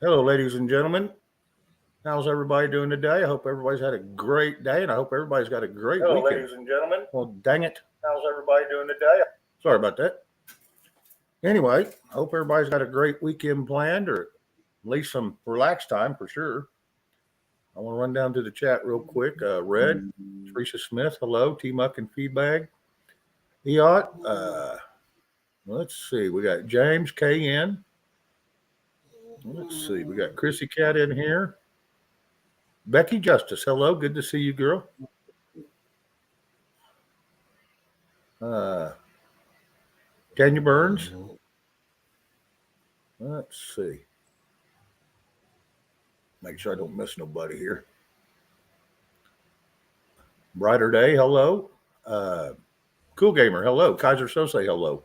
Hello, ladies and gentlemen. How's everybody doing today? I hope everybody's had a great day, and I hope everybody's got a great Hello, weekend. ladies and gentlemen. Well, dang it. How's everybody doing today? Sorry about that. Anyway, I hope everybody's got a great weekend planned, or at least some relaxed time for sure. I want to run down to the chat real quick. Red, Teresa Smith, hello. T-Muck and Feedbag. Eot, let's see. We got James KN. Let's see. We got Chrissy Cat in here. Becky Justice, hello. Good to see you, girl. Tanya Burns. Let's see. Make sure I don't miss nobody here. Brighter Day, hello. Cool Gamer, hello. Kaiser Sose, hello.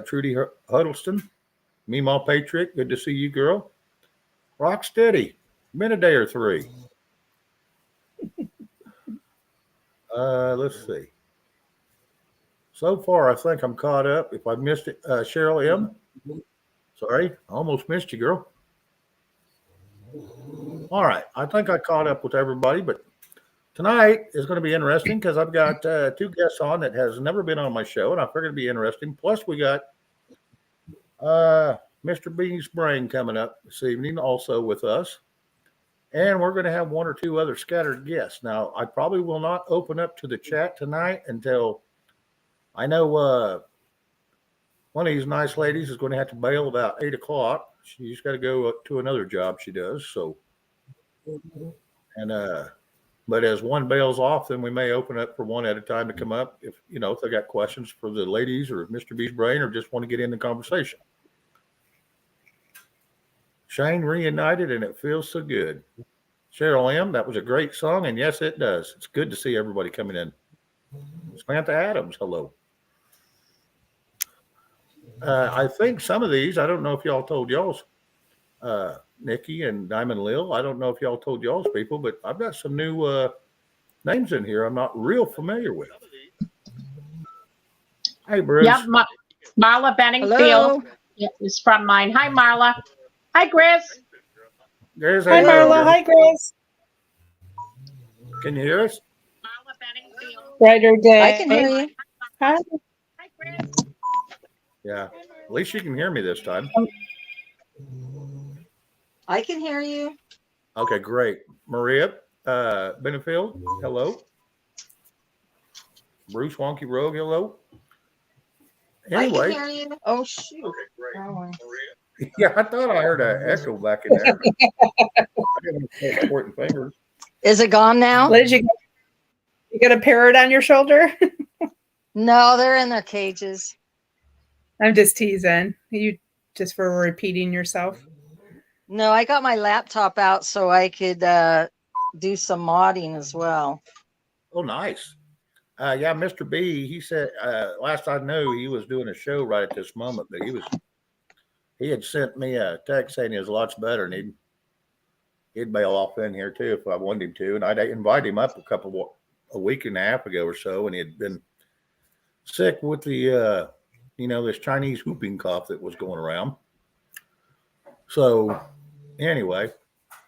Trudy Huddleston. Meemaw Patriot, good to see you, girl. Rocksteady, been a day or three. Let's see. So far, I think I'm caught up. If I missed it, Cheryl M. Sorry, I almost missed you, girl. All right, I think I caught up with everybody, but tonight is going to be interesting because I've got two guests on that has never been on my show, and I figured it'd be interesting. Plus, we got Mr. B's Brain coming up this evening, also with us, and we're going to have one or two other scattered guests. Now, I probably will not open up to the chat tonight until I know one of these nice ladies is going to have to bail about 8 o'clock. She's got to go to another job she does. So, and but as one bails off, then we may open up for one at a time to come up if they got questions for the ladies or Mr. B's Brain or just want to get in the conversation. Shane reunited and it feels so good. Cheryl M., that was a great song, and yes, it does. It's good to see everybody coming in. Samantha Adams, hello. I think some of these, I don't know if y'all told y'all's, Nikki and Diamond Lil. I don't know if y'all told y'all's people, but I've got some new names in here I'm not real familiar with. Hey, Bruce. Yep, Marla Benningfield is from mine. Hi, Marla. Hi, Grizz. Hi, Marla. Hi, Grizz. Can you hear us? Marla Benningfield. Brighter Day. I can hear you. Hi. Hi, Grizz. Yeah. At least you can hear me this time. I can hear you. Okay, great. Maria Benefield, hello. Bruce Wonky Rogue, hello. Anyway. I can hear you. Oh, shoot. Okay, great. Oh. Yeah, I thought I heard an echo back in there. I didn't start pointing fingers. Is it gone now? Liz, you got a parrot on your shoulder? No, they're in their cages. I'm just teasing. You just for repeating yourself. No, I got my laptop out so I could do some modding as well. Oh, nice. Yeah, Mr. B, he said last I knew he was doing a show right at this moment, but he had sent me a text saying he was lots better and he'd bail off in here too if I wanted him to. And I'd invite him up a week and a half ago or so, and he had been sick with the this Chinese whooping cough that was going around. So anyway,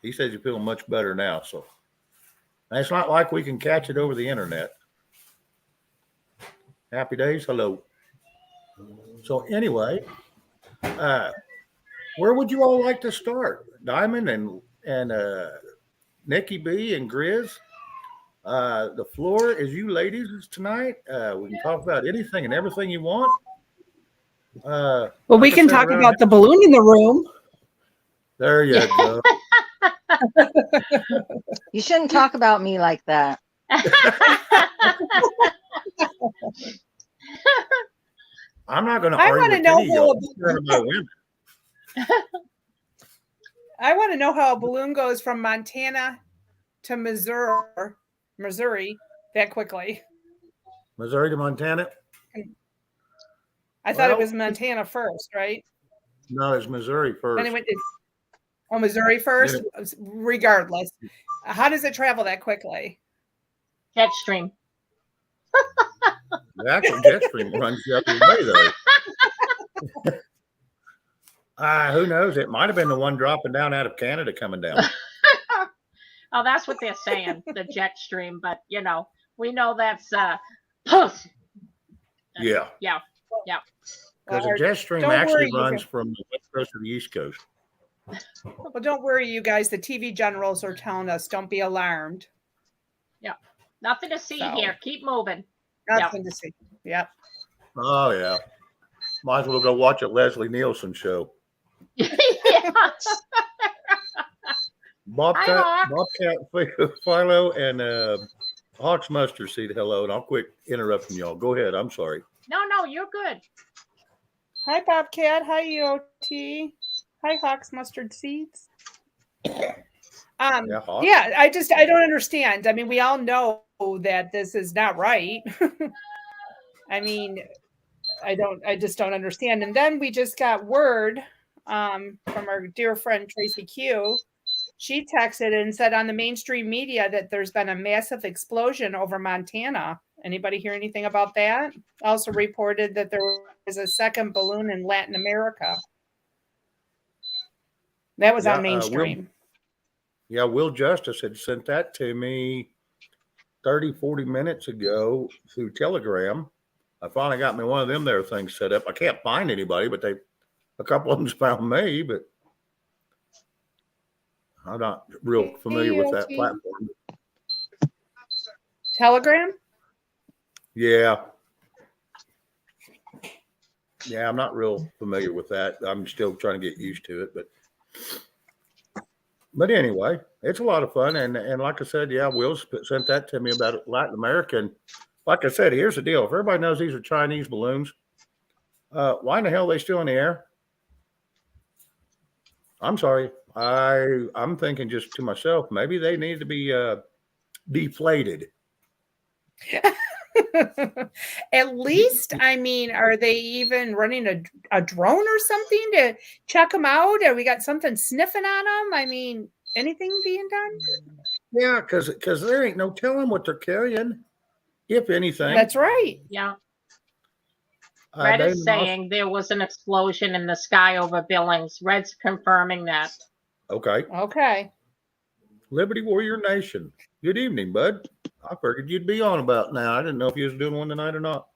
he says he's feeling much better now. So and it's not like we can catch it over the internet. Happy days, hello. So anyway, where would you all like to start? Diamond and Nikki B and Grizz. The floor is you ladies tonight. We can talk about anything and everything you want. Well, we can talk about the balloon in the room. There you go. You shouldn't talk about me like that. I'm not going to I argue want to with know any of y'all. I want to know how a balloon goes from Montana to Missouri that quickly. Missouri to Montana? I thought it was Montana first, right? No, it's Missouri first. Then it went to Missouri first. Regardless, how does it travel that quickly? Jetstream. The actual Jetstream runs the other way, though. Who knows? It might have been the one dropping down out of Canada coming down. Oh, that's what they're saying, the jet stream. But we know that's puss. Yeah. Yeah. Because the jet stream Don't actually worry, you runs can- from the west coast to the east coast. Well, don't worry, you guys. The TV generals are telling us don't be alarmed. Nothing to see So. here. Keep moving. Nothing to see. Yep. Oh yeah. Might as well go watch a Leslie Nielsen show. Yes. Bobcat, Hawk. Philo, and Hawks Mustard said hello, and I'll quit interrupting y'all. Go ahead. I'm sorry. No, you're good. Hi, Bobcat. Hi, EOT. Hi, Hawks Mustard Seeds. Yeah, Hawks. Yeah, I don't understand. I mean, we all know that this is not right. I mean, I just don't understand. And then we just got word from our dear friend Tracy Q. She texted and said on the mainstream media that there's been a massive explosion over Montana. Anybody hear anything about that? Also reported that there was a second balloon in Latin America. That was on mainstream. Will Justice had sent that to me 30, 40 minutes ago through Telegram. I finally got me one of them there things set up. I can't find anybody, but a couple of them found me, but I'm not real familiar with that platform. Telegram? Yeah. Yeah, I'm not real familiar with that. I'm still trying to get used to it, but anyway, it's a lot of fun. And like I said, yeah, Will sent that to me about Latin America. And like I said, here's the deal. If everybody knows these are Chinese balloons, why in the hell are they still in the air? I'm sorry. I'm thinking just to myself, maybe they need to be deflated. At least, I mean, are they even running a drone or something to check them out? Or we got something sniffing on them? I mean, anything being done? Yeah, because there ain't no telling what they're carrying, if anything. That's right. Yeah. Red is saying there was an explosion in the sky over Billings. Red's confirming that. Okay. Liberty Warrior Nation. Good evening, bud. I figured you'd be on about now. I didn't know if you was doing one tonight or not.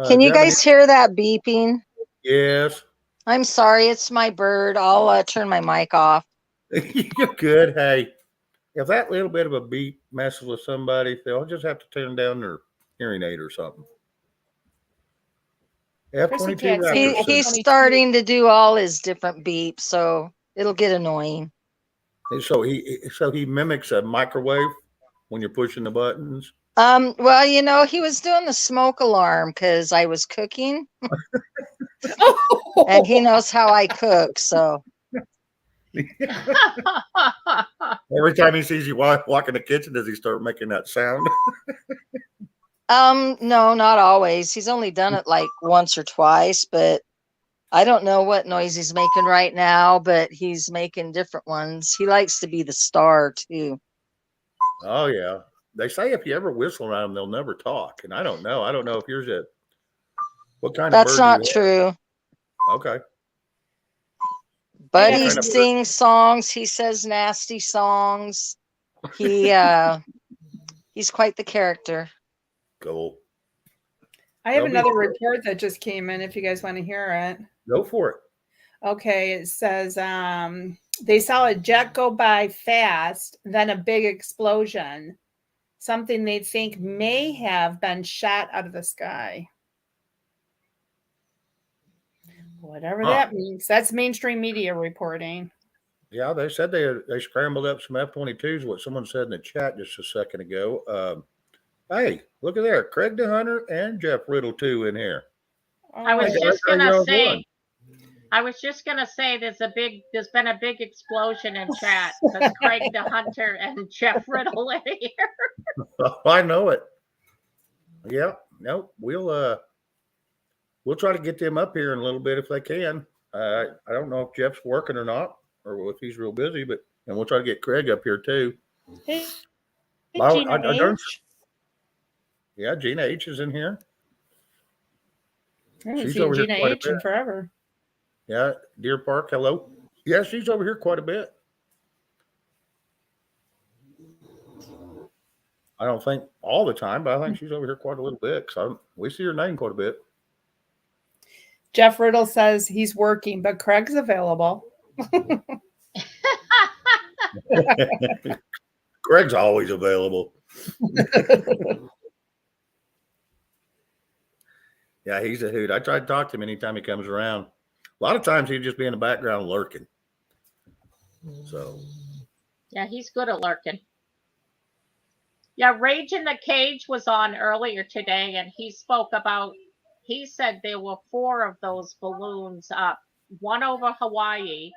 Can you guys hear that beeping? Yes. I'm sorry, it's my bird. I'll turn my mic off. You're good. Hey, if that little bit of a beep messes with somebody, they'll just have to turn down their hearing aid or something. F-22 He's starting to do all his different beeps, so it'll get annoying. So he mimics a microwave when you're pushing the buttons. Well, he was doing the smoke alarm because I was cooking, and he knows how I cook. So every time he sees you walk in the kitchen, does he start making that sound? No, not always. He's only done it like once or twice, but I don't know what noise he's making right now, but he's making different ones. He likes to be the star too. Oh yeah. They say if you ever whistle around them, they'll never talk. And I don't know. I don't know if yours is what kind of That's bird not true. Okay. But he sings songs, he says nasty songs. He's quite the character. Cool. I have another report that just came in if you guys want to hear it. Go for it. Okay, it says they saw a jet go by fast, then a big explosion. Something they think may have been shot out of the sky. Whatever that means. That's mainstream media reporting. Yeah, they said they scrambled up some F-22s, what someone said in the chat just a second ago. Hey, look at there. Craig DeHunter and Jeff Riddle too in here. I was just gonna say there's been a big explosion in chat because Craig DeHunter and Jeff Riddle in here. I know it. Yeah, nope. We'll try to get them up here in a little bit if they can. I don't know if Jeff's working or not, or if he's real busy, and we'll try to get Craig up here too. Hey, Yeah, Gina H is in here. I haven't She's seen over here Gina quite a H in bit. forever. Yeah, Deer Park, hello. Yeah, she's over here quite a bit. I don't think all the time, but I think she's over here quite a little bit. So we see her name quite a bit. Jeff Riddle says he's working, but Craig's available. Greg's always available. Yeah, he's a hoot. I try to talk to him anytime he comes around. A lot of times he'd just be in the background lurking. So Yeah, he's good at lurking. Yeah, Rage in the Cage was on earlier today, and he spoke about, he said there were 4 of those balloons up, one over Hawaii,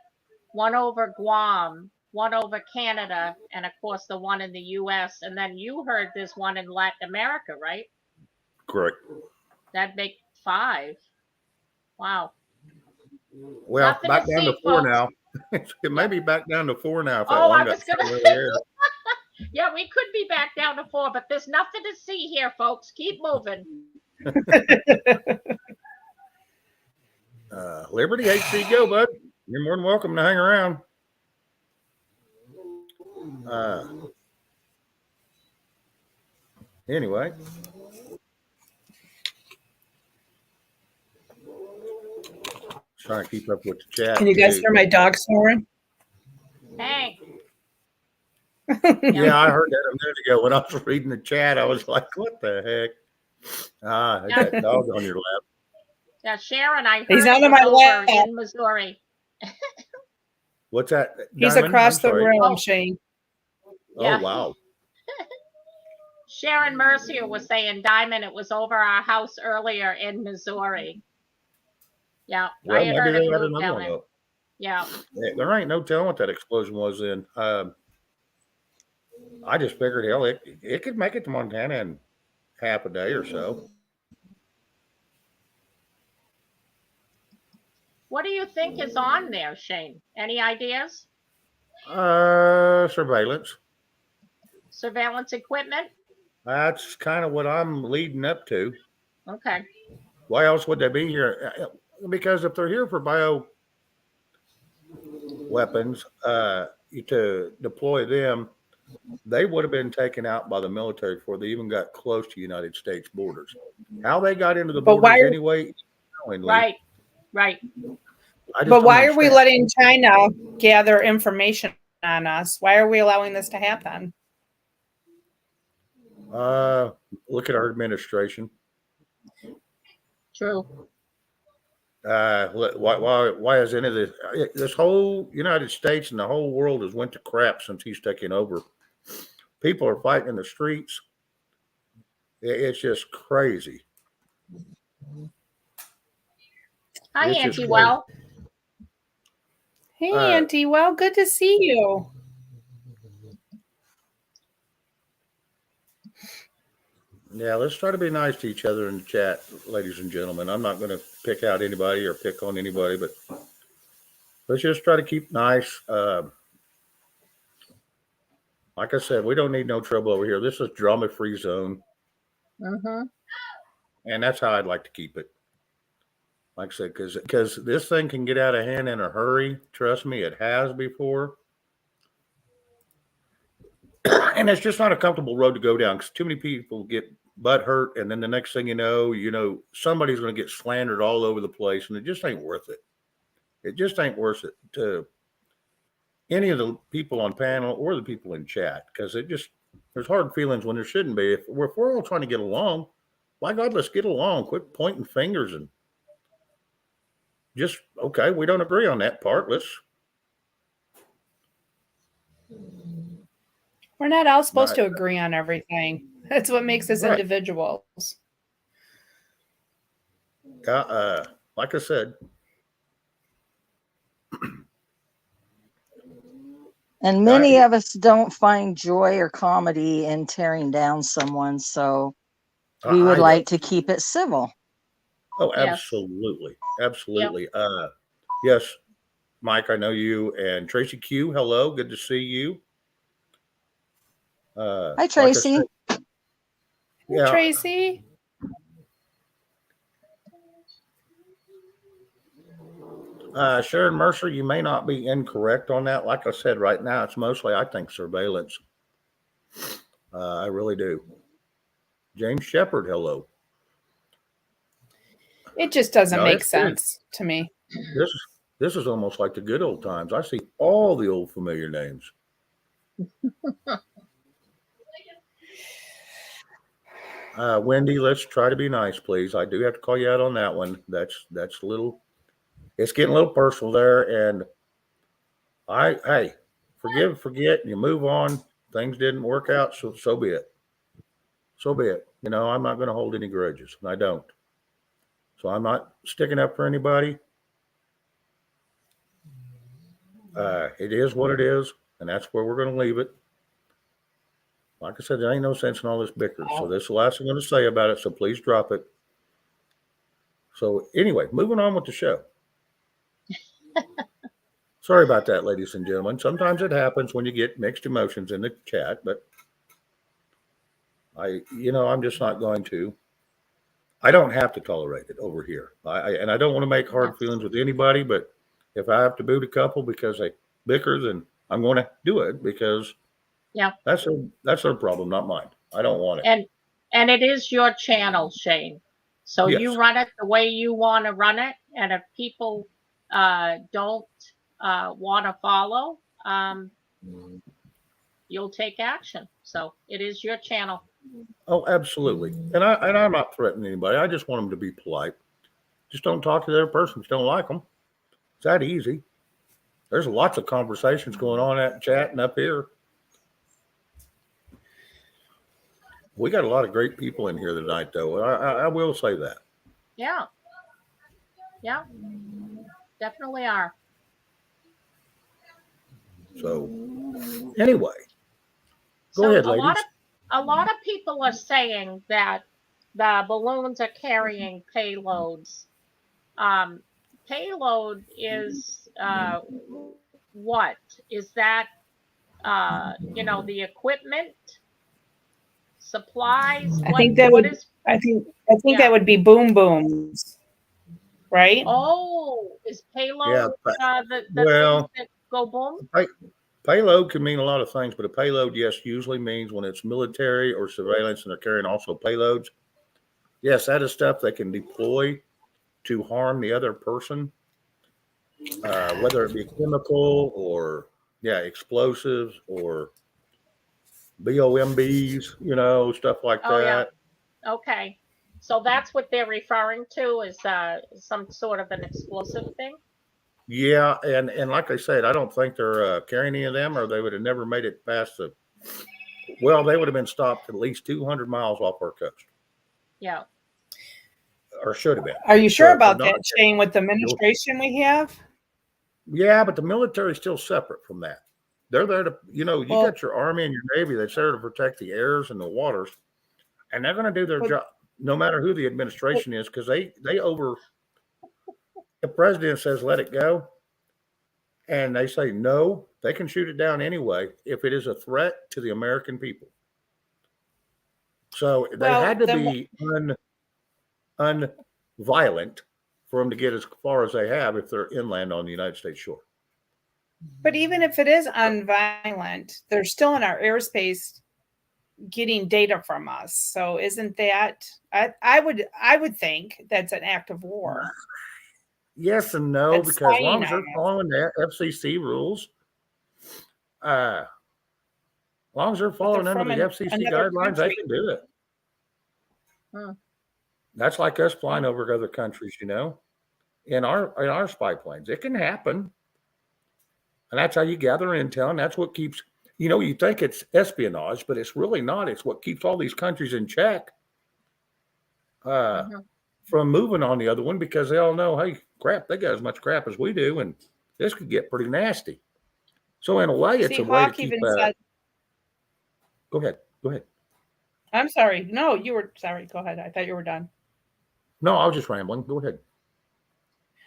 one over Guam, one over Canada, and of course the one in the US. And then you heard there's one in Latin America, right? correct. That'd make 5. Wow. Well, Nothing back to down to see, 4 folks. now. It may be back down to 4 now if that Oh, I one got was gonna thrown over there. Yeah, we could be back down to 4, but there's nothing to see here, folks. Keep moving. Liberty, HC, go, bud. You're more than welcome to hang around. Anyway. Trying to keep up with the chat. Can you guys too. hear my dog snoring? Hey. Yeah, I heard that a minute ago when I was reading the chat. I was like, what the heck? I got that dog on your lap. Yeah, Sharon, I heard He's he not on was my over lap. in Missouri. What's that? He's Diamond? across I'm the sorry. room, Oh. Shane. Yeah. Oh, wow. Sharon Mercier was saying, Diamond, it was over our house earlier in Missouri. Yeah, Well, I maybe heard they it had moved another down one there. up. Yeah. There ain't no telling what that explosion was in. I just figured, hell, it could make it to Montana in half a day or so. What do you think is on there, Shane? Any ideas? Surveillance. Surveillance equipment? That's kind of what I'm leading up to. Okay. Why else would they be here? Because if they're here for bio weapons, to deploy them, they would have been taken out by the military before they even got close to United States borders. How they got into the But borders why- anyway? Right. Right. But why are we letting China gather information on us? Why are we allowing this to happen? Look at our administration. True. Why is any of this whole United States and the whole world has went to crap since he's taken over? People are fighting in the streets. It's just crazy. Hi, It's just Auntie Well. Hey, Auntie. Well, good to see you. Yeah, let's try to be nice to each other in the chat, ladies and gentlemen. I'm not going to pick out anybody or pick on anybody, but let's just try to keep nice. Like I said, we don't need no trouble over here. This is drama-free zone. Mm-hmm. And that's how I'd like to keep it. Like I said, because this thing can get out of hand in a hurry. Trust me, it has before. And it's just not a comfortable road to go down because too many people get butt hurt. And then the next thing you know, somebody's going to get slandered all over the place. And it just ain't worth it. It just ain't worth it to any of the people on panel or the people in chat because there's hard feelings when there shouldn't be. If we're all trying to get along, by God, let's get along. Quit pointing fingers and just, okay, we don't agree on that part. We're not all supposed to agree on everything. That's what makes us Right. individuals. Like I said. And many of us don't find joy or comedy in tearing down someone. So we would like to keep it civil. Oh, Yes. absolutely. Absolutely. Yes, Mike, I know you. And Tracy Q, hello. Good to see you. Hi, Tracy. Yeah. Tracy. Sharon Mercer, you may not be incorrect on that. Like I said, right now, it's mostly, I think, surveillance. I really do. James Shepard, hello. It just doesn't No, make it's good. sense to me. This is almost like the good old times. I see all the old familiar names. Wendy, let's try to be nice, please. I do have to call you out on that one. That's a little. It's getting a little personal there, and hey, forgive, forget, and you move on. Things didn't work out, so be it. So be it. You know, I'm not going to hold any grudges, and I don't. So I'm not sticking up for anybody. It is what it is, and that's where we're going to leave it. Like I said, there ain't no sense in all this bickering. So this is the last I'm going to say about it. So please drop it. So anyway, moving on with the show. Sorry about that, ladies and gentlemen. Sometimes it happens when you get mixed emotions in the chat, but I'm just not going to. I don't have to tolerate it over here. And I don't want to make hard feelings with anybody, but if I have to boot a couple because they bicker, then I'm going to do it because that's their problem, not mine. I don't want it. And it is your channel, Shane. So Yes. you run it the way you want to run it. And if people don't want to follow, you'll take action. So it is your channel. Oh, absolutely. And I'm not threatening anybody. I just want them to be polite. Just don't talk to the other person if you don't like them. It's that easy. There's lots of conversations going on at chat and up here. We got a lot of great people in here tonight, though. I will say that. Yeah. Yeah. Definitely are. So, anyway, go ahead, ladies. A lot of people are saying that the balloons are carrying payloads. Payload is what? Is that the equipment, supplies? I think that Yeah. would be boom booms, right? Oh, is payload the well, things that go boom? Payload can mean a lot of things, but a payload, yes, usually means when it's military or surveillance and they're carrying also payloads. Yes, that is stuff they can deploy to harm the other person, whether it be chemical or explosives or BOMBs, stuff like that. Yeah. Okay. So that's what they're referring to is some sort of an explosive thing? Yeah, and like I said, I don't think they're carrying any of them, or they would have never made it past they would have been stopped at least 200 miles off our coast. Yeah. Or should have been. Are you sure about that, Shane, with the administration we have? Yeah, but the military is still separate from that. They're there to, you got your Army and your Navy that's there to protect the airs and the waters, and they're going to do their job no matter who the administration is, because the president says let it go, and they say no, they can shoot it down anyway if it is a threat to the American people. So they had to be unviolent for them to get as far as they have if they're inland on the United States shore. But even if it is unviolent, they're still in our airspace getting data from us. So isn't that I would think that's an act of war. Yes and no, because as long as they're following the FCC rules, as long as they're following under the FCC guidelines, they can do it. That's like us flying over other countries, in our spy planes. It can happen. And that's how you gather intel, and that's what keeps, you think it's espionage, but it's really not. It's what keeps all these countries in check from moving on the other one, because they all know, hey, crap, they got as much crap as we do, and this could get pretty nasty. So in a way, it's a way to keep that. Go ahead. I'm sorry. No, you were sorry. Go ahead. I thought you were done. No, I was just rambling. Go ahead.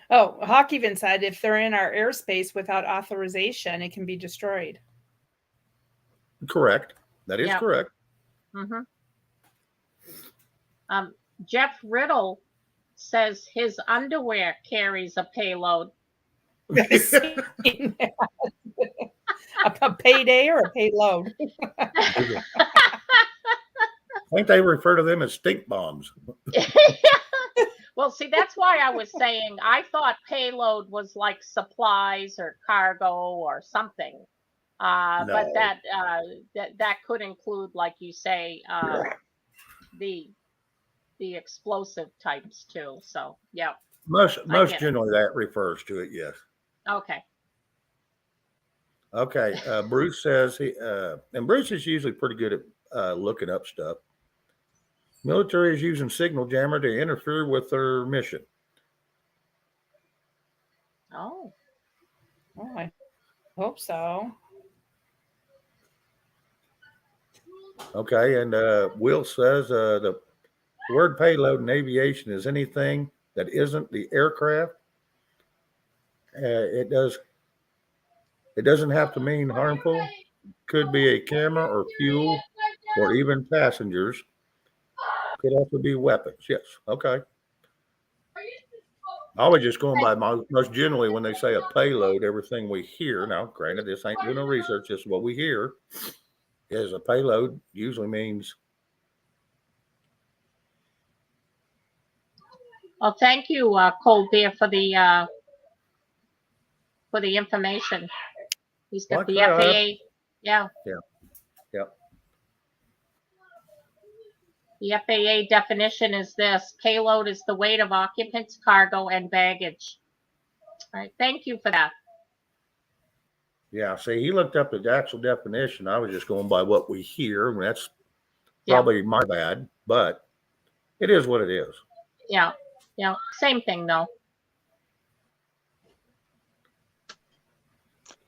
Oh, Hawk even said if they're in our airspace without authorization, it can be destroyed. Correct. That is correct. Mm-hmm. Jeff Riddle says his underwear carries a payload. I've seen that. A payday or a payload? I think they refer to them as stink bombs. Well, see, that's why I was saying I thought payload was like supplies or cargo or something. But No. that could include, like you say, the explosive types too. So yeah, Most I get it. generally that refers to it, yes. Okay. Okay. Bruce says and Bruce is usually pretty good at looking up stuff. Military is using signal jammer to interfere with their mission. Oh, Oh, I hope so. Okay, and Will says the word payload in aviation is anything that isn't the aircraft. It doesn't have to mean harmful. Could be a camera or fuel or even passengers. Could also be weapons. Yes. Okay. I was just going by most generally when they say a payload, everything we hear. Now, granted, this ain't doing no research. This is what we hear. Is a payload usually means. well, thank you, Cold Beer, for the information. He's got Like the that. FAA. Yeah. Yeah. The FAA definition is this: payload is the weight of occupants, cargo, and baggage. All right. Thank you for that. Yeah. See, he looked up the actual definition. I was just going by what we hear. And that's Yeah. probably my bad, but it is what it is. Yeah. Yeah. Same thing though.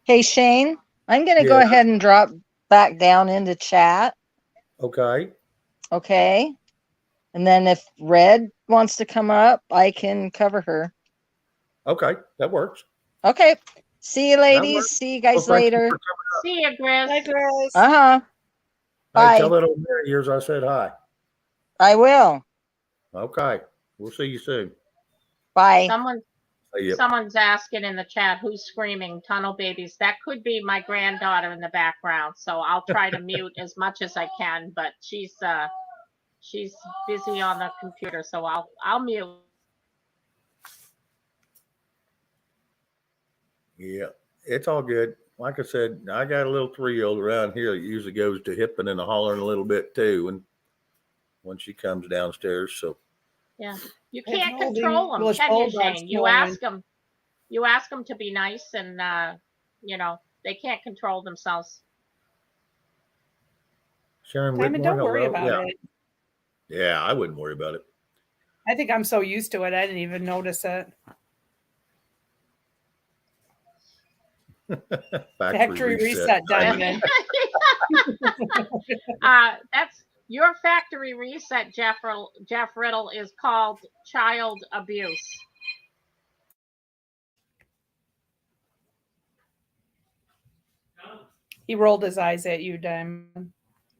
Hey, Shane, I'm going to go Yeah. ahead and drop back down into chat. Okay. Okay. And then if Red wants to come up, I can cover her. Okay. That works. Okay. See you, That ladies. works. See you guys Well, thank you later. for See you, Grizz. Hi, Grace. Uh-huh. Hey, Bye. tell that old man of yours I said hi. I will. Okay. We'll see you soon. Bye. Someone's asking in the chat who's screaming tunnel babies. That could be my granddaughter in the background. So I'll try to mute as much as I can, but she's busy on the computer, so I'll mute. Yeah. It's all good. Like I said, I got a little 3-year-old around here that usually goes to hipping and hollering a little bit too. And when she comes downstairs, so Yeah. You There's can't an old control them, English can you, bulldog Shane? You snoring. ask them to be nice, and they can't control themselves. Sharon Diamond, Whitmore, don't worry hello. about Yeah. it. Yeah, I wouldn't worry about it. I think I'm so used to it, I didn't even notice it. Factory reset, Diamond. That's your factory reset, Jeff Riddle, is called child abuse. He rolled his eyes at you, Diamond.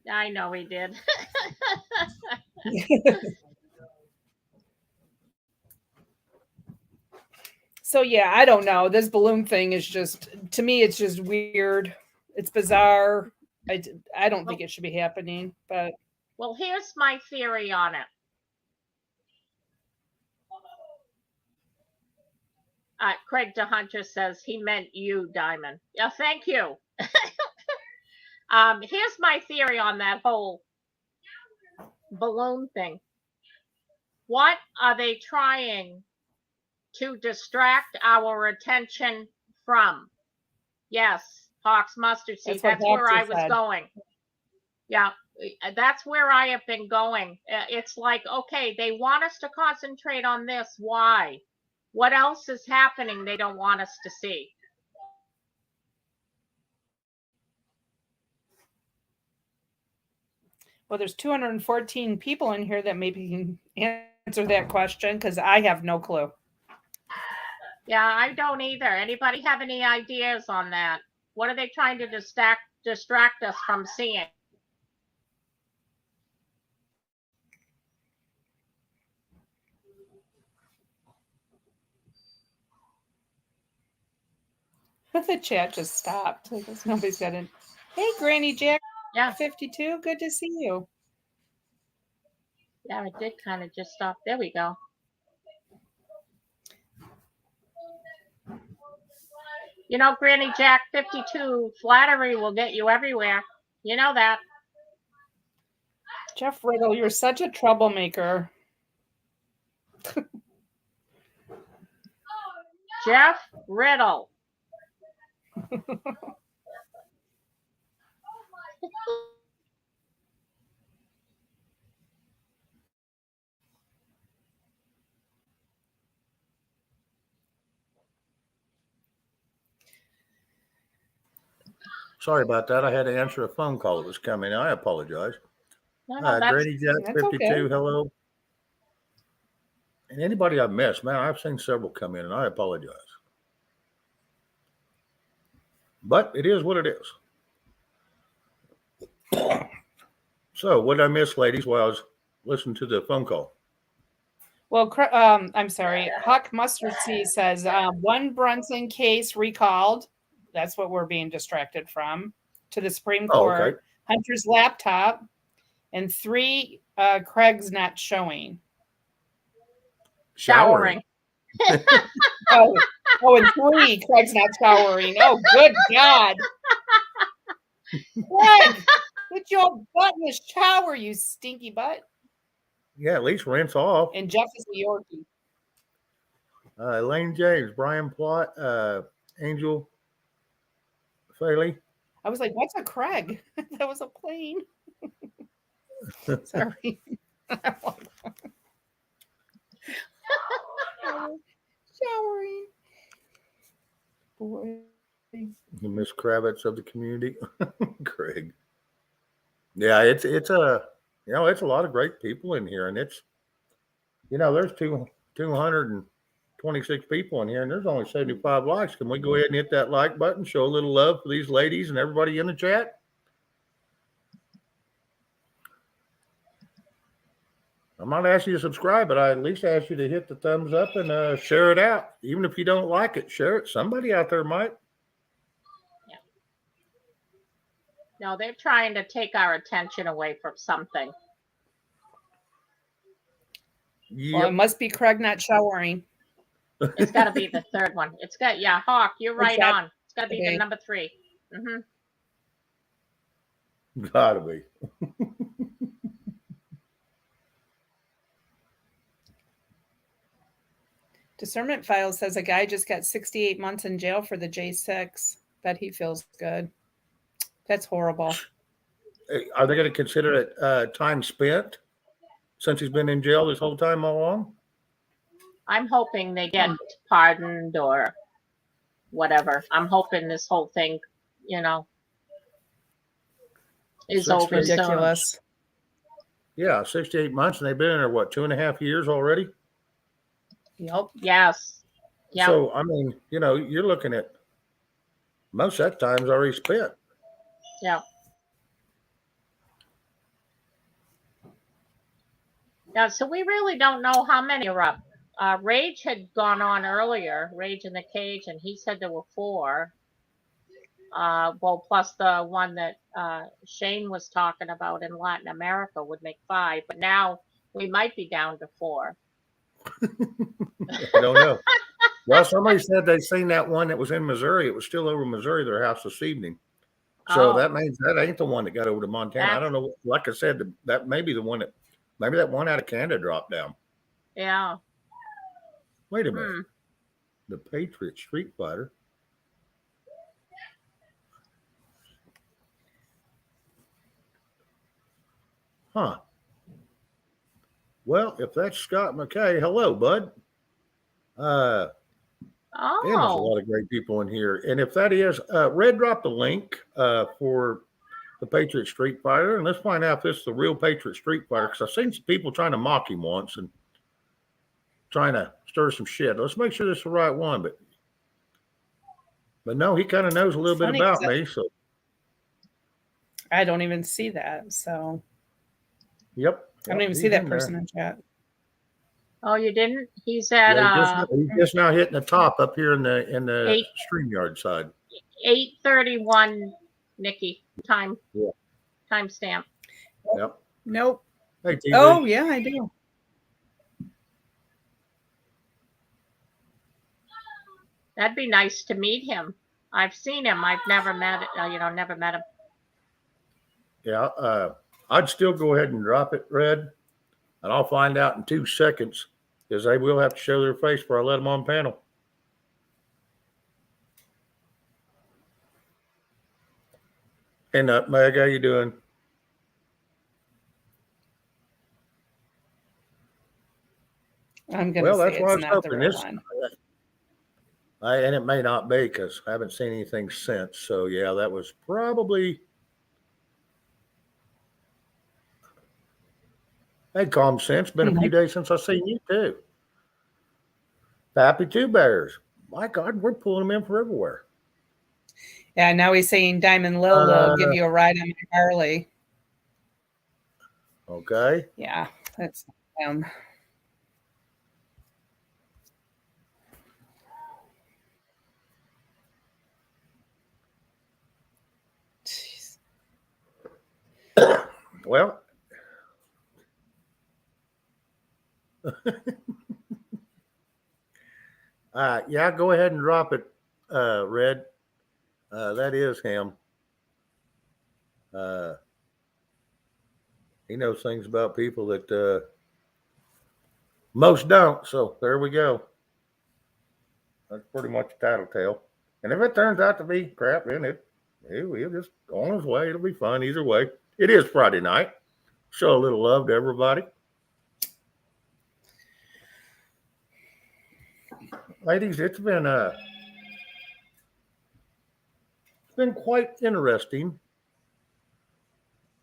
I know he did. So yeah, I don't know. This balloon thing is just, to me, it's just weird. It's bizarre. I don't think it should be happening, but Well, here's my theory on it. Craig DeHunter says he meant you, Diamond. Yeah, thank you. Here's my theory on that whole balloon thing. What are they trying to distract our attention from? Yes, Hawks mustard seed. That's where I was going. Yeah, that's where I have been going. It's like, okay, they want us to concentrate on this. Why? What else is happening they don't want us to see? well, there's 214 people in here that maybe can answer that question because I have no clue. Yeah, I don't either. Anybody have any ideas on that? What are they trying to distract us from seeing? The chat just stopped. I guess nobody's got in. Hey, Granny Jack Yeah, 52. Good to see you. yeah, it did kind of just stop. There we go. You know, Granny Jack 52, flattery will get you everywhere. You know that. Jeff Riddle, you're such a troublemaker. Jeff Riddle. Sorry about that. I had to answer a phone call that was coming. I apologize. No, that's Grady Jack that's 52, okay. hello. And anybody I've missed, man, I've seen several come in, and I apologize. But it is what it is. So, what did I miss, ladies, while I was listening to the phone call? Well, I'm sorry. Huck Mustard Seed says one Brunson case recalled. That's what we're being distracted from. To the Supreme Court. Okay. Hunter's laptop. And 3 Craig's not showing. showering. Oh, and 3 Craig's not showering. Oh, good God. Craig, put your butt in the shower, you stinky butt. Yeah, at least rinse off. And Jeff is a Yorkie. Elaine James, Brian Plott, Angel Faley. I was like, what's a Craig? That was a plane. Sorry. Showering. Boy. The Miss Kravitz of the community. Craig. Yeah, it's a it's a lot of great people in here, and it's there's 226 people in here, and there's only 75 likes. Can we go ahead and hit that like button, show a little love for these ladies and everybody in the chat? I might ask you to subscribe, but I at least ask you to hit the thumbs up and share it out. Even if you don't like it, share it. Somebody out there might. No, they're trying to take our attention away from something. Well, it must be Craig not showering. It's got to be the third one. It's got, Hawk, you're right that? on. It's got to be the number 3. Gotta be. Discernment File says a guy just got 68 months in jail for the J6. Bet he feels good. That's horrible. Are they going to consider it time spent since he's been in jail this whole time all along? I'm hoping they get pardoned or whatever. I'm hoping this whole thing, is over Ridiculous. soon. Yeah, 68 months, and they've been in there, what, 2.5 years already? Yep. Yes. Yeah. So, I mean, you're looking at most of that time's already spent. Yeah. Yeah, so we really don't know how many are up. Rage had gone on earlier, Rage in the Cage, and he said there were 4. Well, plus the one that Shane was talking about in Latin America would make 5, but now we might be down to 4. I don't know. Well, somebody said they seen that one that was in Missouri. It was still over Missouri, their house this evening. So that means that ain't the one that got over to Montana. I don't know. Like I said, that may be the one maybe that one out of Canada dropped down. Yeah. Wait a minute. The Patriot Street Fighter. Huh. Well, if that's Scott McKay, hello, bud. And there's a lot of great people in here. And if that is, Red dropped a link for the Patriot Street Fighter. And let's find out if this is the real Patriot Street Fighter. Because I've seen some people trying to mock him once and trying to stir some shit. Let's make sure this is the right one. But no, he kind of knows a little bit about me. So I don't even see that. So yep. I don't even see that person in chat. Oh, you didn't? He's at he's just now hitting the top up here in the StreamYard side. 8:31, Nikki. Time. Yeah. Timestamp. Yep. Nope. Hey, TV. Oh, yeah, I do. That'd be nice to meet him. I've seen him. I've never met, never met him. Yeah. I'd still go ahead and drop it, Red, and I'll find out in 2 seconds because they will have to show their face before I let them on panel. Hey, Nutmeg, how you doing? I'm going to Well, say that's what I it's was not the hoping. real This, one. and it may not be because I haven't seen anything since. So yeah, that was probably. Hey, Calm Sense. Been a few days since I've seen you too. Happy Two Bears. My God, we're pulling them in from everywhere. Yeah, now he's saying Diamond Lil will give you a ride on my Harley. Okay. Yeah, that's him. Jeez. Well, yeah, go ahead and drop it, Red. That is him. He knows things about people that most don't. So there we go. That's pretty much a tattletale. And if it turns out to be crap, then he'll just go on his way. It'll be fun either way. It is Friday night. Show a little love to everybody. Ladies, it's been quite interesting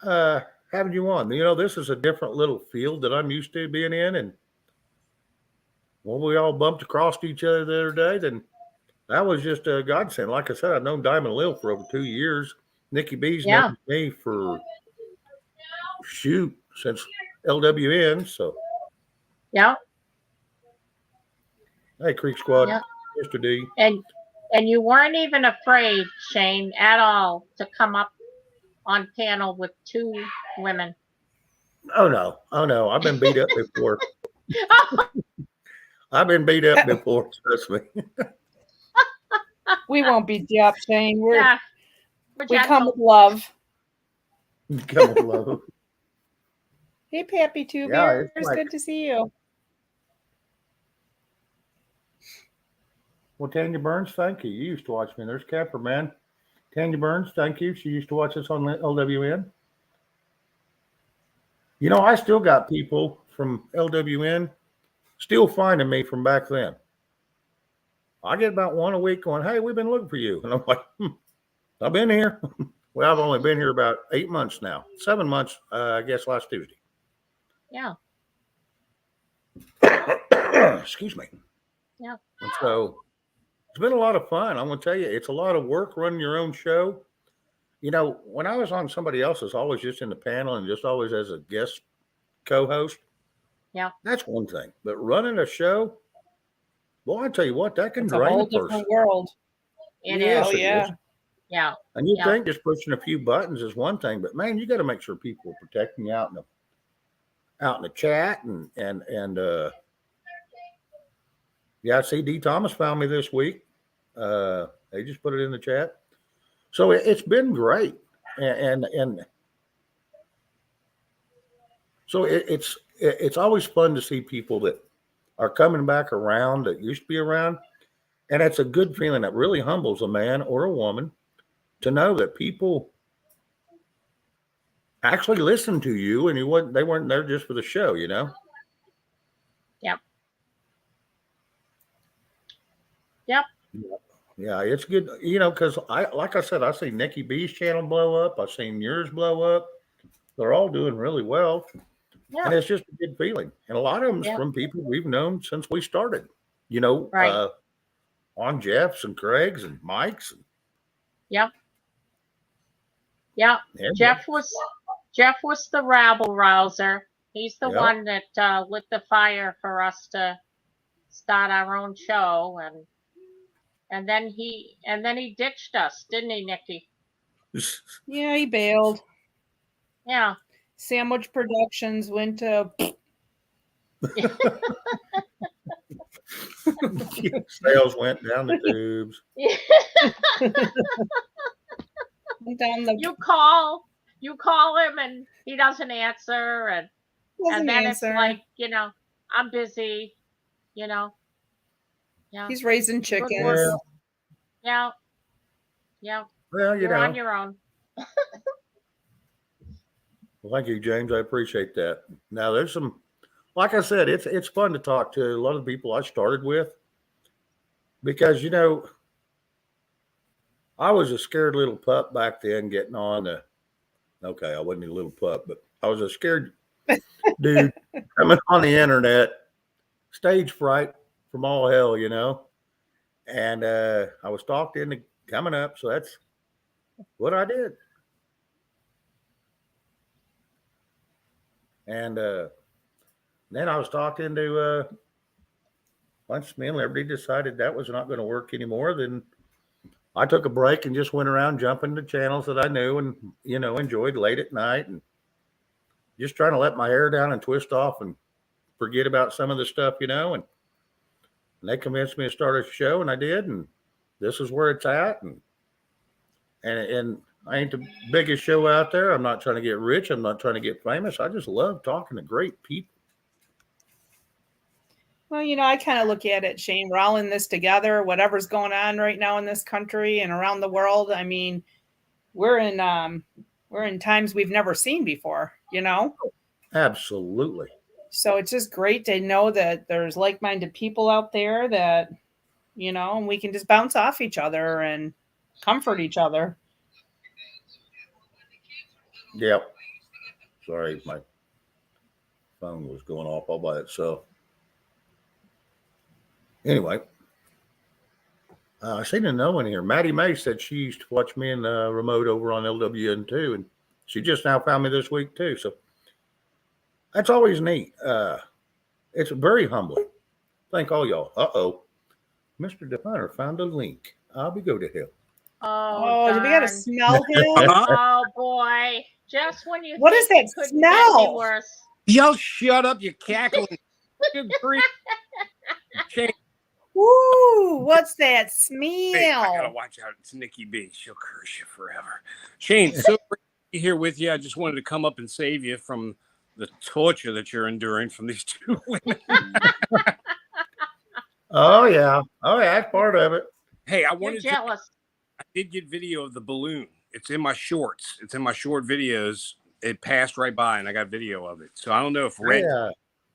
having you on. You know, this is a different little field that I'm used to being in, and when we all bumped across each other the other day, then that was just a godsend. Like I said, I've known Diamond Lil for over 2 years. Nikki B's Yeah. known me for since LWN. So Yeah. hey, Creek Squad, Yeah. Mr. D. And you weren't even afraid, Shane, at all to come up on panel with 2 women. Oh no. I've been beat up before. I've been beat up before, trust me. We won't beat you up, Shane. Yeah. We come with love. Come with love. Hey, Pappy Two Yeah, Bears. it's like- Good to see you. Well, Tanya Burns, thank you. You used to watch me. There's Capper, man. Tanya Burns, thank you. She used to watch us on LWN. You know, I still got people from LWN still finding me from back then. I get about one a week going, hey, we've been looking for you. And I'm like, I've been here. Well, I've only been here about 8 months now. 7 months, I guess, last Tuesday. Yeah. Excuse me. Yeah. And so it's been a lot of fun. I'm going to tell you, it's a lot of work running your own show. You know, when I was on somebody else's, always just in the panel and just always as a guest co-host. Yeah. That's one thing. But running a show, boy, I tell you what, that can It's a drain whole a person. different world. It Yes, is. Oh, it yeah. is. Yeah. And you Yeah. think just pushing a few buttons is one thing, but man, you got to make sure people are protecting you out in the chat and yeah, see, D Thomas found me this week. They just put it in the chat. So it's been great. And so it's always fun to see people that are coming back around that used to be around. And it's a good feeling that really humbles a man or a woman to know that people actually listen to you and they weren't there just for the show, you know? Yep. Yep. Yeah, it's good, you know, because like I said, I see Nikki B's channel blow up. I've seen yours blow up. They're all doing really well. Yeah. And it's just a good feeling. And a lot of them's Yeah. from people we've known since we started, you know, Right. on Jeff's and Craig's and Mike's. Yep. Yep. And Jeff was the rabble rouser. He's the Yep. one that lit the fire for us to start our own show, and And then he ditched us, didn't he, Nikki? Yeah, he bailed. Yeah. Sandwich Productions went to Sales went down the tubes. went down the you call him and he doesn't answer, and doesn't then answer. it's like, I'm busy, Yeah. He's raising Good chickens. work. Yeah. Yeah. Well, You're on your own. Well, thank you, James. I appreciate that. Now, there's some, like I said, it's fun to talk to a lot of the people I started with because I was a scared little pup back then, getting on the. Okay, I wasn't a little pup, but I was a scared dude coming on the internet, stage fright from all hell, and I was talked into coming up, so that's what I did. And then I was talking to once me and Liberty decided that was not going to work anymore. Then I took a break and just went around jumping to channels that I knew and enjoyed late at night, and just trying to let my hair down and twist off and forget about some of the stuff, and they convinced me to start a show, and I did, and this is where it's at, and I ain't the biggest show out there. I'm not trying to get rich. I'm not trying to get famous. I just love talking to great people. Well, I kind of look at it, Shane. We're all in this together. Whatever's going on right now in this country and around the world. I mean, we're in times we've never seen before, Absolutely. So it's just great to know that there's like-minded people out there that, and we can just bounce off each other and comfort each other. Yep. Sorry, my phone was going off all by itself. Anyway, I seen a no in here. Maddie May said she used to watch me in the remote over on LWN2, and she just now found me this week too. So that's always neat. It's very humbling. Thank all y'all. Mr. Definer found a link. I'll be go to hell. Oh, do we gotta smell him? Oh boy! Just when you what think is that it couldn't get any smell? worse. Y'all shut up, you cackling. Good grief. Shane, Ooh, what's that hey, I gotta smell? watch out. It's Nikki B. She'll curse you forever. Shane, so great to be here with you. I just wanted to come up and save you from the torture that you're enduring from these two women. Oh yeah, that's part of it. Hey, You're jealous. I did get video of the balloon. It's in my shorts. It's in my short videos. It passed right by, and I got video of it. So I don't know if Red.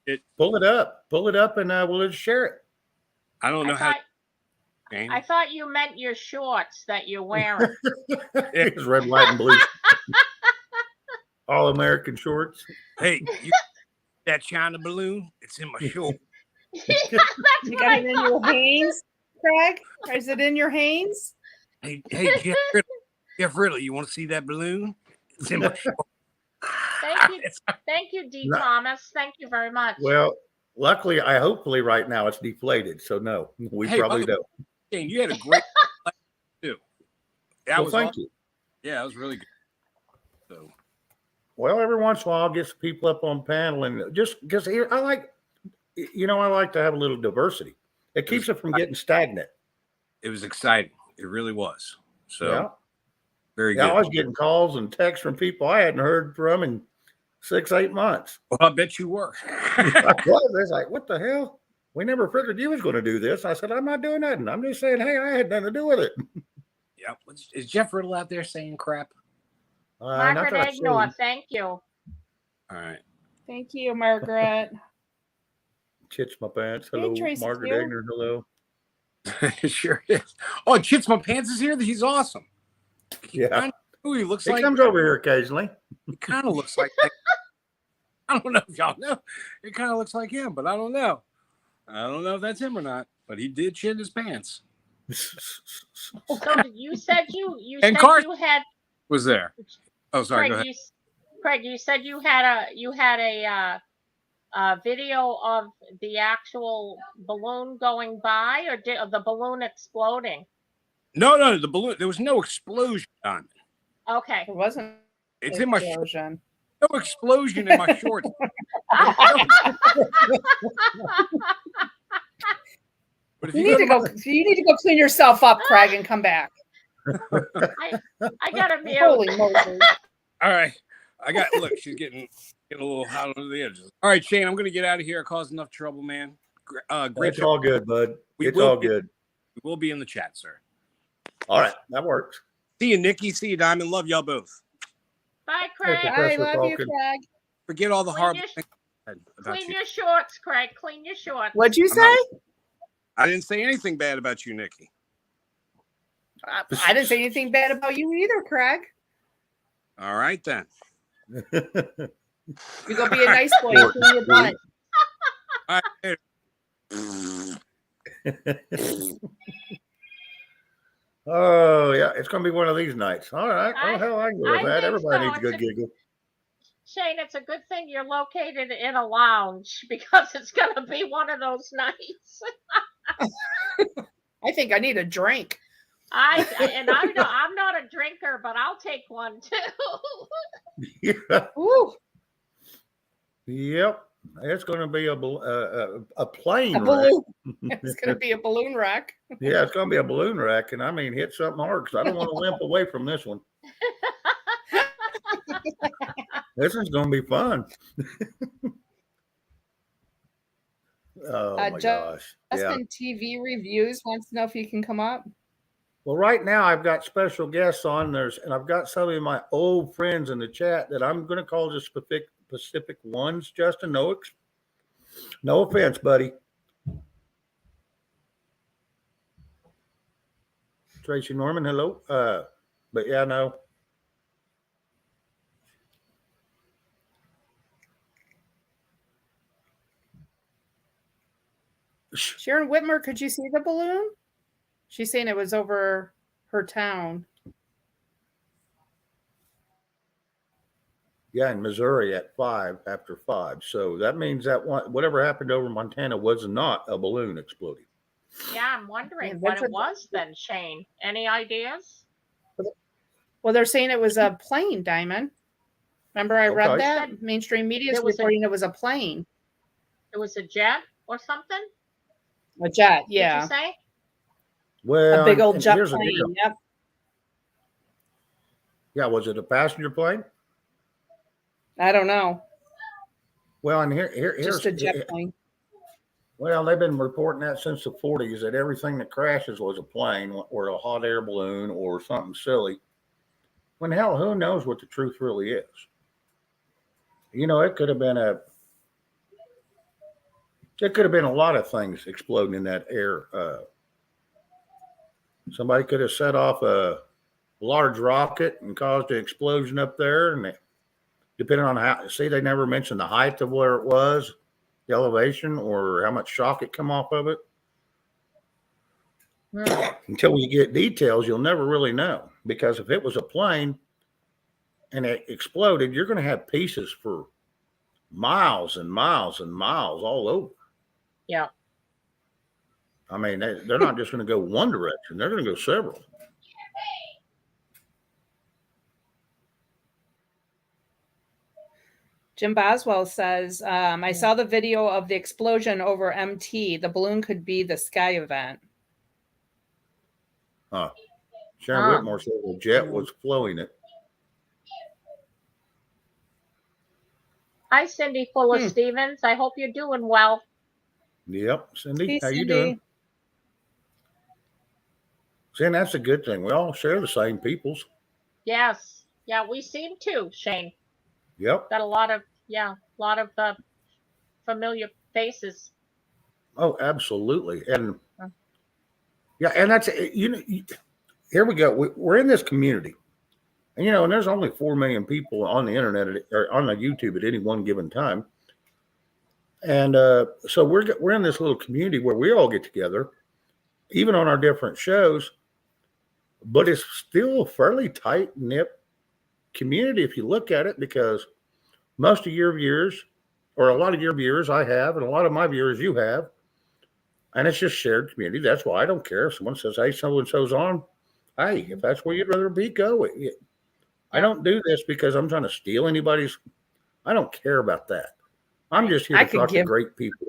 Yeah. Pull it up, and we'll just share it. I don't know how. Shane. I thought you meant your shorts that you're wearing. It's red, white, and blue. All American shorts. Hey, that China balloon? It's in my shorts. That's You what got I it in thought. your Hanes, Craig? Or is it in your Hanes? Hey, Jeff Riddle, you want to see that balloon? It's in my shorts. Thank you, D. No. Thomas. Thank you very much. Well, luckily, hopefully right now it's deflated. So no, we probably don't. Shane, you had a great too. That Well, was thank awesome. you. Yeah, that was really good. So Well, every once in a while, I'll get some people up on panel, and just because I like to have a little diversity. It keeps it from getting stagnant. it was exciting. It really was. So Yeah. very Yeah, good. I was getting calls and texts from people I hadn't heard from in 6-8 months. Well, I bet you were. I was. It's like, what the hell? We never figured you was going to do this. I said, I'm not doing nothing. I'm just saying, hey, I had nothing to do with it. Yeah. Is Jeff Riddle out there saying crap? Not Margaret that I Agnor, see. thank you. All right. Thank you, Margaret. Chits my pants. Hello, Tracy Margaret Q. Egner. Hello. It sure is. Oh, Chits My Pants is here. He's awesome. Yeah. Who he looks He like. comes over here occasionally. He kind of looks like. I don't know if y'all know. It kind of looks like him, but I don't know. I don't know if that's him or not. But he did shit his pants. So you said you And said Carson you had was there. Oh, sorry. Go Craig. ahead. Craig, you said you had a video of the actual balloon going by, or of the balloon exploding? No, the balloon. There was no explosion on it. Okay. It wasn't It's an in my explosion. no explosion in my shorts. But if You you need go to go. You need to go clean yourself up, Craig, and come back. I got a mute. Holy Moses! all right, I got. Look, she's getting a little hot under the edges. All right, Shane, I'm going to get out of here. I caused enough trouble, man. Great It's show. all good, bud. We It's will all be- good. We will be in the chat, sir. All right, that works. See you, Nikki. See you, Diamond. Love y'all both. Bye, Okay. Craig. I Professor love you, Falcon. Craig. Forget all the Clean horrible your- things I said about Clean you. your shorts, Craig. Clean your shorts. What'd you I'm say? not- I didn't say anything bad about you, Nikki. I didn't say anything bad about you either, Craig. All right then. You go be a nice boy and clean your butt. All right, later. Oh yeah, it's gonna be one of these nights. All right. I- Oh hell, I can go with I that. think Everybody so. needs a good It's a- giggle. Shane, it's a good thing you're located in a lounge because it's going to be one of those nights. I think I need a drink. I'm not a drinker, but I'll take one too. Yeah. Ooh, Yep. It's gonna be a plane a wreck. balloon. It's going to be a balloon wreck. Yeah, it's gonna be a balloon wreck, and I mean hit something hard because I don't want to limp away from this one. This one's gonna be fun. Oh my gosh. Yeah. Justin TV Reviews wants to know if you can come up. Well, right now I've got special guests on and I've got some of my old friends in the chat that I'm gonna call just Pacific ones, Justin. No offense, buddy. Tracy Norman, hello. But yeah, no. Sharon Whitmer, could you see the balloon? She's saying it was over her town. Yeah, in Missouri after 5. So that means that whatever happened over Montana was not a balloon exploding. Yeah, I'm wondering Yeah, what that's it a- was then, Shane. Any ideas? Well, they're saying it was a plane, Diamond. Remember I read Okay. that? Mainstream media is There was a- reporting it was a plane. It was a jet or something? A jet, Did yeah. you say? Well, A big old and jet here's the plane. deal. Yep. Yeah, was it a passenger plane? I don't know. Well, and here's Just a jet plane. Well, they've been reporting that since the 40s that everything that crashes was a plane or a hot air balloon or something silly. When hell, who knows what the truth really is? You know, it could have been a lot of things exploding in that air. Somebody could have set off a large rocket and caused an explosion up there, and depending on how. See, they never mentioned the height of where it was, the elevation, or how much shock it come off of it. Until we get details, you'll never really know. Because if it was a plane and it exploded, you're going to have pieces for miles and miles and miles all over. Yeah. I mean, they're not just going to go one direction; they're going to go several. Jim Boswell says, I saw the video of the explosion over MT. The balloon could be the Sky event. Sharon Ah. Whitmore said the jet was flowing it. Hi, Cindy Fuller Hmm. Stevens. I hope you're doing well. Yep, Cindy, Hey, how you Cindy. doing? See, and that's a good thing. We all share the same peoples. Yes. Yeah, we seem to, Shane. Yep. Got a lot of familiar faces. Oh, absolutely. And yeah, and that's here we go. We're in this community, and and there's only 4 million people on the internet or on the YouTube at any one given time. And so we're in this little community where we all get together, even on our different shows. But it's still a fairly tight knit community if you look at it, because most of your viewers or a lot of your viewers I have, and a lot of my viewers you have. And it's just shared community. That's why I don't care if someone says, hey, so and so's on. Hey, if that's where you'd rather be, go. I don't do this because I'm trying to steal anybody's. I don't care about that. I'm just here I to could talk to give- great people.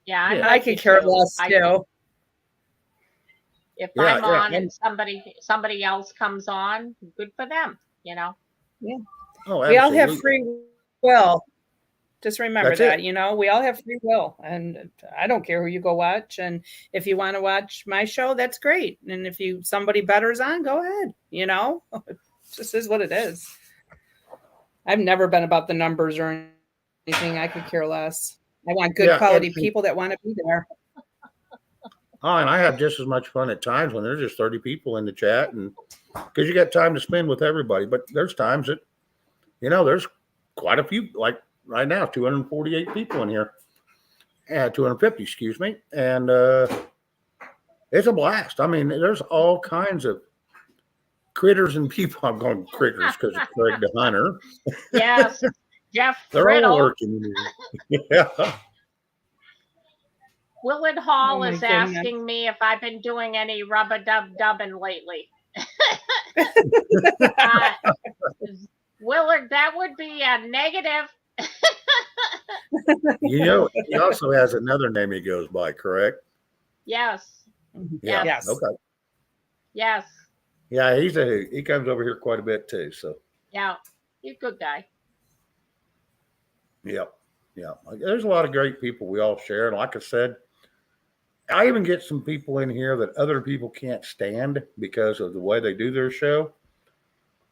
Yeah, I'm Yeah. I like could you care too. less too. If Yeah, I'm yeah, on and- and somebody else comes on, good for them. Oh, We all have absolutely. free will. Just remember That's that, it. we all have free will, and I don't care who you go watch. And if you want to watch my show, that's great. And if somebody better's on, go ahead. It just is what it is. I've never been about the numbers or anything. I could care less. I want good Yeah, quality and- people that want to be there. Oh, and I have just as much fun at times when there's just 30 people in the chat, and because you got time to spend with everybody. But there's times that, there's quite a few, like right now, 248 people in here. 250, excuse me. And it's a blast. I mean, there's all kinds of critters and people. I'm going critters because it's Craig the Hunter. Yes, Jeff They're all Riddle. lurking. Yeah. Willard Hall Oh, my is goodness. asking me if I've been doing any rubber dubbing lately. Willard, that would be a negative. He also has another name he goes by, correct? Yes, Yeah. Yes. Okay. yes, Yeah, he comes over here quite a bit too. So yeah. You're a good guy. yeah. There's a lot of great people we all share. And like I said, I even get some people in here that other people can't stand because of the way they do their show.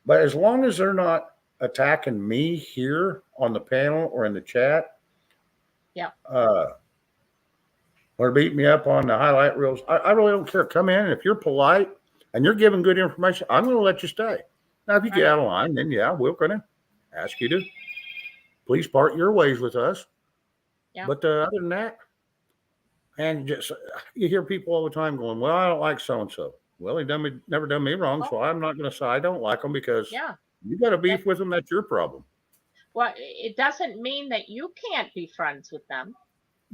But as long as they're not attacking me here on the panel or in the chat, Yeah. Or beat me up on the highlight reels, I really don't care. Come in, and if you're polite and you're giving good information, I'm going to let you stay. Now, if you get Right. out of line, then yeah, we're going to ask you to please part your ways with us. Yeah. But other than that, and just you hear people all the time going, "Well, I don't like so and so." Well, never done me wrong, so I'm not going to say I don't like them because Yeah. you got a beef with them. That's your problem. Well, it doesn't mean that you can't be friends with them.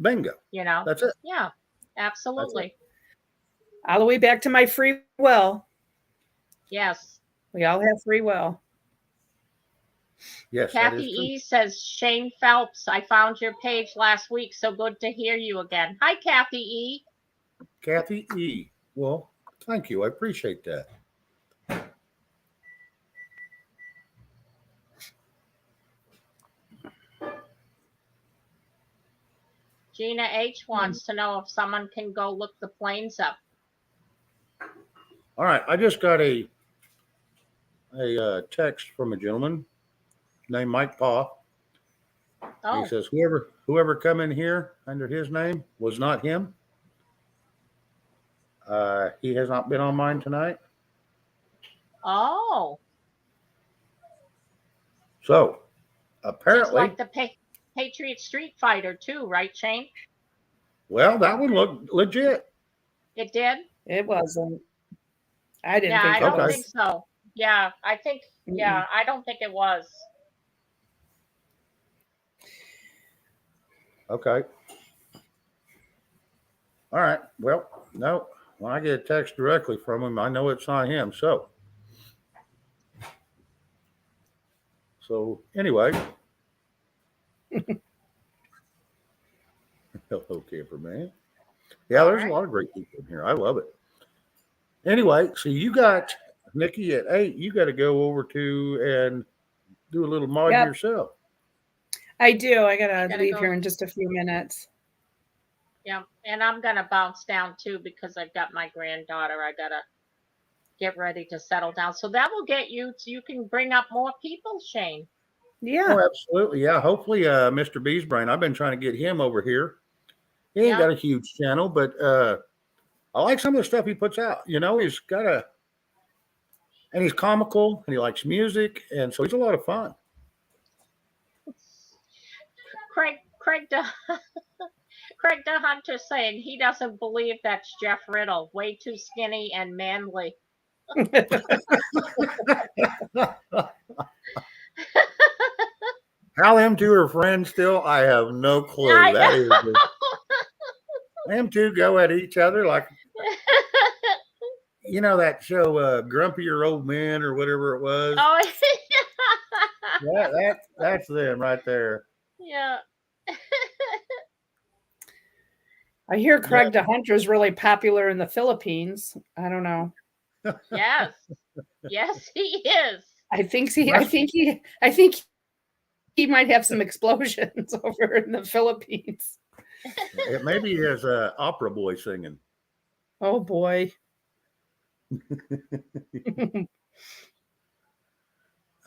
Bingo. That's it. Yeah, absolutely. All the way back to my free will. Yes. We all have free will. Yes, that Kathy is true. E says, Shane Phelps, I found your page last week. So good to hear you again. Hi, Kathy E. Kathy E. Well, thank you. I appreciate that. Gina H wants to know if someone can go look the planes up. All right, I just got a text from a gentleman named Mike Paw. Oh, He says whoever come in here under his name was not him. He has not been on mine tonight. oh. So Just apparently, like the Patriot Street Fighter too, right, Shane? well, that one looked legit. It did? It wasn't. I didn't Yeah, think I it don't Okay. think so. Yeah, I think, yeah, I don't think it was. Okay. All right. Well, no. When I get a text directly from him, I know it's not him. So anyway. Hello, camperman. Yeah, there's a lot of great people in here. I love it. Anyway, so you got Nikki at 8. You got to go over to and do a little mod Yep. yourself. I do. I gotta Gotta leave go. here in just a few minutes. Yeah, and I'm gonna bounce down too because I've got my granddaughter. I gotta get ready to settle down. So that will get you so you can bring up more people, Shane. Yeah. Oh, absolutely. Yeah. Hopefully, Mr. Beesbrain, I've been trying to get him over here. He ain't Yeah. got a huge channel, but I like some of the stuff he puts out. He's got and he's comical and he likes music. And so he's a lot of fun. Craig the Hunter saying he doesn't believe that's Jeff Riddle. Way too skinny and manly. How them two are friends still? I have no clue. I That is know. just, them two go at each other like that show, Grumpier Old Men or whatever it was. Oh, That's them right there. yeah. I hear Craig DeHunter is really popular in the Philippines. I don't know. Yes. Yes, he is. I think he might have some explosions over in the Philippines. It maybe is opera boy singing. Oh boy. Hey,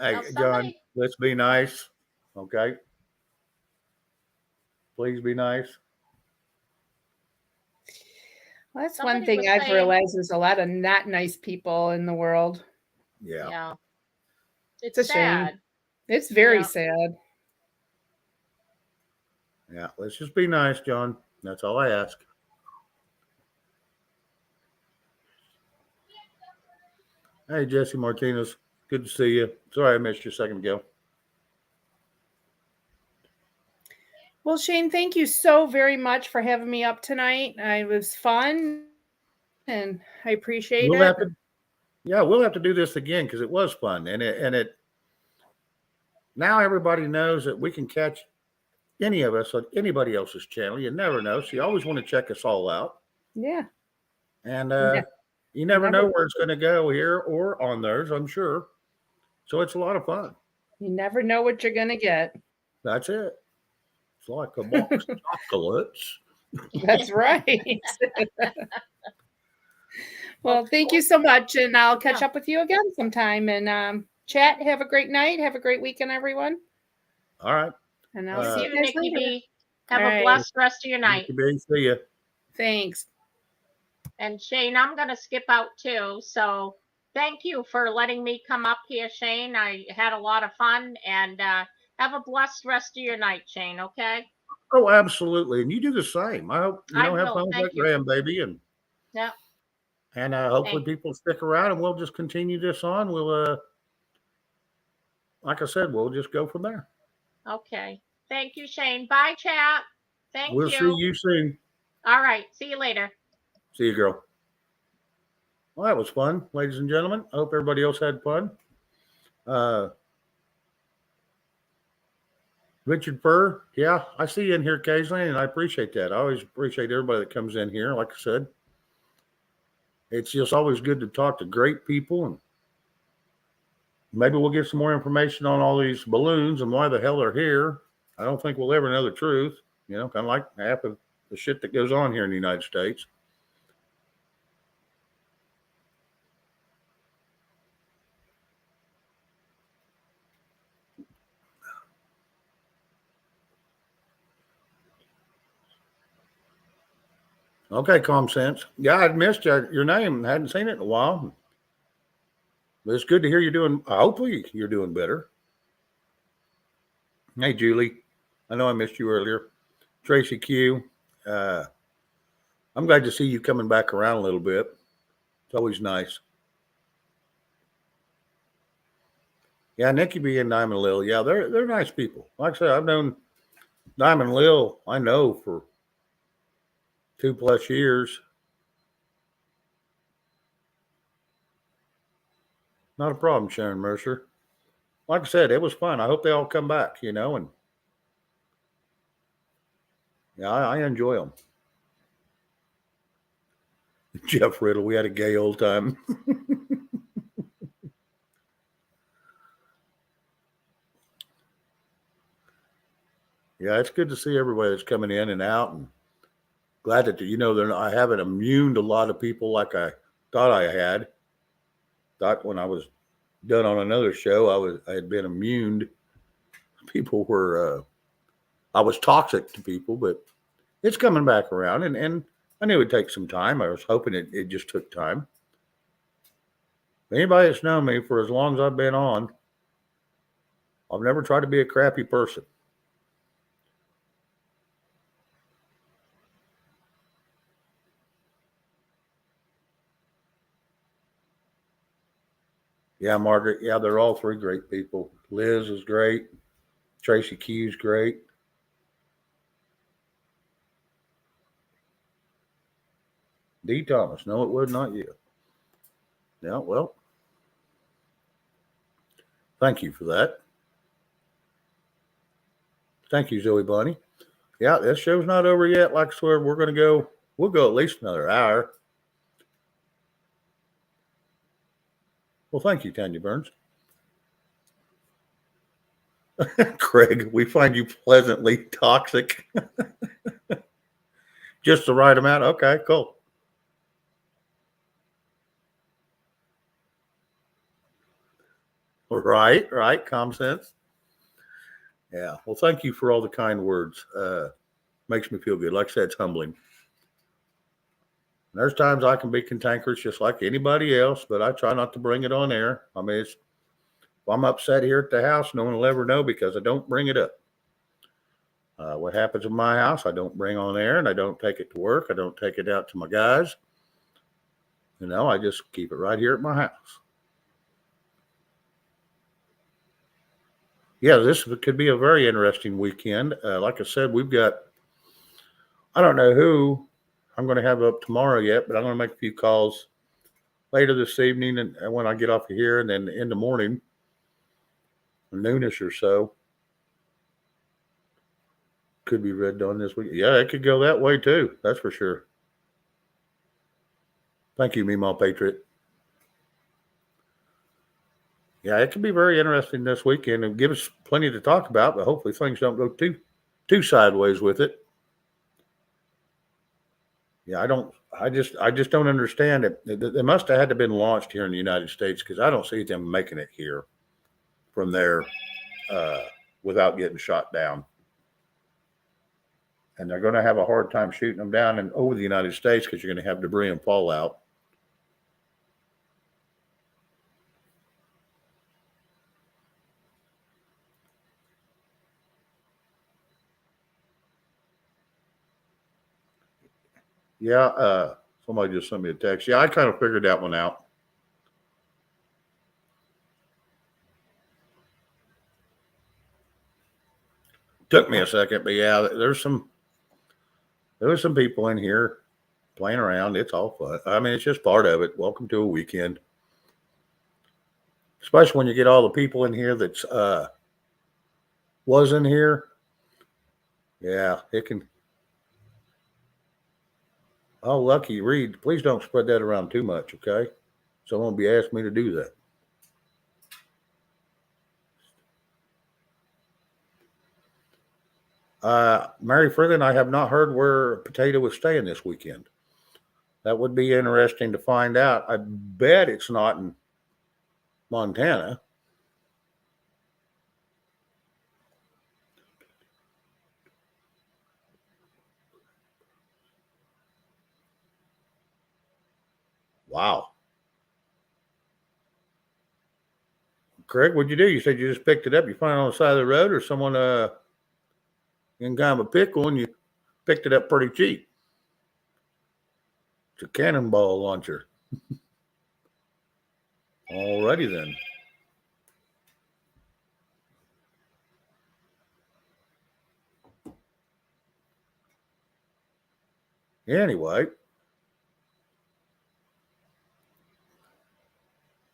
Now John, somebody- let's be nice. Okay. Please be nice. Well, that's Somebody one thing was I've saying- realized. There's a lot of not nice people in the world. Yeah. Yeah. It's a shame. sad. It's very Yeah. sad. Yeah. Let's just be nice, John. That's all I ask. Hey, Jesse Martinez. Good to see you. Sorry I missed you a second ago. Well, Shane, thank you so very much for having me up tonight. It was fun, and I appreciate We'll it. we'll have to do this again because it was fun, and it. Now everybody knows that we can catch any of us on anybody else's channel. You never know, so you always want to check us all out. Yeah. And Yeah. you never Never- know where it's going to go here or on theirs, I'm sure. So it's a lot of fun. You never know what you're gonna get. That's it. It's like a box of chocolates. That's right. Well, thank you so much, and I'll catch up with you again sometime. And chat. Have a great night. Have a great weekend, everyone. All right. And I'll Uh, see You, you guys Nikki later. B. Have All a right. blessed rest of your night. See ya. Thanks. And Shane, I'm going to skip out too. So thank you for letting me come up here, Shane. I had a lot of fun, and have a blessed rest of your night, Shane. Okay. Oh, absolutely. And you do the same. I hope I have will. fun with Thank that you. grandbaby, and Yeah. and hopefully Thanks. people stick around, and we'll just continue this on. We'll like I said, we'll just go from there. Okay. Thank you, Shane. Bye, chat. Thank We'll you. see you soon. All right. See you later. See you, girl. Well, that was fun, ladies and gentlemen. I hope everybody else had fun. Richard Furr, yeah, I see you in here occasionally, and I appreciate that. I always appreciate everybody that comes in here. Like I said, it's just always good to talk to great people, and maybe we'll get some more information on all these balloons and why the hell they're here. I don't think we'll ever know the truth, kind of like half of the shit that goes on here in the United States. Okay, Calm Sense. Yeah, I'd missed your name. Hadn't seen it in a while. But it's good to hear you're doing. Hopefully, you're doing better. Hey, Julie. I know I missed you earlier. Tracy Q. I'm glad to see you coming back around a little bit. It's always nice. Yeah, Nikki B and Diamond Lil. Yeah, they're nice people. Like I said, I've known Diamond Lil. I know for 2+ years. Not a problem, Sharon Mercer. Like I said, it was fun. I hope they all come back, and yeah, I enjoy them. Jeff Riddle, we had a gay old time. Yeah, it's good to see everybody that's coming in and out, and glad that I haven't immuned a lot of people like I thought I had. Thought when I was done on another show, I had been immune. People were I was toxic to people, but it's coming back around, and I knew it'd take some time. I was hoping it just took time. Anybody that's known me for as long as I've been on, I've never tried to be a crappy person. Yeah, Margaret. Yeah, they're all three great people. Liz is great. Tracy Q's great. D. Thomas, no, it would not you. Yeah, well, thank you for that. Thank you, Zoe Bunny. Yeah, this show's not over yet. Like I swear, we'll go at least another hour. Well, thank you, Tanya Burns. Craig, we find you pleasantly toxic. Just the right amount. Okay, cool. Right, common sense. Yeah, well, thank you for all the kind words. Makes me feel good. Like I said, it's humbling. There's times I can be cantankerous just like anybody else, but I try not to bring it on air. I mean, if I'm upset here at the house, no one will ever know because I don't bring it up. What happens in my house, I don't bring on air, and I don't take it to work. I don't take it out to my guys. I just keep it right here at my house. Yeah, this could be a very interesting weekend. Like I said, I don't know who I'm going to have up tomorrow yet, but I'm going to make a few calls later this evening and when I get off of here, and then in the morning, noonish or so. Could be Red Dawn this week. Yeah, it could go that way too. That's for sure. Thank you, Meemaw Patriot. Yeah, it could be very interesting this weekend and give us plenty to talk about, but hopefully things don't go too sideways with it. Yeah, I just don't understand it. They must have had to been launched here in the United States because I don't see them making it here from there without getting shot down. And they're going to have a hard time shooting them down and over the United States because you're going to have debris and fallout. Yeah, somebody just sent me a text. Yeah, I kind of figured that one out. Took me a second, but yeah, there was some people in here playing around. It's all fun. I mean, it's just part of it. Welcome to a weekend. Especially when you get all the people in here that's was in here. Yeah, it can. Oh, Lucky Reed, please don't spread that around too much, okay? Someone will be asking me to do that. Mary Friggin, I have not heard where Potato is staying this weekend. That would be interesting to find out. I bet it's not in Montana. Wow. Craig, what'd you do? You said you just picked it up. You found it on the side of the road, or someone in kind of a pickle and you picked it up pretty cheap. It's a cannonball launcher. Alrighty then. Anyway,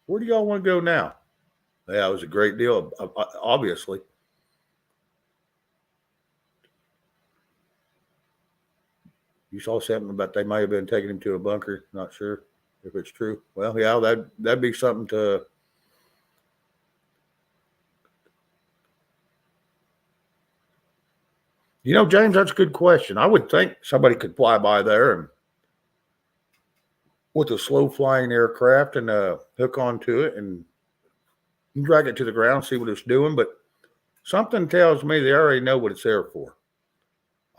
where do y'all want to go now? Yeah, it was a great deal, obviously. You saw something about they might have been taking him to a bunker. Not sure if it's true. Well, yeah, that'd be something to. James, that's a good question. I would think somebody could fly by there and with a slow flying aircraft and hook onto it and drag it to the ground, see what it's doing. But something tells me they already know what it's there for.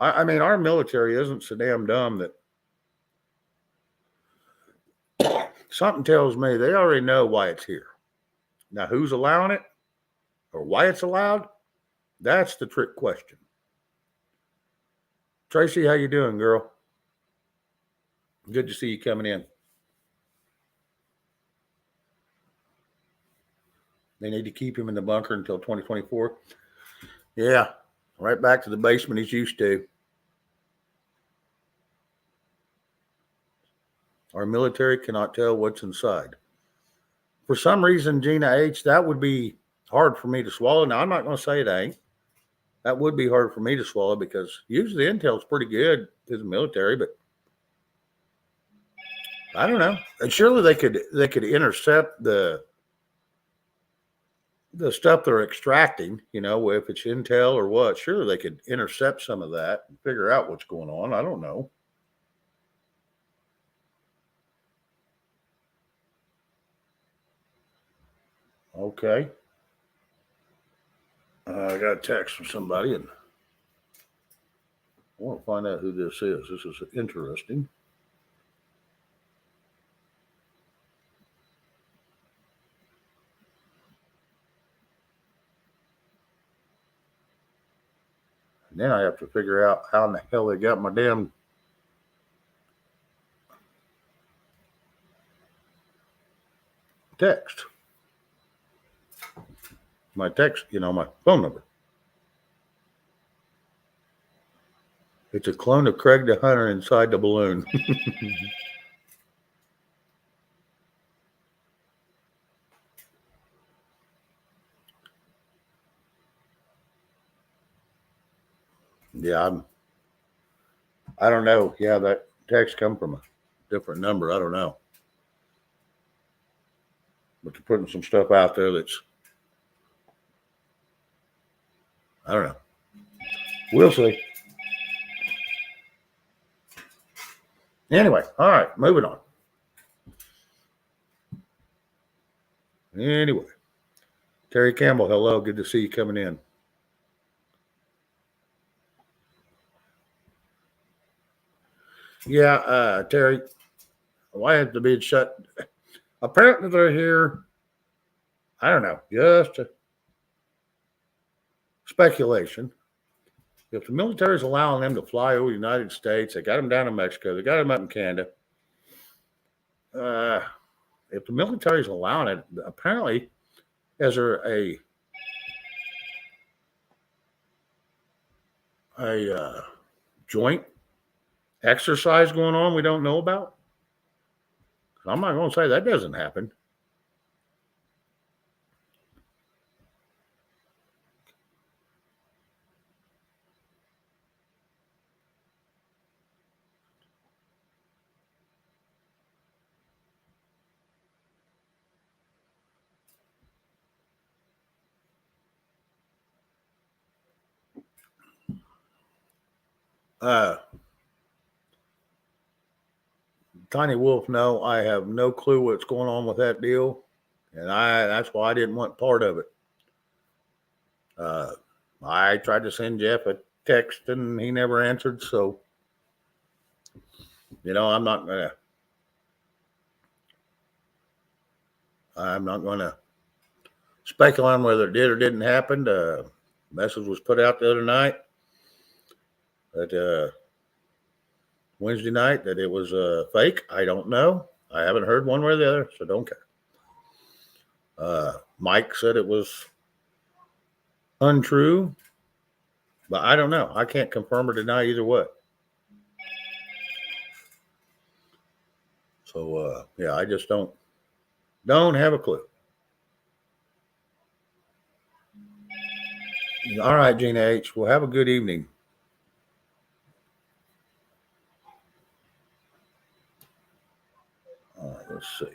I mean, our military isn't so damn dumb that something tells me they already know why it's here. Now, who's allowing it or why it's allowed? That's the trick question. Tracy, how you doing, girl? Good to see you coming in. They need to keep him in the bunker until 2024. Yeah, right back to the basement he's used to. Our military cannot tell what's inside. For some reason, Gina H., that would be hard for me to swallow. Now, I'm not going to say it ain't. That would be hard for me to swallow because usually the intel's pretty good to the military, but I don't know. And surely they could intercept the stuff they're extracting, you know, if it's intel or what. Surely they could intercept some of that and figure out what's going on. I don't know. Okay. I got a text from somebody and I want to find out who this is. This is interesting. And then I have to figure out how in the hell they got my damn text. My text, you know, my phone number. It's a clone of Craig the Hunter inside the balloon. Yeah, I don't know. Yeah, that text come from a different number. I don't know. But they're putting some stuff out there that's, I don't know. We'll see. Anyway, all right, moving on. Anyway, Terry Campbell, hello. Good to see you coming in. Yeah, Terry, why have to be shut? Apparently they're here. I don't know, just speculation. If the military is allowing them to fly over the United States, they got them down in Mexico, they got them up in Canada. If the military is allowing it, apparently, is there a joint exercise going on we don't know about? I'm not going to say that doesn't happen. Tiny Wolf, no, I have no clue what's going on with that deal. And that's why I didn't want part of it. I tried to send Jeff a text and he never answered. So, you know, I'm not going to speculate on whether it did or didn't happen. Message was put out the other night that Wednesday night that it was fake. I don't know. I haven't heard one way or the other, so don't care. Mike said it was untrue, but I don't know. I can't confirm or deny either way. So yeah, I just don't have a clue. All right, Gina H. Well, have a good evening. All right, let's see.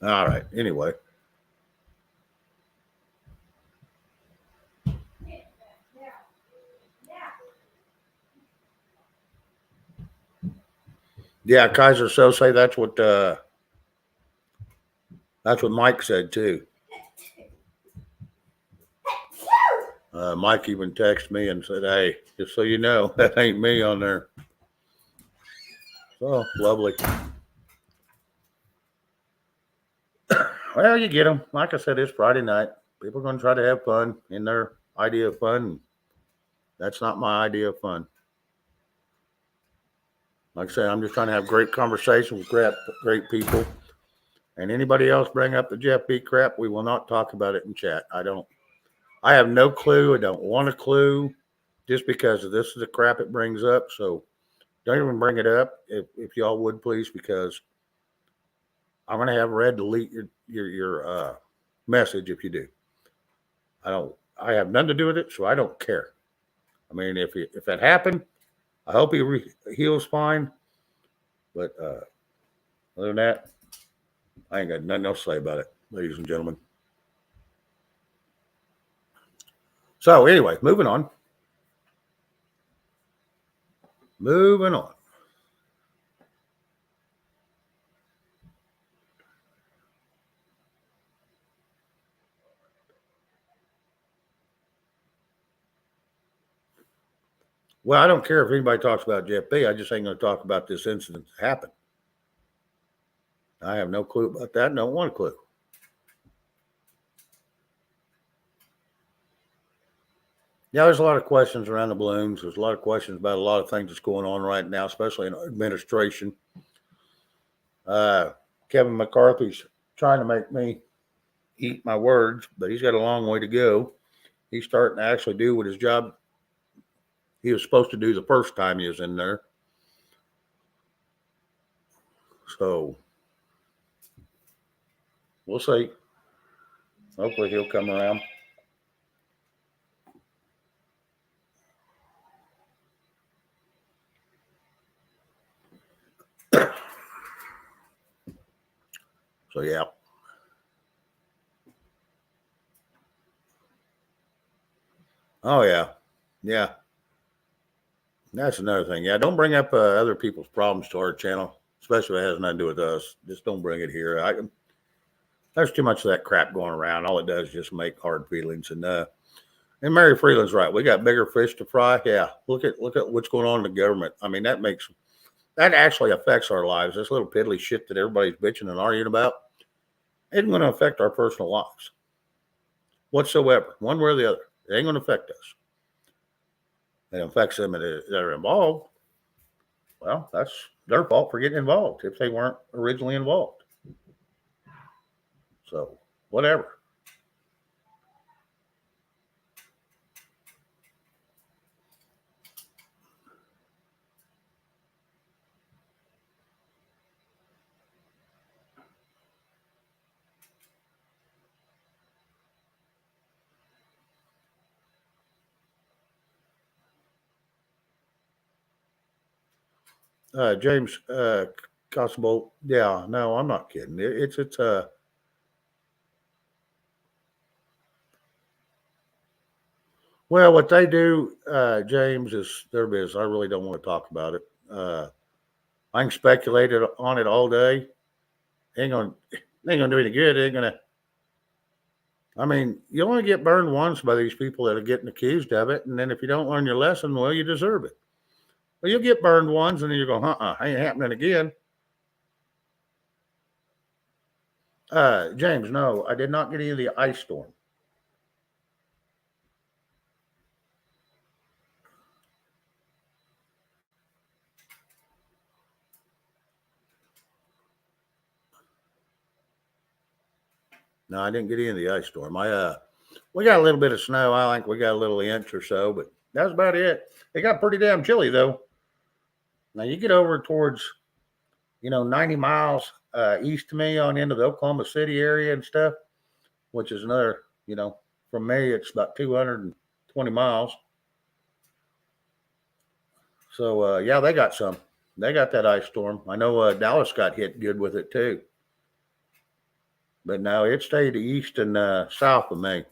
All right. Anyway. Yeah, Kaiser Sose, that's what Mike said too. Mike even texted me and said, "Hey, just so you know, that ain't me on there." So lovely. Well, you get them. Like I said, it's Friday night. People are going to try to have fun in their idea of fun. That's not my idea of fun. Like I said, I'm just trying to have great conversations with great people. And anybody else bring up the Jeff B crap, we will not talk about it in chat. I have no clue. I don't want a clue just because this is the crap it brings up. So don't even bring it up if y'all would please, because I'm going to have Red delete your message if you do. I have nothing to do with it, so I don't care. I mean, if that happened, I hope he heals fine. But other than that, I ain't got nothing else to say about it, ladies and gentlemen. So anyway, moving on. Moving on. Well, I don't care if anybody talks about Jeff B. I just ain't going to talk about this incident that happened. I have no clue about that. Don't want a clue. Yeah, there's a lot of questions around the balloons. There's a lot of questions about a lot of things that's going on right now, especially in administration. Kevin McCarthy's trying to make me eat my words, but he's got a long way to go. He's starting to actually do what his job he was supposed to do the first time he was in there. So we'll see. Hopefully he'll come around. So yeah. Oh yeah. Yeah. That's another thing. Yeah, don't bring up other people's problems to our channel, especially if it has nothing to do with us. Just don't bring it here. There's too much of that crap going around. All it does is just make hard feelings. And Mary Freeland's right. We got bigger fish to fry. Yeah, look at what's going on in the government. I mean, that actually affects our lives. This little piddly shit that everybody's bitching and arguing about isn't going to affect our personal lives whatsoever, one way or the other. It ain't going to affect us. It affects them that are involved. Well, that's their fault for getting involved if they weren't originally involved. So, whatever. James Constable, yeah, no, I'm not kidding. It's well, what they do, James, is their business. I really don't want to talk about it. I can speculate on it all day. Ain't gonna do any good. Ain't gonna. I mean, you only get burned once by these people that are getting accused of it, and then if you don't learn your lesson, well, you deserve it. Well, you'll get burned once, and then you go, ain't happening again. James, no, I did not get any of the ice storm. No, I didn't get any of the ice storm. We got a little bit of snow. I think we got a little inch or so, but that's about it. It got pretty damn chilly though. Now you get over towards, 90 miles east of me on into the Oklahoma City area and stuff, which is another, from me, it's about 220 miles. So, yeah, they got some. They got that ice storm. I know Dallas got hit good with it too. But no, it stayed east and south of me.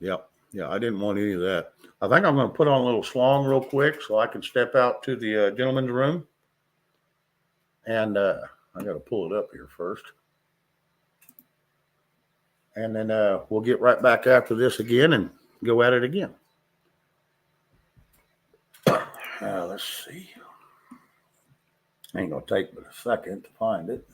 Yep. Yeah, I didn't want any of that. I think I'm going to put on a little slong real quick so I can step out to the gentleman's room. And I got to pull it up here first. And then we'll get right back after this again and go at it again. Let's see. Ain't gonna take but a second to find it.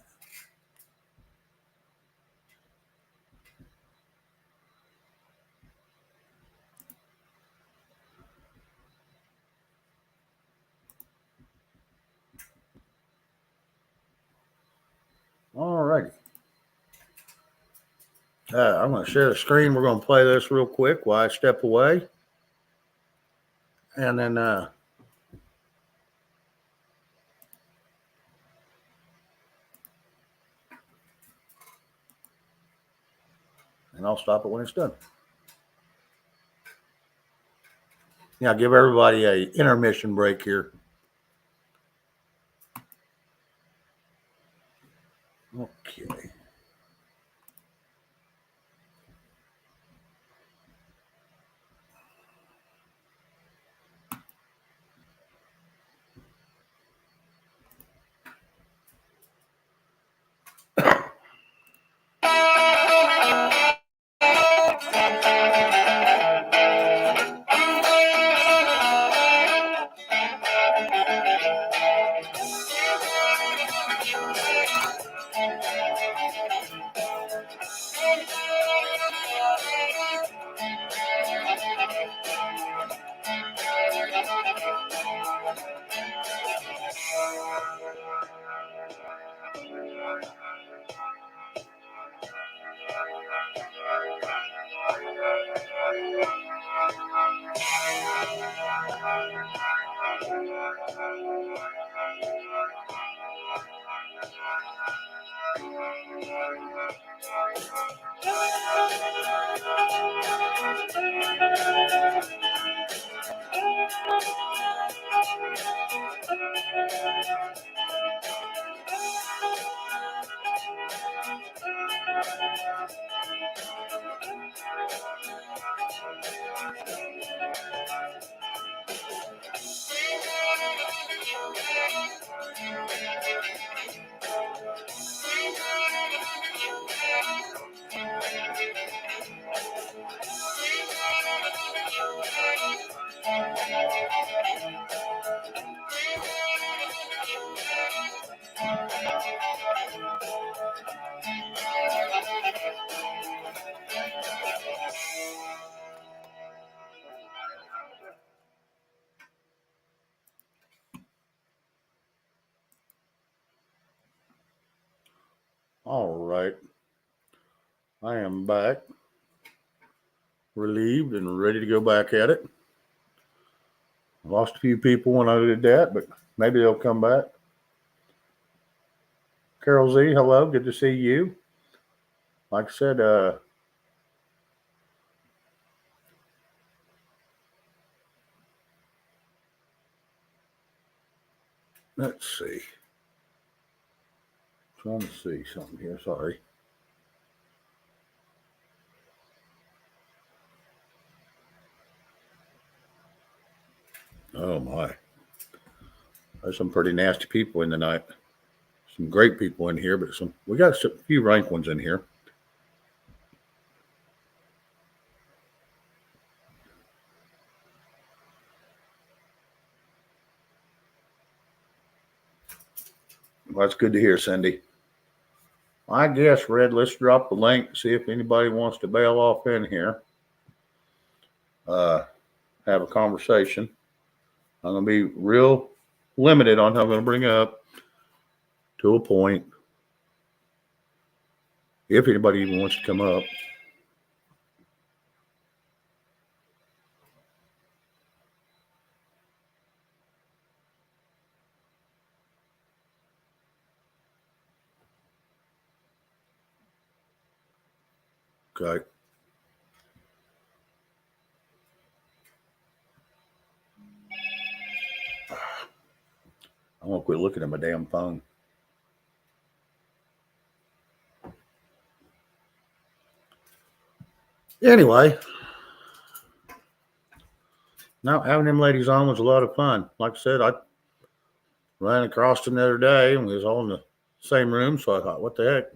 All righty. I'm going to share the screen. We're going to play this real quick while I step away. And then I'll stop it when it's done. Yeah, give everybody a intermission break here. Okay. All right. I am back, relieved and ready to go back at it. Lost a few people when I did that, but maybe they'll come back. Carol Z, hello. Good to see you. Like I said, let's see. Trying to see something here. Sorry. Oh my. There's some pretty nasty people in the night. Some great people in here, but we got a few rank ones in here. Well, that's good to hear, Cindy. I guess, Red, let's drop the link, see if anybody wants to bail off in here. Have a conversation. I'm going to be real limited on how I'm going to bring up to a point. If anybody even wants to come up. Okay. I'm going to quit looking at my damn phone. Anyway, now having them ladies on was a lot of fun. Like I said, I ran across them the other day and we was all in the same room. So I thought, what the heck?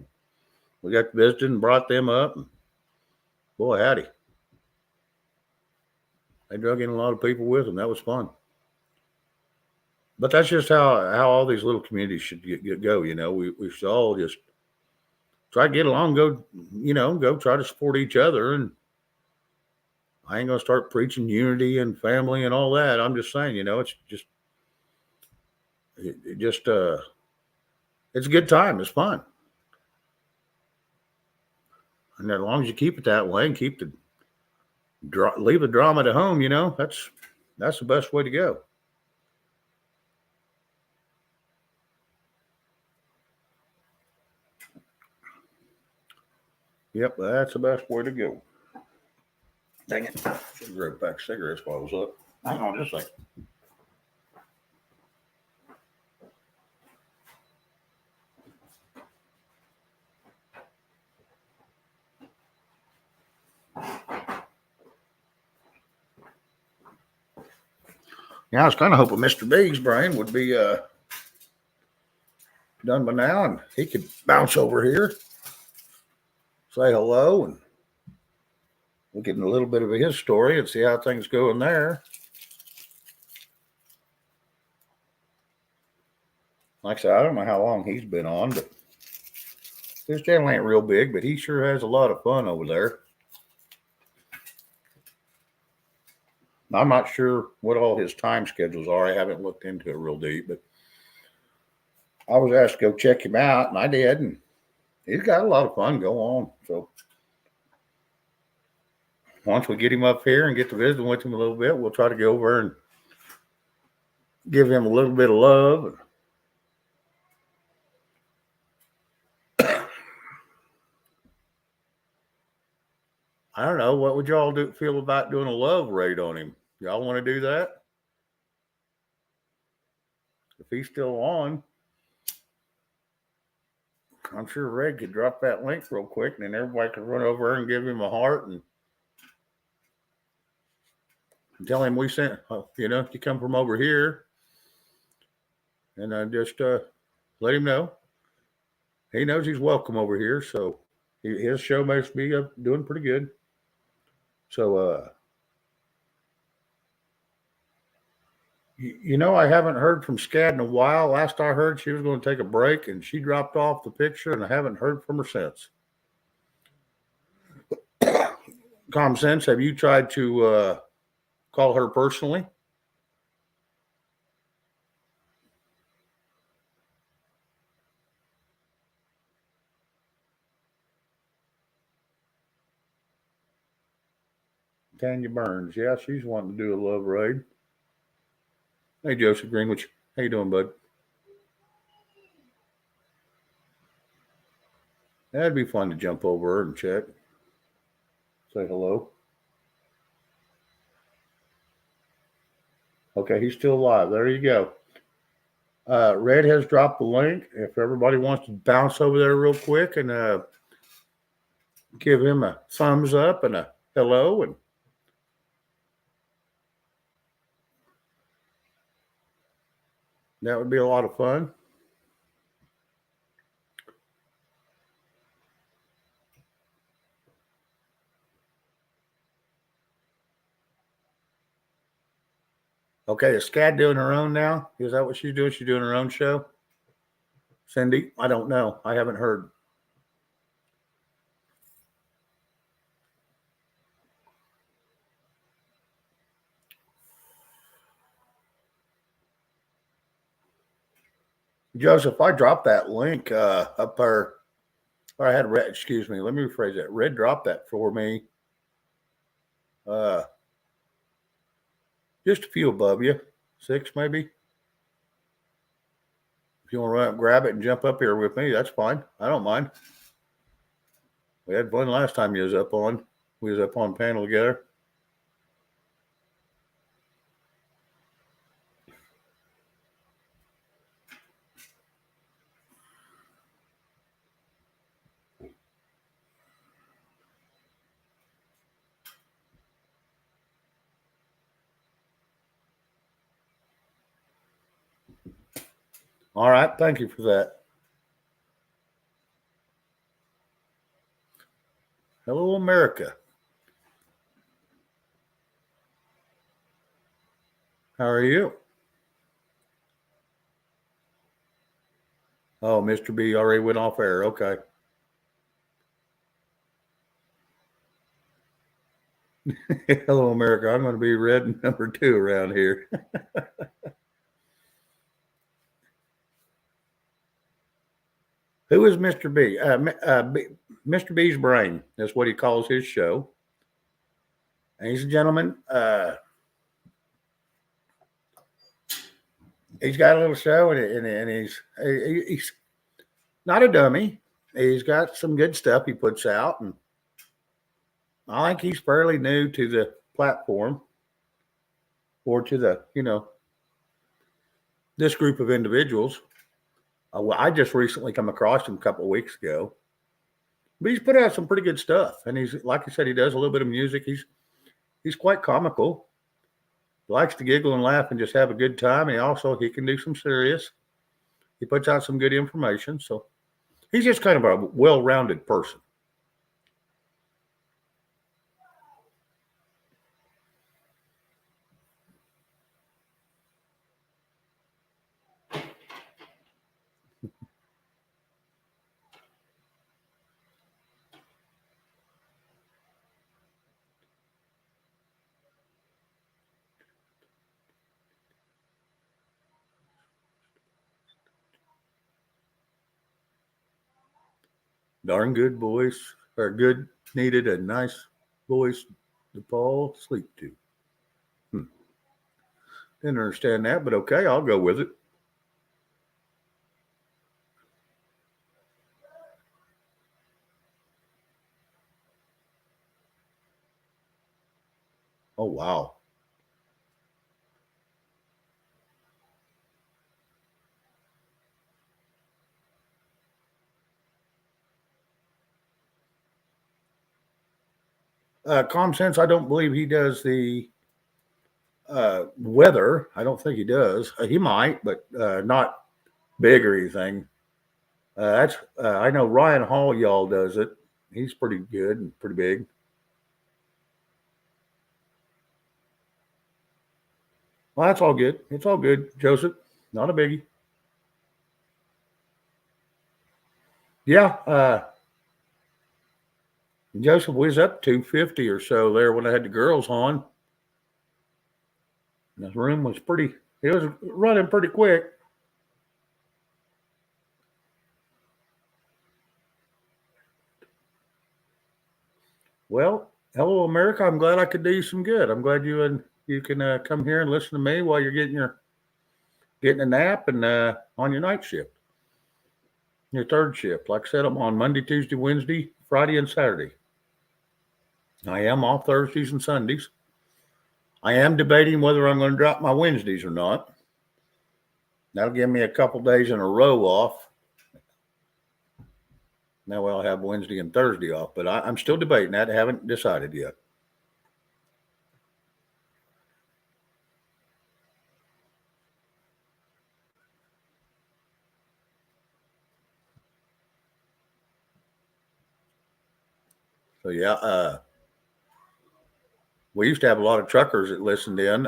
We got visited and brought them up. And boy, howdy. They drug in a lot of people with them. That was fun. But that's just how all these little communities should go. You know, we should all just try to get along, go, you know, go try to support each other. And I ain't gonna start preaching unity and family and all that. I'm just saying, you know, it's just it's a good time. It's fun. And as long as you keep it that way and keep the leave the drama to home, you know, that's the best way to go. Yep, that's the best way to go. Dang it. Should have grabbed a pack of cigarettes while I was up. Hang on just a second. Yeah, I was kind of hoping Mr. Big's brain would be done by now and he could bounce over here, say hello, and we'll get a little bit of his story and see how things go in there. Like I said, I don't know how long he's been on, but his channel ain't real big, but he sure has a lot of fun over there. I'm not sure what all his time schedules are. I haven't looked into it real deep, but I was asked to go check him out, and I did, and he's got a lot of fun going on. So once we get him up here and get to visit with him a little bit, we'll try to go over and give him a little bit of love. I don't know. What would y'all feel about doing a love raid on him? Y'all want to do that? If he's still on, I'm sure Red could drop that link real quick, and then everybody could run over and give him a heart and tell him we sent, you know, you come from over here, and just let him know. He knows he's welcome over here, so his show must be doing pretty good. So, you know, I haven't heard from Scad in a while. Last I heard, she was going to take a break, and she dropped off the picture, and I haven't heard from her since. Common Sense, have you tried to call her personally? Tanya Burns, yeah, she's wanting to do a love raid. Hey, Joseph Greenwich, how you doing, bud? That'd be fun to jump over and check. Say hello. Okay, he's still alive. There you go. Red has dropped the link. If everybody wants to bounce over there real quick and give him a thumbs up and a hello, and that would be a lot of fun. Okay, is Scad doing her own now? Is that what she's doing? She's doing her own show? Cindy? I don't know. I haven't heard. Joseph, I dropped that link up there. Or I had Red, excuse me, let me rephrase that. Red dropped that for me. Just a few above you. 6 maybe. If you want to run up, grab it and jump up here with me, that's fine. I don't mind. We had fun last time you was up on. We was up on panel together. All right. Thank you for that. Hello, America. How are you? Oh, Mr. B already went off air. Okay. Hello, America. I'm going to be red number 2 around here. Who is Mr. B? Mr. B's Brain. That's what he calls his show. And he's a gentleman. He's got a little show, and he's not a dummy. He's got some good stuff he puts out, and I think he's fairly new to the platform or to the, this group of individuals. I just recently come across him a couple of weeks ago, but he's put out some pretty good stuff. And he's, like I said, he does a little bit of music. He's quite comical. He likes to giggle and laugh and just have a good time. And he can do some serious. He puts out some good information. So he's just kind of a well-rounded person. Darn good voice, or good, needed a nice voice to fall asleep to. Didn't understand that, but okay, I'll go with it. Oh, wow. Common Sense, I don't believe he does the weather. I don't think he does. He might, but not big or anything. I know Ryan Hall, y'all, does it. He's pretty good and pretty big. Well, that's all good. It's all good, Joseph. Not a biggie. Yeah, Joseph was up 250 or so there when I had the girls on. And the room was it was running pretty quick. Well, hello, America. I'm glad I could do you some good. I'm glad you can come here and listen to me while you're getting a nap and on your night shift, your third shift. Like I said, I'm on Monday, Tuesday, Wednesday, Friday, and Saturday. I am off Thursdays and Sundays. I am debating whether I'm going to drop my Wednesdays or not. That'll give me a couple days in a row off. Now I'll have Wednesday and Thursday off, but I'm still debating that. I haven't decided yet. So yeah, we used to have a lot of truckers that listened in.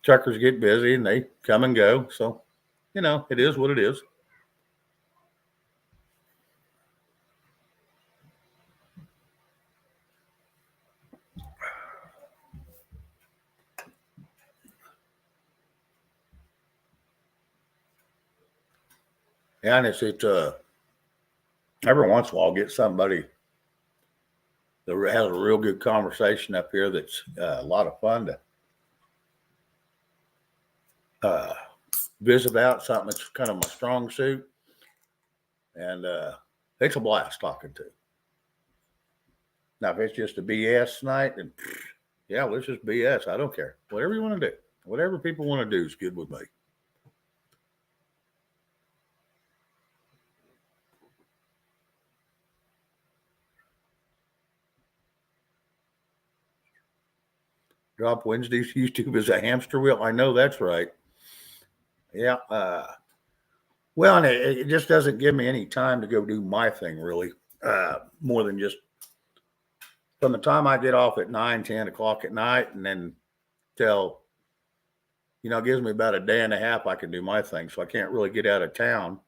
Truckers get busy and they come and go. So, it is what it is. Yeah, and it's every once in a while I'll get somebody that has a real good conversation up here that's a lot of fun to visit about, something that's kind of my strong suit. And it's a blast talking to. Now, if it's just a BS night, then yeah, let's just BS. I don't care. Whatever you want to do. Whatever people want to do is good with me. Drop Wednesdays. YouTube is a hamster wheel. I know that's right. Yeah. Well, and it just doesn't give me any time to go do my thing, really. More than just from the time I get off at 9, 10 o'clock at night and then till it gives me about a day and a half I can do my thing. So I can't really get out of town.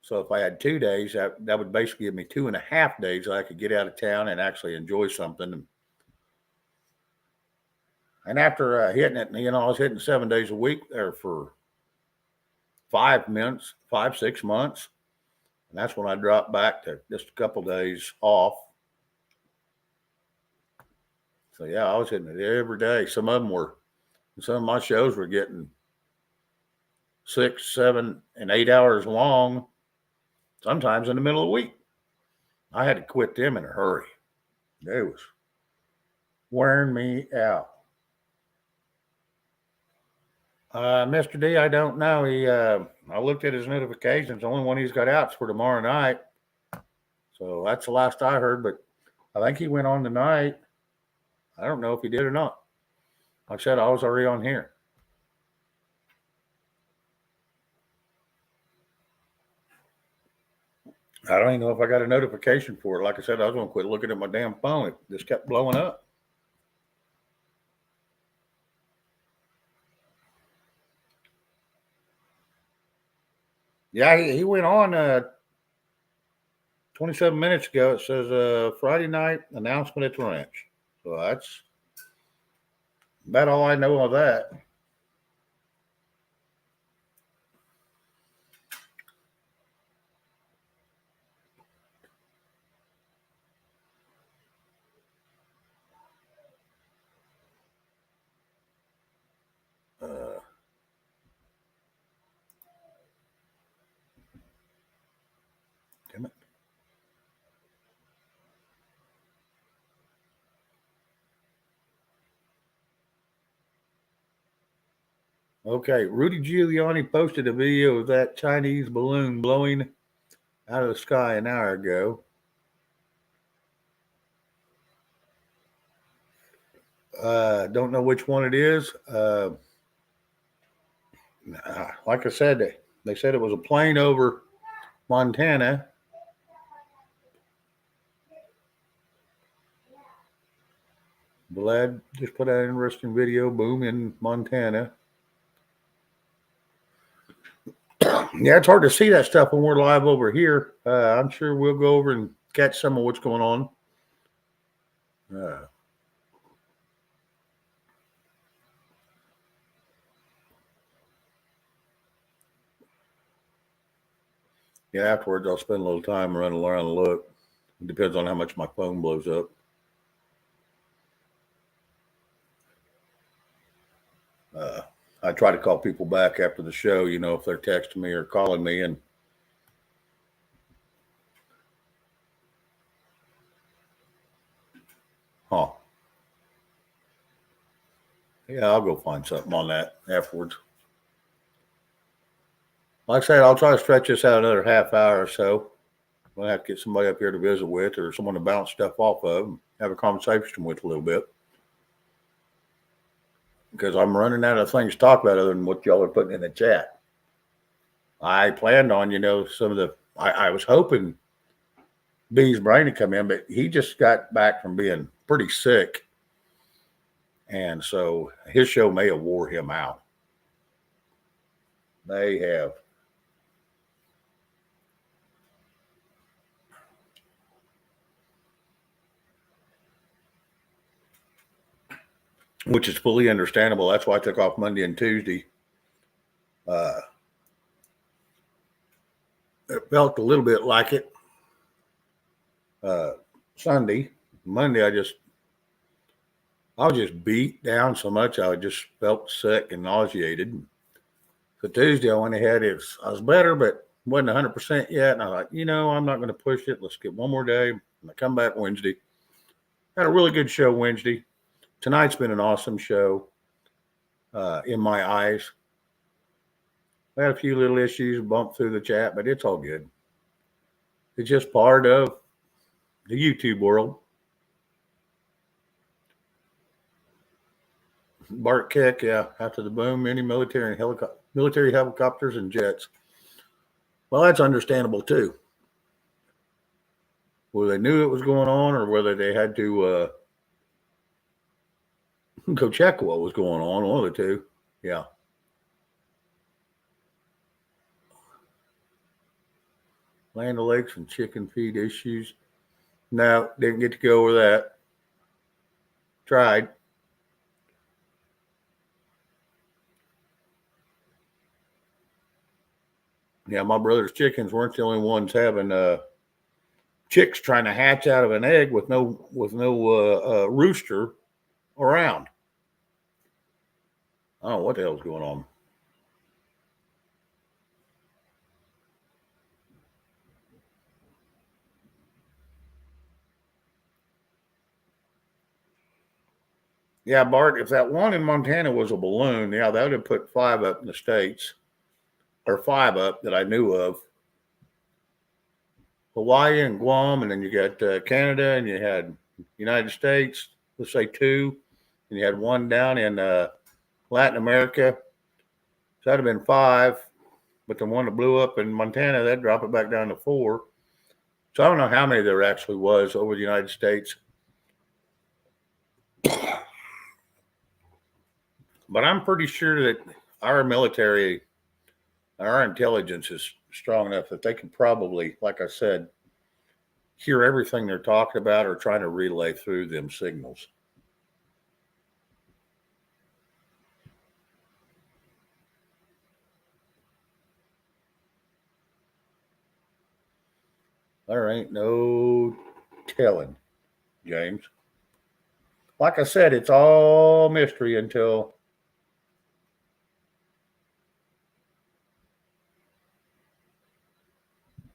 So if I had 2 days, that would basically give me 2.5 days I could get out of town and actually enjoy something. And after hitting it, I was hitting 7 days a week there for 5 months, 6 months. And that's when I dropped back to just a couple days off. So yeah, I was hitting it every day. Some of my shows were getting 6, 7, and 8 hours long, sometimes in the middle of the week. I had to quit them in a hurry. It was wearing me out. Mr. D, I don't know. I looked at his notifications. The only one he's got out is for tomorrow night. So that's the last I heard, but I think he went on tonight. I don't know if he did or not. Like I said, I was already on here. I don't even know if I got a notification for it. Like I said, I was going to quit looking at my damn phone. It just kept blowing up. Yeah, he went on 27 minutes ago. It says Friday night announcement at the ranch. So that's about all I know of that. Damn it. Okay, Rudy Giuliani posted a video of that Chinese balloon blowing out of the sky an hour ago. Don't know which one it is. Like I said, they said it was a plane over Montana. Vlad just put out an interesting video. Boom, in Montana. Yeah, it's hard to see that stuff when we're live over here. I'm sure we'll go over and catch some of what's going on. Yeah, afterwards I'll spend a little time running around and look. It depends on how much my phone blows up. I try to call people back after the show, if they're texting me or calling me, and yeah, I'll go find something on that afterwards. Like I said, I'll try to stretch this out another half hour or so. We'll have to get somebody up here to visit with or someone to bounce stuff off of and have a conversation with a little bit. Because I'm running out of things to talk about other than what y'all are putting in the chat. I planned on, some of the, I was hoping B's brain to come in, but he just got back from being pretty sick. And so his show may have wore him out. They have. Which is fully understandable. That's why I took off Monday and Tuesday. It felt a little bit like it. Sunday, Monday, I was just beat down so much. I just felt sick and nauseated. So Tuesday, I went ahead. I was better, but wasn't 100% yet. And I was like, I'm not going to push it. Let's get one more day. And I come back Wednesday. Had a really good show Wednesday. Tonight's been an awesome show in my eyes. I had a few little issues bumped through the chat, but it's all good. It's just part of the YouTube world. Bart Keck, yeah, after the boom, many military helicopters and jets. Well, that's understandable too. Whether they knew it was going on or whether they had to Go check what was going on. One of the two. Yeah. Land O'Lakes and chicken feed issues. No, didn't get to go over that. Tried. Yeah, my brother's chickens weren't the only ones having chicks trying to hatch out of an egg with no rooster around. I don't know what the hell's going on. Yeah, Bart, if that one in Montana was a balloon, yeah, that would have put 5 up in the States, or 5 up that I knew of. Hawaii and Guam, and then you got Canada, and you had United States, let's say 2, and you had 1 down in Latin America. So that'd have been 5, but the one that blew up in Montana, that'd drop it back down to 4. So I don't know how many there actually was over the United States. But I'm pretty sure that our military, our intelligence is strong enough that they can probably, like I said, hear everything they're talking about or trying to relay through them signals. There ain't no telling, James. Like I said, it's all mystery until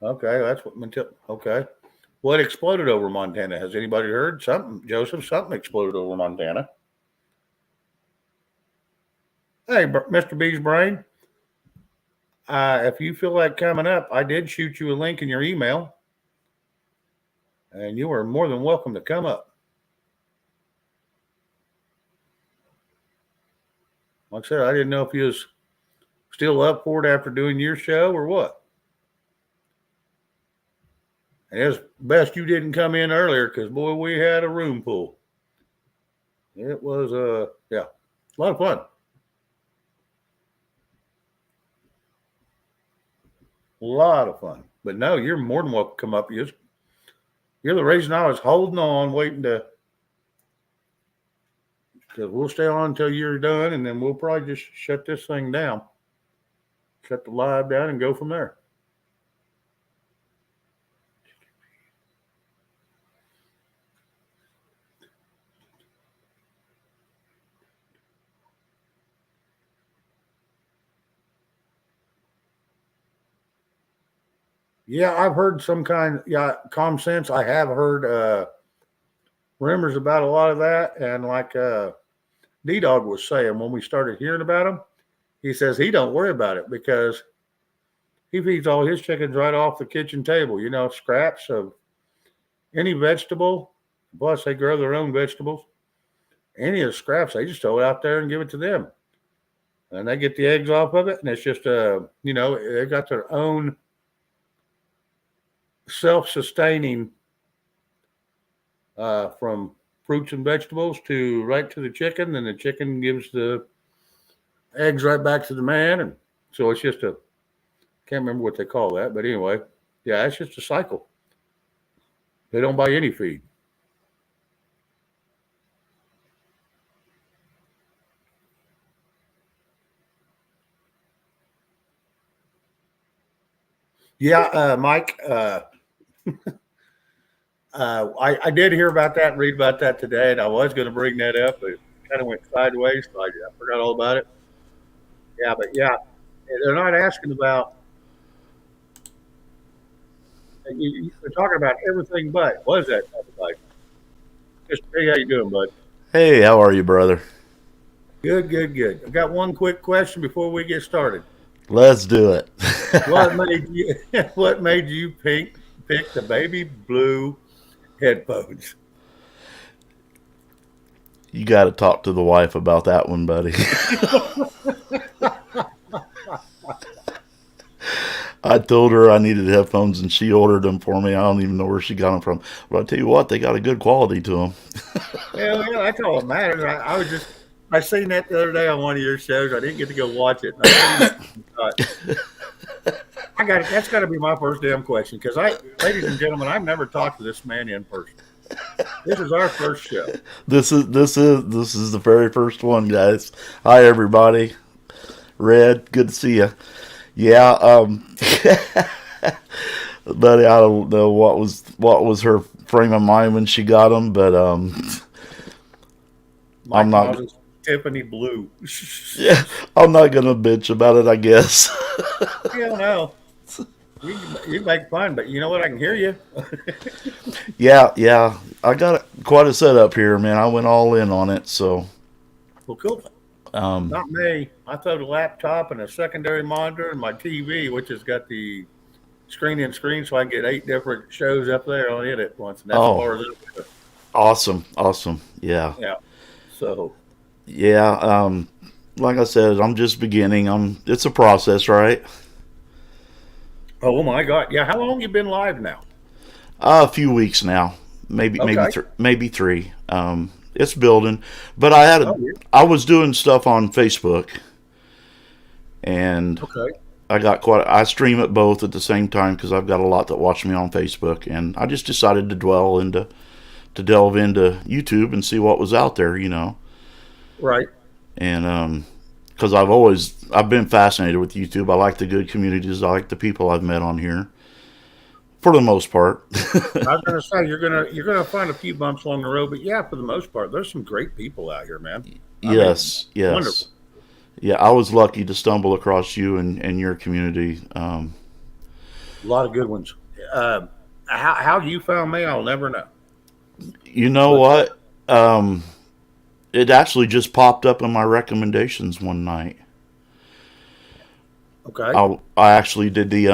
okay, that's what okay. What exploded over Montana? Has anybody heard something? Joseph, something exploded over Montana. Hey, Mr. B's brain. If you feel like coming up, I did shoot you a link in your email, and you are more than welcome to come up. Like I said, I didn't know if you was still up for it after doing your show or what. And it's best you didn't come in earlier because, boy, we had a room full. It was, yeah, a lot of fun. A lot of fun. But no, you're more than welcome to come up. You're the reason I was holding on, waiting to, because we'll stay on until you're done, and then we'll probably just shut this thing down. Shut the live down and go from there. Yeah, I've heard some kind, yeah, common sense. I have heard rumors about a lot of that. And like D-Dog was saying, when we started hearing about him, he says he don't worry about it because he feeds all his chickens right off the kitchen table, you know, scraps of any vegetable. Plus, they grow their own vegetables. Any of the scraps, they just throw it out there and give it to them. And they get the eggs off of it. And it's just, you know, they got their own self-sustaining from fruits and vegetables to right to the chicken, and the chicken gives the eggs right back to the man. And so it's just can't remember what they call that, but anyway, yeah, it's just a cycle. They don't buy any feed. Yeah, Mike, I did hear about that and read about that today, and I was going to bring that up, but it kind of went sideways, so I forgot all about it. Yeah, but yeah, they're not asking about. They're talking about everything but. What is that? Like? Just hey, how you doing, bud? Hey, how are you, brother? Good, good, good. I got one quick question before we get started. Let's do it. What made you pick the baby blue headphones? You got to talk to the wife about that one, buddy. I told her I needed headphones, and she ordered them for me. I don't even know where she got them from. But I tell you what, they got a good quality to them. Yeah, that's all that matters. I was just I seen that the other day on one of your shows. I didn't get to go watch it. I got it. That's got to be my first damn question because ladies and gentlemen, I've never talked to this man in person. This is our first show. This is the very first one, guys. Hi, everybody. Red, good to see you. Yeah, buddy, I don't know what was her frame of mind when she got them, but My I'm not- closet's Tiffany blue. yeah, I'm not gonna bitch about it, I guess. Hell no. You make fun, but you know what? I can hear you. Yeah, I got quite a setup here, man. I went all in on it, so Well, cool. Not me. I throw the laptop and a secondary monitor and my TV, which has got the screen so I can get 8 different shows up there on it at once. And that's Oh. as far as it goes. awesome. Yeah. So Yeah, like I said, I'm just beginning. It's a process, right? oh my God. Yeah, how long you been live now? A few weeks now, maybe Okay. maybe 3. It's building, but Oh, yeah. I was doing stuff on Facebook, and Okay. I stream it both at the same time because I've got a lot that watch me on Facebook, and I just decided to delve into YouTube and see what was out there, Right. and because I've been fascinated with YouTube. I like the good communities. I like the people I've met on here, for the most part. I was gonna say you're gonna find a few bumps along the road, but yeah, for the most part, there's some great people out here, man. I mean, Yes. wonderful. Yeah, I was lucky to stumble across you and your community. A lot of good ones. How you found me, I'll never know. You know what? It actually just popped up in my recommendations one night. Okay. I actually did the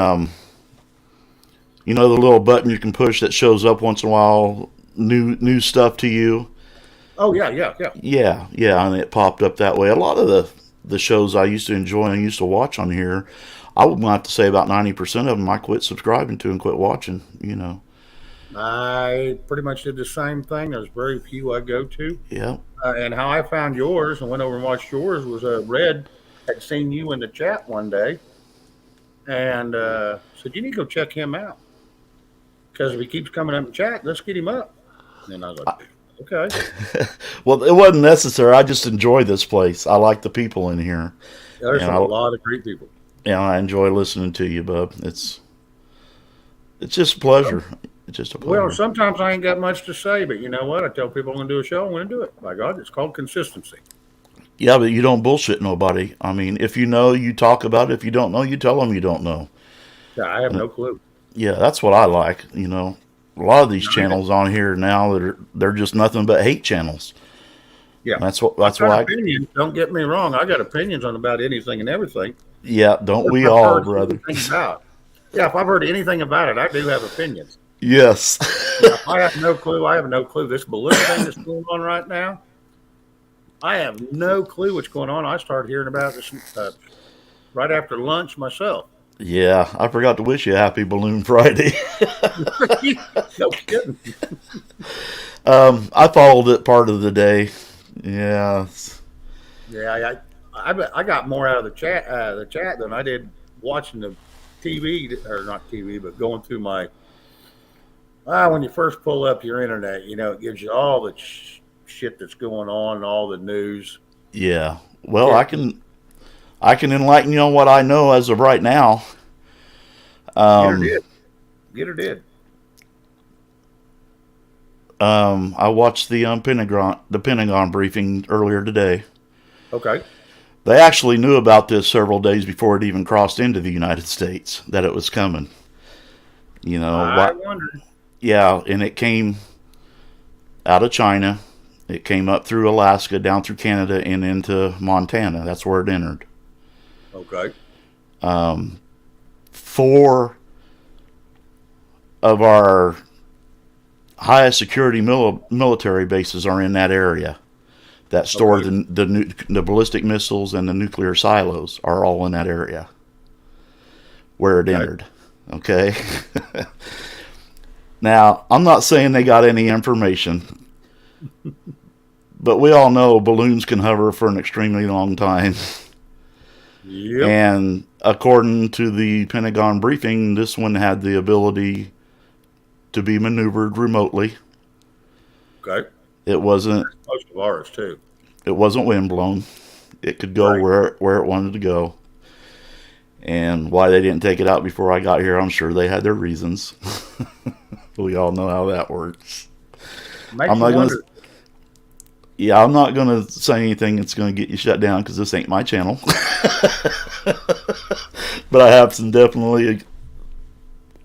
the little button you can push that shows up once in a while, new stuff to you. Oh yeah. Yeah, and it popped up that way. A lot of the shows I used to enjoy and used to watch on here, I would have to say about 90% of them I quit subscribing to and quit watching. I pretty much did the same thing. There's very few I go to. Yeah. And how I found yours and went over and watched yours was Red had seen you in the chat one day and said, you need to go check him out. Because if he keeps coming up in chat, let's get him up. And I was like, okay. Well, it wasn't necessary. I just enjoy this place. I like the people in here. There's And a lot of great people. And I enjoy listening to you, bub. It's just a pleasure. It's just a pleasure. Well, sometimes I ain't got much to say, but you know what? I tell people I'm going to do a show, I'm going to do it. By God, it's called consistency. Yeah, but you don't bullshit nobody. I mean, if you know, you talk about it. If you don't know, you tell them you don't know. Yeah, I have no clue. Yeah, that's what I like. A lot of these channels on here now they're just nothing but hate channels. Yeah, That's Got why. opinions. Don't get me wrong. I got opinions on about anything and everything. Yeah, don't we If I've all, heard brother? anything about it. Yeah, if I've heard anything about it, I do have opinions. Yes. I have no clue. I have no clue. This balloon thing that's going on right now, I have no clue what's going on. I started hearing about this right after lunch myself. Yeah, I forgot to wish you a happy Balloon Friday. No kidding. I followed it part of the day. Yeah. Yeah, I got more out of the chat than I did watching the TV, or not TV, but going through my. When you first pull up your internet, it gives you all the shit that's going on and all the news. Yeah. Well, Yeah. I can enlighten you on what I know as of right now. Get her did. I watched the Pentagon briefing earlier today. Okay. They actually knew about this several days before it even crossed into the United States, that it was coming. I wondered. Yeah, and it came out of China. It came up through Alaska, down through Canada, and into Montana. That's where it entered. Okay. 4 of our highest security military bases are in that area that store Okay. the ballistic missiles and the nuclear silos are all in that area where it Okay. entered. Okay. Now, I'm not saying they got any information, But we all know balloons can hover for an extremely long time. Yep. And according to the Pentagon briefing, this one had the ability to be maneuvered remotely. Okay. It wasn't Most of ours too. windblown. It could go Right. where it wanted to go. And why they didn't take it out before I got here, I'm sure they had their reasons. We all know how that works. Makes I'm you not gonna. wonder. Yeah, I'm not going to say anything that's going to get you shut down because this ain't my channel. But I have definitely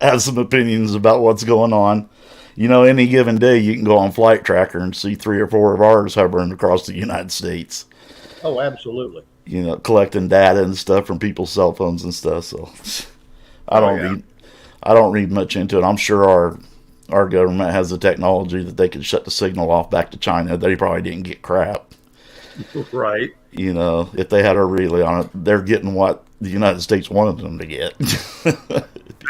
have some opinions about what's going on. You know, any given day you can go on Flight Tracker and see 3 or 4 of ours hovering across the United States. Oh, absolutely. You know, collecting data and stuff from people's cell phones and stuff. So I don't read much into it. I'm sure our government has the technology that they could shut the signal off back to China. They probably didn't get crap. Right. You know, if they had a relay on it, they're getting what the United States wanted them to get.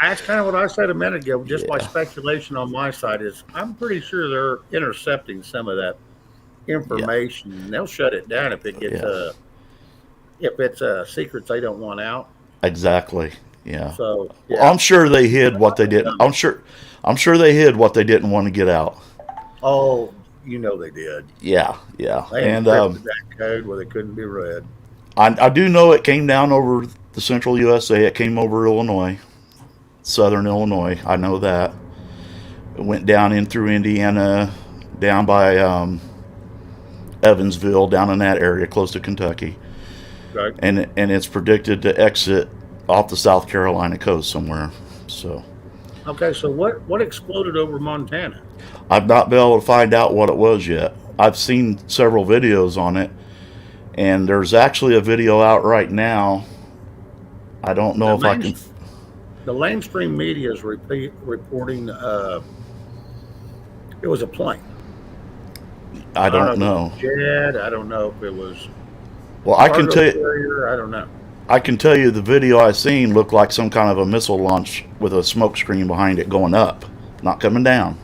That's kind of what I said a minute ago. Just my Yeah. speculation on my side is I'm pretty sure they're intercepting some of that information. And they'll shut it down if it gets if it's secrets they don't want out. Exactly. Yeah. So Well, I'm sure they hid what they didn't. I'm sure they hid what they didn't want to get out. oh, you know they did. Yeah. Yeah. They And encrypted that code where they couldn't be read. I do know it came down over the central USA. It came over Illinois, southern Illinois. I know that. It went down in through Indiana, down by Evansville, down in that area, close to Kentucky. Okay. And it's predicted to exit off the South Carolina coast somewhere. So Okay. So what exploded over Montana? I've not been able to find out what it was yet. I've seen several videos on it, and there's actually a video out right now. I don't know if I can. The mainstream media is reporting it was a plane. I don't know. If it was jet. I don't know if it was Well, I can cargo tell you. carrier. I don't know. I can tell you the video I seen looked like some kind of a missile launch with a smoke screen behind it going up, not coming down.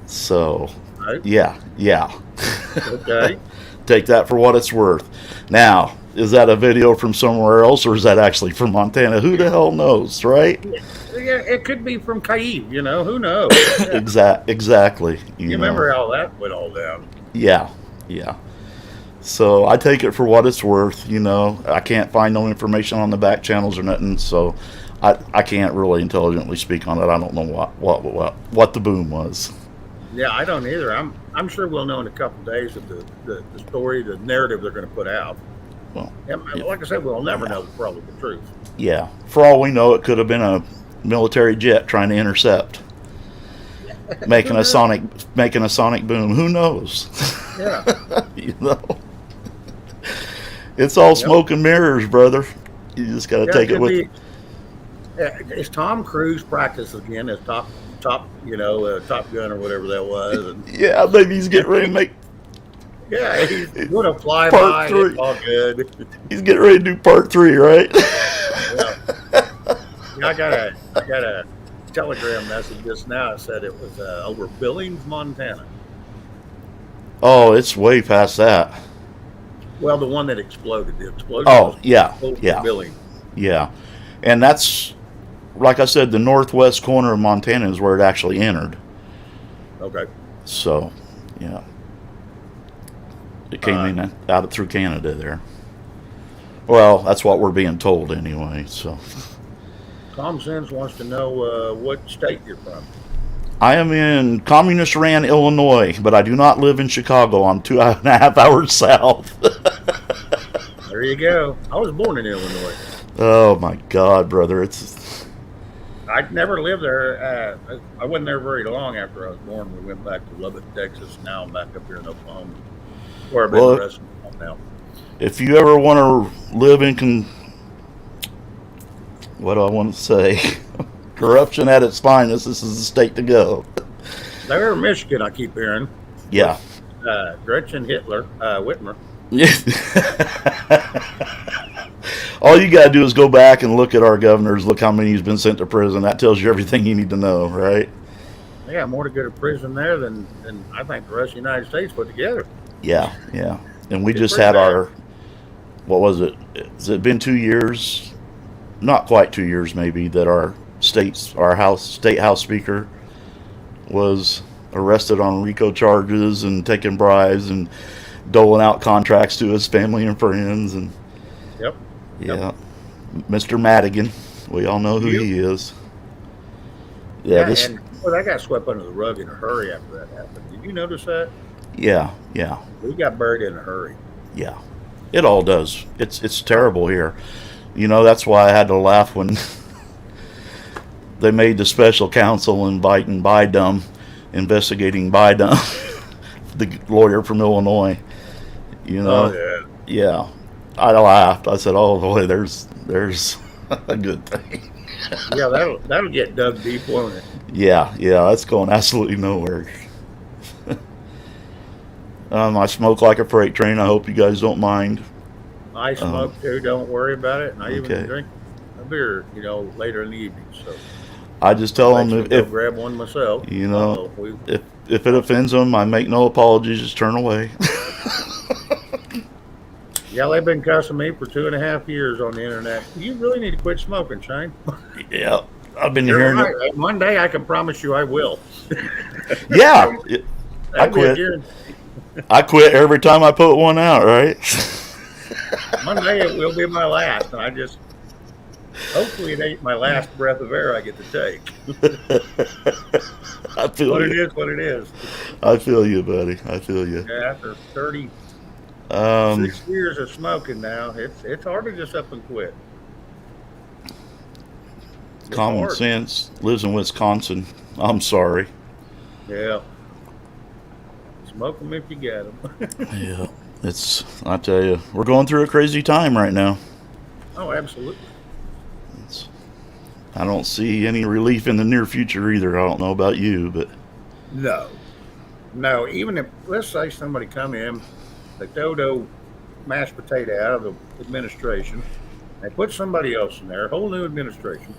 So, Right. yeah. Okay. Take that for what it's worth. Now, is that a video from somewhere else or is that actually from Montana? Who the hell knows, right? Yeah, it could be from Kyiv. You know, who knows? Exactly. You know. remember how that went all down? Yeah. So I take it for what it's worth. You know, I can't find no information on the back channels or nothing, so I can't really intelligently speak on it. I don't know what the boom was. Yeah, I don't either. I'm sure we'll know in a couple of days of the story, the narrative they're going to put out. Well, And like I said, we'll never know probably the truth. yeah. For all we know, it could have been a military jet trying to intercept, making a sonic boom. Who knows? Yeah. You know, it's all smoke and mirrors, brother. You just got to take it with. Is Tom Cruise practice again as top Top Gun or whatever that was? And, Yeah, maybe he's getting ready to make. yeah, he's going to fly Part by. three. It's all good. He's getting ready to do part 3, right? Yeah. Yeah, I got a telegram message just now. It said it was over Billings, Montana. Oh, it's way past that. Well, the one that exploded. The explosion. Oh, was yeah, over yeah, Billings. yeah. And that's, like I said, the northwest corner of Montana is where it actually entered. Okay. So, yeah. It came in out through Canada there. Well, that's what we're being told anyway. So, Tom Sins wants to know what state you're from. I am in communist ran Illinois, but I do not live in Chicago. I'm 2.5 hours south. There you go. I was born in Illinois. Oh my God, brother. It's I never lived there. I wasn't there very long after I was born. We went back to Lubbock, Texas. Now I'm back up here in Oklahoma, where I've been the rest of the time now. if you ever want to live in what do I want to say? Corruption at its finest, this is the state to go. There in Michigan, I keep hearing. Yeah. Gretchen Whitmer. All you got to do is go back and look at our governors, look how many has been sent to prison. That tells you everything you need to know, right? They got more to go to prison there than I think the rest of the United States put together. Yeah, yeah. And we It's just pretty had bad. our, what was it? Has it been 2 years? Not quite 2 years, maybe, that our state house speaker was arrested on RICO charges and taking bribes and doling out contracts to his family and friends. And Yep. yeah, Mr. Madigan, we all know who Yep. he is. Yeah, this. and well, that got swept under the rug in a hurry after that happened. Did you notice that? Yeah, yeah. We got buried in a hurry. Yeah, it all does. It's terrible here. You know, that's why I had to laugh when they made the special counsel inviting Biden, investigating Biden, the lawyer from Illinois. You know, Oh yeah. I laughed. I said, "Oh boy, there's a good thing." yeah, that'll get dug deep, won't it? Yeah, that's going absolutely nowhere. I smoke like a freight train. I hope you guys don't mind. I smoke too. Don't worry about it. And I Okay. even drink a beer, later in the evening. So I just tell them actually go if grab one myself. you know, we if it offends them, I make no apologies. Just turn away. Yeah, they've been cussing me for 2.5 years on the internet. You really need to quit smoking, Shane. Yeah, I've been You're hearing right. And one day I can promise you I will. it. Yeah, That'd be a quit. guarantee. I quit every time I put one out. Right? One day it will be my last, and hopefully it ain't my last breath of air I get to take. I feel What it you. is, what it is. I feel you, buddy. I feel you. Yeah, after 36 years of smoking now, it's hard to just up and quit. It's Common hard. sense lives in Wisconsin. I'm sorry. Yeah. Smoke them if you get them. Yeah, I tell you, we're going through a crazy time right now. Oh, absolutely. I don't see any relief in the near future either. I don't know about you, but No, even if, let's say somebody come in, they dodo mashed potato out of the administration, they put somebody else in there, a whole new administration.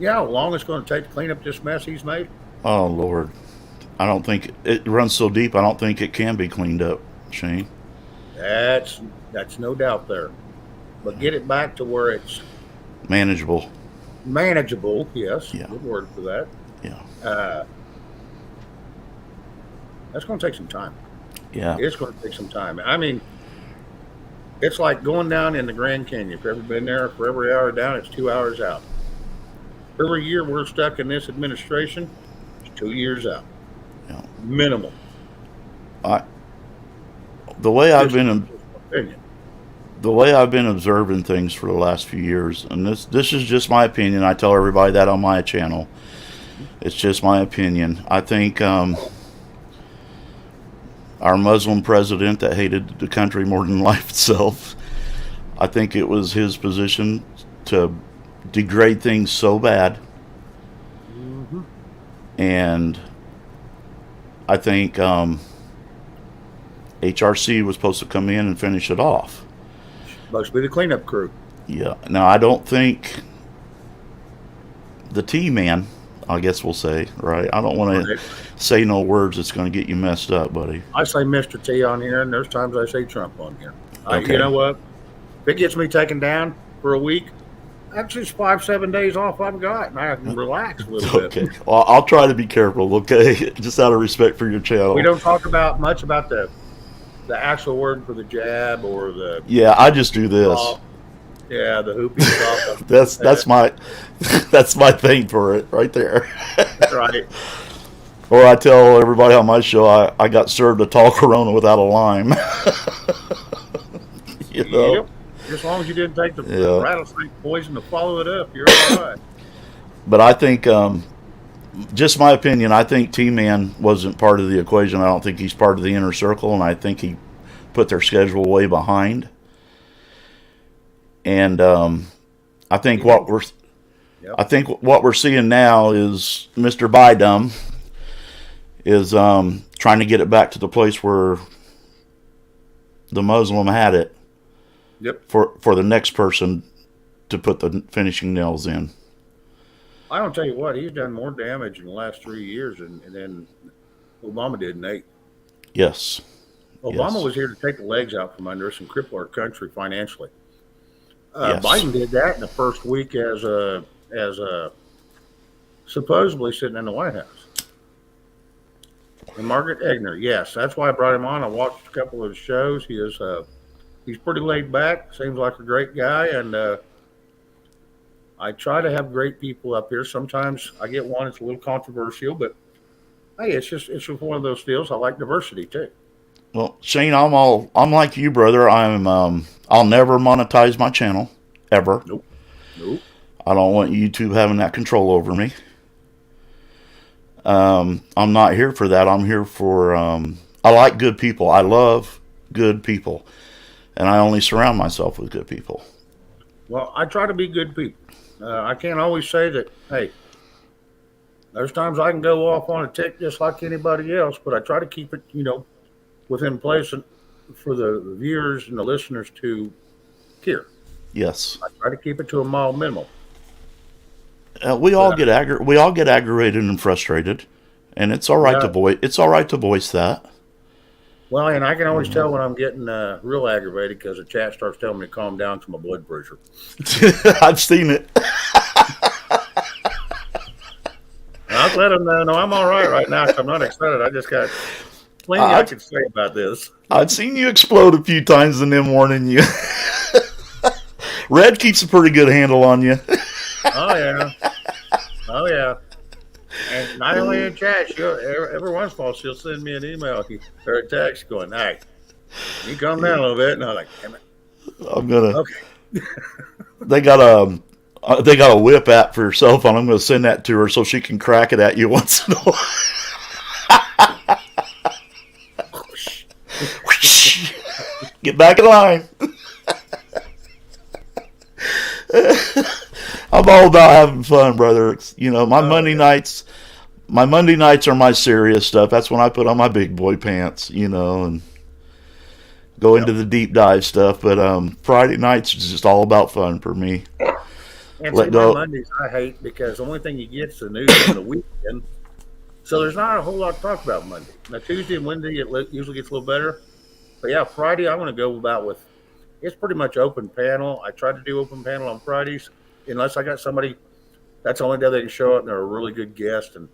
You know how long it's going to take to clean up this mess he's made? oh Lord, I don't think it runs so deep. I don't think it can be cleaned up, Shane. That's no doubt there. But get it back to where it's Manageable. manageable. Yes, Yeah. good word for that. Yeah, That's going to take some time. yeah, It's going to take some time. I mean, it's like going down in the Grand Canyon. If you've ever been there, for every hour down, it's 2 hours out. Every year we're stuck in this administration, it's 2 years out. Yeah. Minimum. The way I've Just been opinion. the way I've been observing things for the last few years, and this is just my opinion. I tell everybody that on my channel. It's just my opinion. I think our Muslim president that hated the country more than life itself, I think it was his position to degrade things so bad. Mm-hmm. And I think HRC was supposed to come in and finish it off. Supposed to be the cleanup crew. Yeah. Now, I don't think the T-man, I guess we'll say, right? I don't want to say no words that's going to get you messed up, buddy. I say Mr. T on here, and there's times I say Trump on here. Okay. You know what? If it gets me taken down for a week, that's just 5-7 days off I've got, and I can relax a little Okay. bit. Well, I'll try to be careful, okay? Just out of respect for your channel. We don't talk much about the actual word for the jab or the Yeah, I just do this. yeah, the hoopy stuff. That's my thing for it right there. Right. Or I tell everybody on my show I got served a tall Corona without a lime. You know? Yep. As long as you didn't take the Yeah. rattlesnake poison to follow it up, you're all right. But I think, just my opinion, I think T-Man wasn't part of the equation. I don't think he's part of the inner circle, and I think he put their schedule way behind. And I think what we're seeing now is Mr. Biden is trying to get it back to the place where the Muslim had it. Yep. For the next person to put the finishing nails in. I don't tell you what, he's done more damage in the last 3 years than Obama did in 8. Yes. Obama Yes. was here to take the legs out from under us and cripple our country financially. Yes. Biden did that in the first week as supposedly sitting in the White House. And Margaret Egner, yes, that's why I brought him on. I watched a couple of his shows. He's pretty laid back. Seems like a great guy, and I try to have great people up here. Sometimes I get one that's a little controversial, but hey, it's just one of those deals. I like diversity too. Well, Shane, I'm like you, brother. I'll never monetize my channel ever. Nope. I don't want YouTube having that control over me. I'm not here for that. I'm here for, I like good people. I love good people. And I only surround myself with good people. Well, I try to be good people. I can't always say that, hey, there's times I can go off on a tick just like anybody else, but I try to keep it, within place and for the viewers and the listeners to hear. Yes. I try to keep it to a mild minimum. We all get aggravated and frustrated, and it's all right to voice. It's all right to voice that. Well, and I can always tell when I'm getting real aggravated because the chat starts telling me to calm down to my blood pressure. I've seen it. I'll let them know. No, I'm all right now. I'm not excited. I just got plenty I can say about this. I've seen you explode a few times in them warning you. Red keeps a pretty good handle on you. Oh yeah. And not only in chat, every once in a while she'll send me an email or a text going, "Hey, you calm down a little bit." And I'm like, "Damn it." I'm gonna. Okay. They got a whip app for her cell phone. I'm gonna send that to her so she can crack it at you once in a while. Get back in line. I'm all about having fun, brother. My Monday nights are my serious stuff. That's when I put on my big boy pants, and go into the deep dive stuff. But Friday nights is just all about fun for me. And see, my Mondays I hate because the only thing you get is the news on the weekend. So there's not a whole lot to talk about Monday. Now Tuesday and Wednesday it usually gets a little better. But yeah, Friday I'm going to go about with. It's pretty much open panel. I try to do open panel on Fridays, unless I got somebody. That's the only day they can show up and they're a really good guest and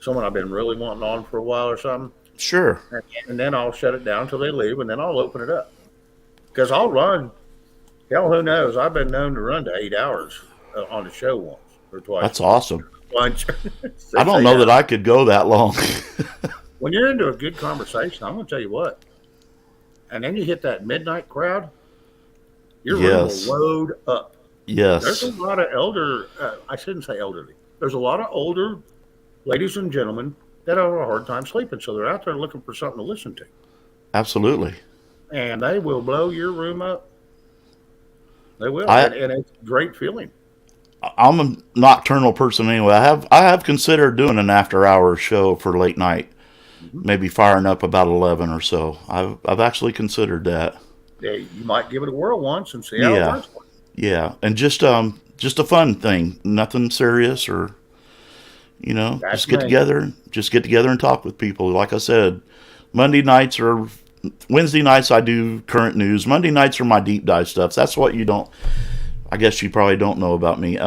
someone I've been really wanting on for a while or something. Sure. And then I'll shut it down until they leave, and then I'll open it up. Because I'll run. Hell, who knows? I've been known to run to 8 hours on the show once or twice. That's awesome. Lunch. I don't know that I could go that long. When you're into a good conversation, I'm going to tell you what. And then you hit that midnight crowd, your room will load up. Yes. There's a lot of I shouldn't say elderly. There's a lot of older ladies and gentlemen that have a hard time sleeping. So they're out there looking for something to listen to. Absolutely. And they will blow your room up. They will. And it's a great feeling. I'm a nocturnal person anyway. I have considered doing an after hours show for late night. Maybe firing up about 11 or so. I've actually considered that. Yeah, you might give it a whirl once and see how it works. Yeah, and just a fun thing, nothing serious or just get together and talk with people. Like I said, Wednesday nights I do current news. Monday nights are my deep dive stuff. That's what I guess you probably don't know about me.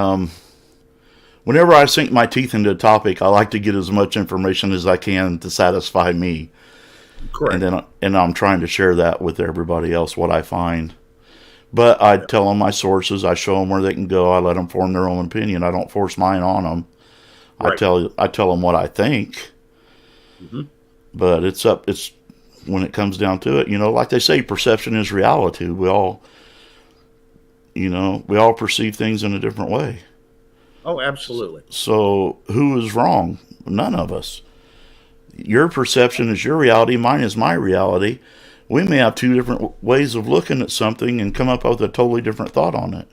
Whenever I sink my teeth into a topic, I like to get as much information as I can to satisfy me. Correct. And I'm trying to share that with everybody else, what I find. But I tell them my sources. I show them where they can go. I let them form their own opinion. I don't force mine on them. Right. I tell them what I think. Mm-hmm. But it's when it comes down to it, like they say, perception is reality. We all perceive things in a different way. Oh, absolutely. So who is wrong? None of us. Your perception is your reality. Mine is my reality. We may have two different ways of looking at something and come up with a totally different thought on it.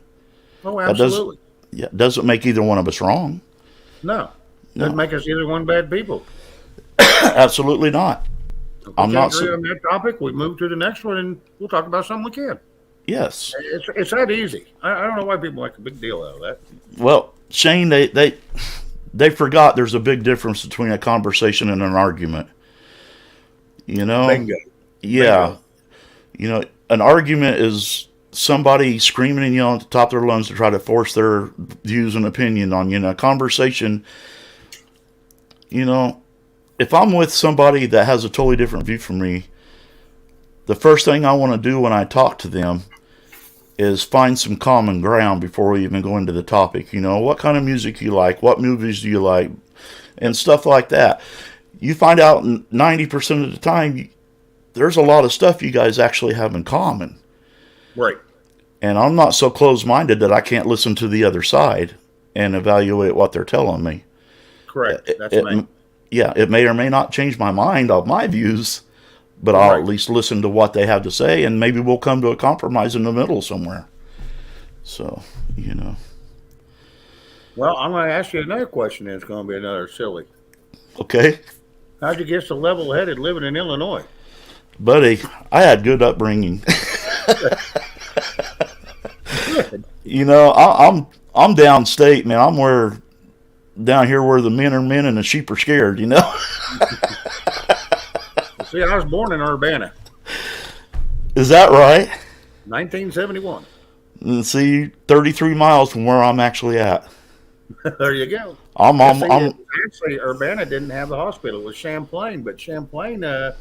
Oh, absolutely. Doesn't make either one of us wrong. No. Doesn't make us either one bad people. Absolutely not. If we can't agree on that topic, we move to the next one and we'll talk about something we can. Yes. It's that easy. I don't know why people make a big deal out of that. Well, Shane, they forgot there's a big difference between a conversation and an argument. You know? Bingo. Yeah. Bingo. You know, an argument is somebody screaming and yelling at the top of their lungs to try to force their views and opinion on you. A conversation, you know, if I'm with somebody that has a totally different view from me, the first thing I want to do when I talk to them is find some common ground before we even go into the topic. You know, what kind of music you like, what movies do you like, and stuff like that. You find out 90% of the time, there's a lot of stuff you guys actually have in common. Right. And I'm not so close-minded that I can't listen to the other side and evaluate what they're telling me. Correct. That's It- me. Yeah, it may or may not change my mind of my views, but I'll Right. at least listen to what they have to say, and maybe we'll come to a compromise in the middle somewhere. So, you know. Well, I'm going to ask you another question. It's going to be another silly. Okay, How'd you get so level-headed living in Illinois? buddy, I had good upbringing. You know, I'm downstate, man. I'm down here where the men are men and the sheep are scared, you know? See, I was born in Urbana, Is that right? 1971. And see, 33 miles from where I'm actually at. There you go. I'm Actually, Urbana didn't have the hospital. It was Champlain, but Champlain and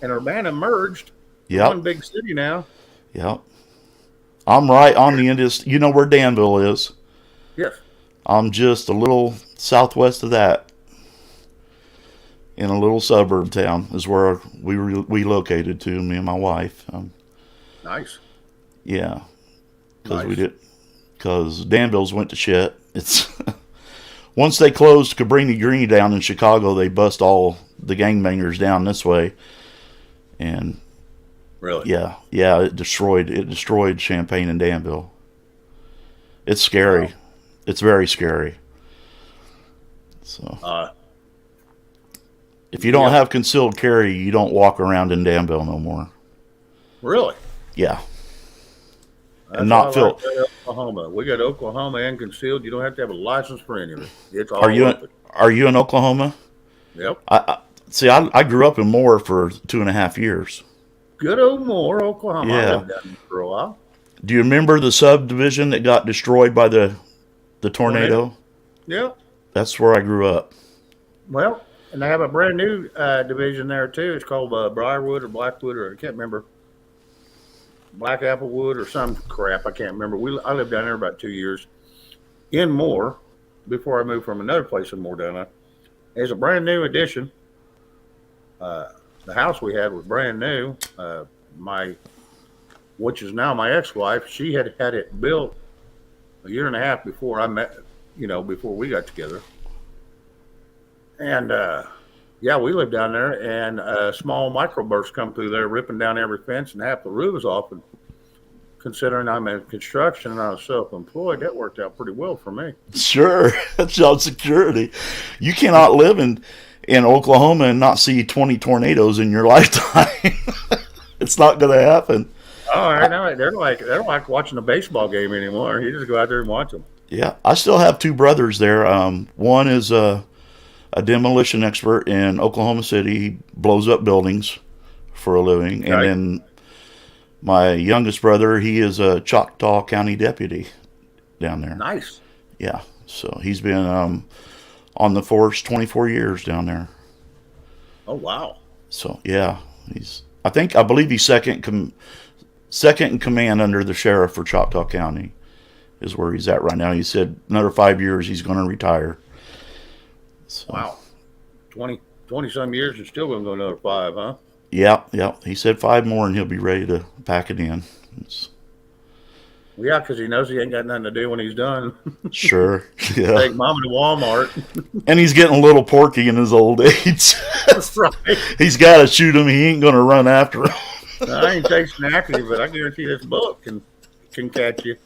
Urbana merged. One yep, big city now. yep. I'm right on the end of, you know where Danville is? Yes. I'm just a little southwest of that. In a little suburb town is where we relocated to, me and my wife. Nice. Yeah, because Nice. because Danville's went to shit. It's once they closed Cabrini Green down in Chicago, they bust all the gangbangers down this way, and Really? yeah, it destroyed Champaign and Danville. It's scary. Wow. It's very scary. So if you don't yeah. have concealed carry, you don't walk around in Danville no more. Really? Yeah. That's And not why I Phil. like that Oklahoma. We got Oklahoma and concealed. You don't have to have a license for any of it. It's all Are you open. are you in Oklahoma? Yep. I grew up in Moore for 2.5 years. Good old Moore, Oklahoma. I Yeah. lived down there for a while. Do you remember the subdivision that got destroyed by the tornado? Yep. That's where I grew up. Well, and they have a brand new division there too. It's called Briarwood or Blackwood, or I can't remember. Black Applewood or some crap. I can't remember. I lived down there about 2 years in Moore before I moved from another place in Moore down there. It's a brand new addition. The house we had was brand new. Which is now my ex-wife, she had it built a year and a half before I met, before we got together. And yeah, we lived down there, and a small microburst come through there, ripping down every fence, and half the roof was off. And considering I'm in construction and I was self-employed, that worked out pretty well for me. Sure, that's job security. You cannot live in Oklahoma and not see 20 tornadoes in your lifetime. It's not going to happen. Oh, I know. They're like watching a baseball game anymore. You just go out there and watch them. Yeah, I still have two brothers there. One is a demolition expert in Oklahoma City. He blows up buildings for a living. And Okay. then my youngest brother, he is a Choctaw County deputy down there. Nice. Yeah, so he's been on the force 24 years down there. Oh, wow. So yeah, I believe he's second in command under the sheriff for Choctaw County is where he's at right now. He said another 5 years he's going to retire. So, Wow. 20 some years and still going to go another 5, huh? Yeah. He said 5 more and he'll be ready to pack it in. Well, yeah, because he knows he ain't got nothing to do when he's done. Sure. Yeah. Take mama to Walmart. And he's getting a little porky in his old age. That's right. He's got to shoot him. He ain't going to run after him. I ain't chasing after you, but I guarantee this bullet can catch you.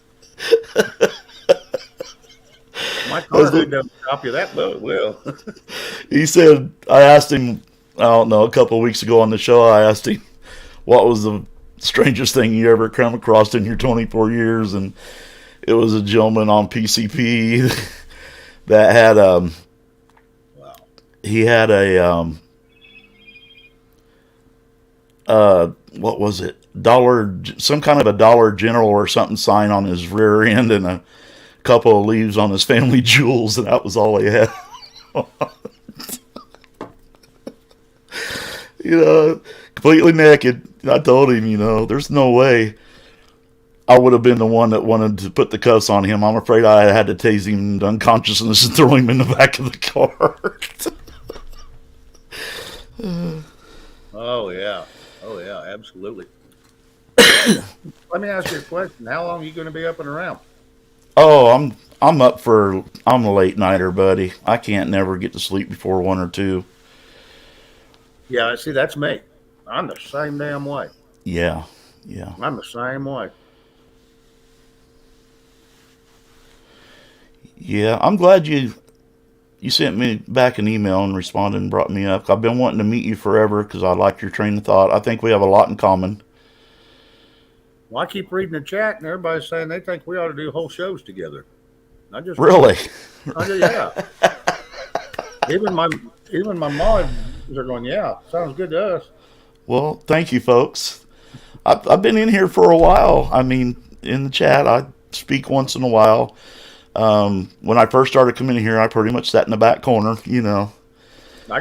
My car did a copy of that bullet will. He said, I asked him, I don't know, a couple of weeks ago on the show, I asked him what was the strangest thing you ever come across in your 24 years, and it was a gentleman on PCP. that had Wow. he had a what was it, some kind of a Dollar General or something sign on his rear end, and a couple of leaves on his family jewels, and that was all he had. Completely naked. I told him, there's no way I would have been the one that wanted to put the cuffs on him. I'm afraid I had to tase him to unconsciousness and throw him in the back of the car. Oh yeah, absolutely. Let me ask you a question. How long are you going to be up and around? Oh, I'm a late nighter, buddy. I can't never get to sleep before 1 or 2. Yeah, see, that's me. I'm the same damn way. Yeah. I'm the same way. Yeah, I'm glad you sent me back an email and responded and brought me up. I've been wanting to meet you forever because I like your train of thought. I think we have a lot in common. Well, I keep reading the chat, and everybody's saying they think we ought to do whole shows together. Really? Yeah. even my mods are going, yeah, sounds good to us. Well, thank you, folks. I've been in here for a while. I mean, in the chat, I speak once in a while. When I first started coming in here, I pretty much sat in the back corner, I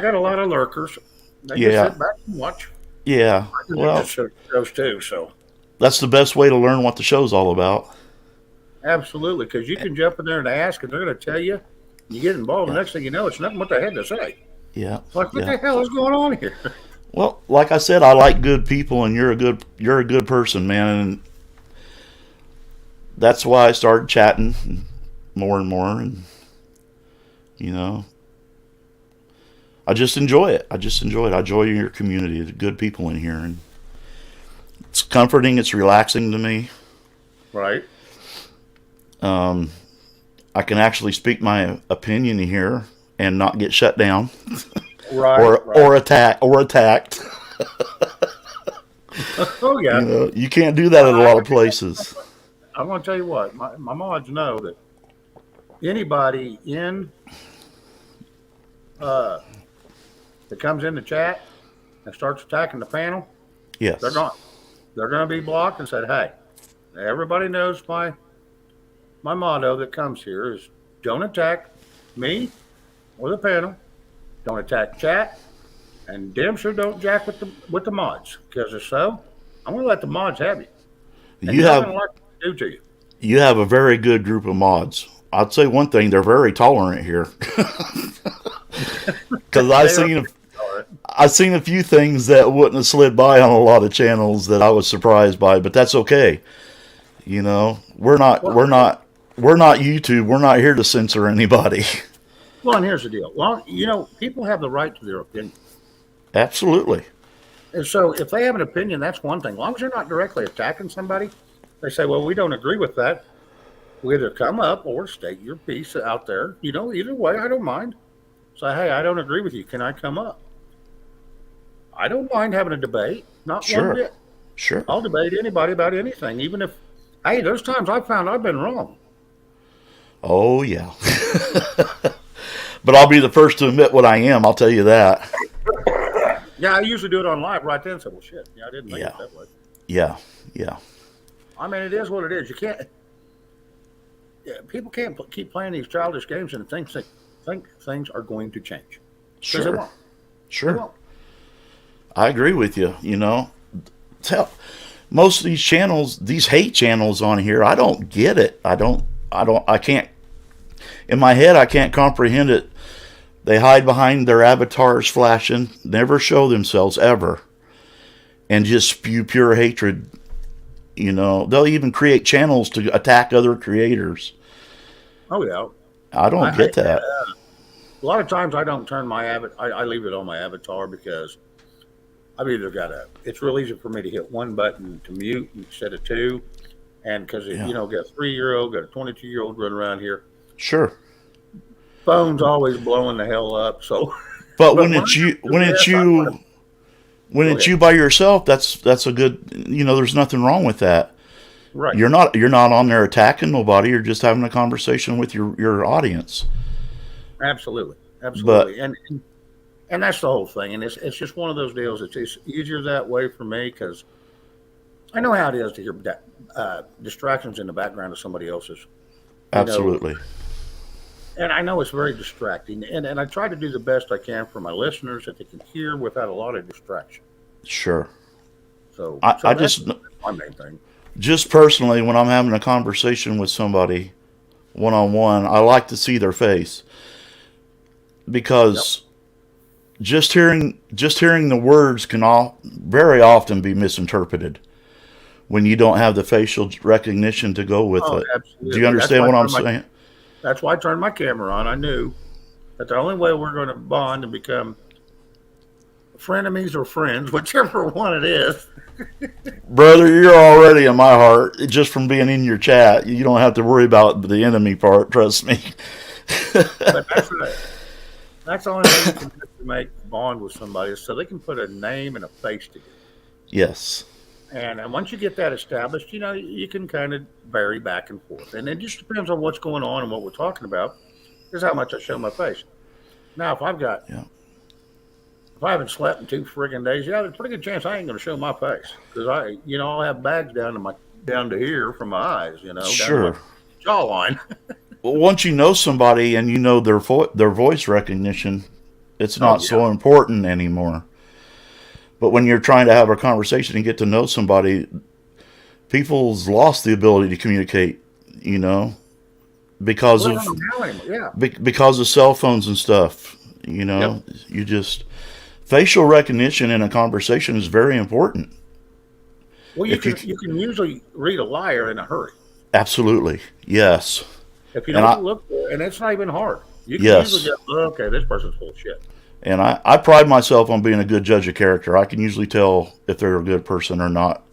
got a lot of lurkers. They Yeah. just sit back and watch. Yeah. Well, Shows too, so. that's the best way to learn what the show's all about. Absolutely, because you can jump in there and ask, and they're going to tell you. You get involved, the next thing you know, it's nothing what they had to say. Yeah. It's like, what Yeah. the hell is going on here? Well, like I said, I like good people, and you're a good person, man, and that's why I started chatting more and more, and I just enjoy it. I enjoy your community. The good people in here, and it's comforting. It's relaxing to me. Right. I can actually speak my opinion here and not get shut down Right. or attacked. Oh, yeah. You can't do that at a lot of places. I'm going to tell you what, my mods know that anybody that comes in the chat and starts attacking the panel, Yes. they're gone. They're going to be blocked and said, hey, everybody knows my motto that comes here is don't attack me or the panel, don't attack chat, and damn sure don't jack with the mods, because if so, I'm going to let the mods have you. And You you're not have gonna like what they do to you. you have a very good group of mods. I'd say one thing, they're very tolerant here. Because I've seen a few things that wouldn't have slid by on a lot of channels that I was surprised by, but that's okay. We're not YouTube. We're not here to censor anybody. Well, and here's the deal. Well, people have the right to their opinion. Absolutely. And so if they have an opinion, that's one thing. As long as they're not directly attacking somebody, they say, well, we don't agree with that. We either come up or state your piece out there. Either way, I don't mind. Say, hey, I don't agree with you. Can I come up? I don't mind having a debate. Not Sure. one bit. Sure. I'll debate anybody about anything, even if, hey, there's times I've found I've been wrong. Oh, yeah. But I'll be the first to admit what I am. I'll tell you that. Yeah, I usually do it on live right then and say, well, shit, I didn't make it that way. Yeah. I mean, it is what it is. You can't. Yeah, people can't keep playing these childish games and think things are going to change. 'Cause they won't. They Sure. won't. I agree with you. Most of these channels, these hate channels on here, I don't get it. I can't, in my head, I can't comprehend it. They hide behind their avatars flashing, never show themselves ever, and just spew pure hatred. They'll even create channels to attack other creators. Oh yeah. I don't get that. A lot of times I don't turn my I leave it on my avatar because I've either it's real easy for me to hit one button to mute instead of two. And because, got a 3-year-old, got a 22-year-old running around here. Sure. Phone's always blowing the hell up. So, but when it's you by yourself, that's a good, there's nothing wrong with that. right. You're not on there attacking nobody. You're just having a conversation with your audience. Absolutely, absolutely, and that's the whole thing. And it's just one of those deals. It's easier that way for me because I know how it is to hear distractions in the background of somebody else's. Absolutely. And I know it's very distracting. And I try to do the best I can for my listeners that they can hear without a lot of distraction. Sure. So I that's just my main thing. just personally, when I'm having a conversation with somebody one on one, I like to see their face because just hearing the words can very often be misinterpreted when you don't have the facial recognition to go with it. Absolutely. Do you understand what I'm saying? That's why I turned my camera on. I knew that the only way we're going to bond and become frenemies or friends, whichever one it is. Brother, you're already in my heart just from being in your chat. You don't have to worry about the enemy part, trust me. But that's the only way you can make bond with somebody is so they can put a name and a face together. Yes. And once you get that established, you can kind of vary back and forth. And it just depends on what's going on and what we're talking about is how much I show my face. Now, if I haven't slept in 2 friggin' days, there's a pretty good chance I ain't going to show my face because I'll have bags down to here from my eyes, Sure. down to my jawline. Well, once you know somebody and you know their voice recognition, it's not so important anymore. But when you're trying to have a conversation and get to know somebody, people's lost the ability to communicate, because because of cell phones and stuff. You just facial recognition in a conversation is very important. Well, you can usually read a liar in a hurry. Absolutely, yes. If you don't look, and it's not even hard. You can usually get, okay, this person's full of shit. And I pride myself on being a good judge of character. I can usually tell if they're a good person or not.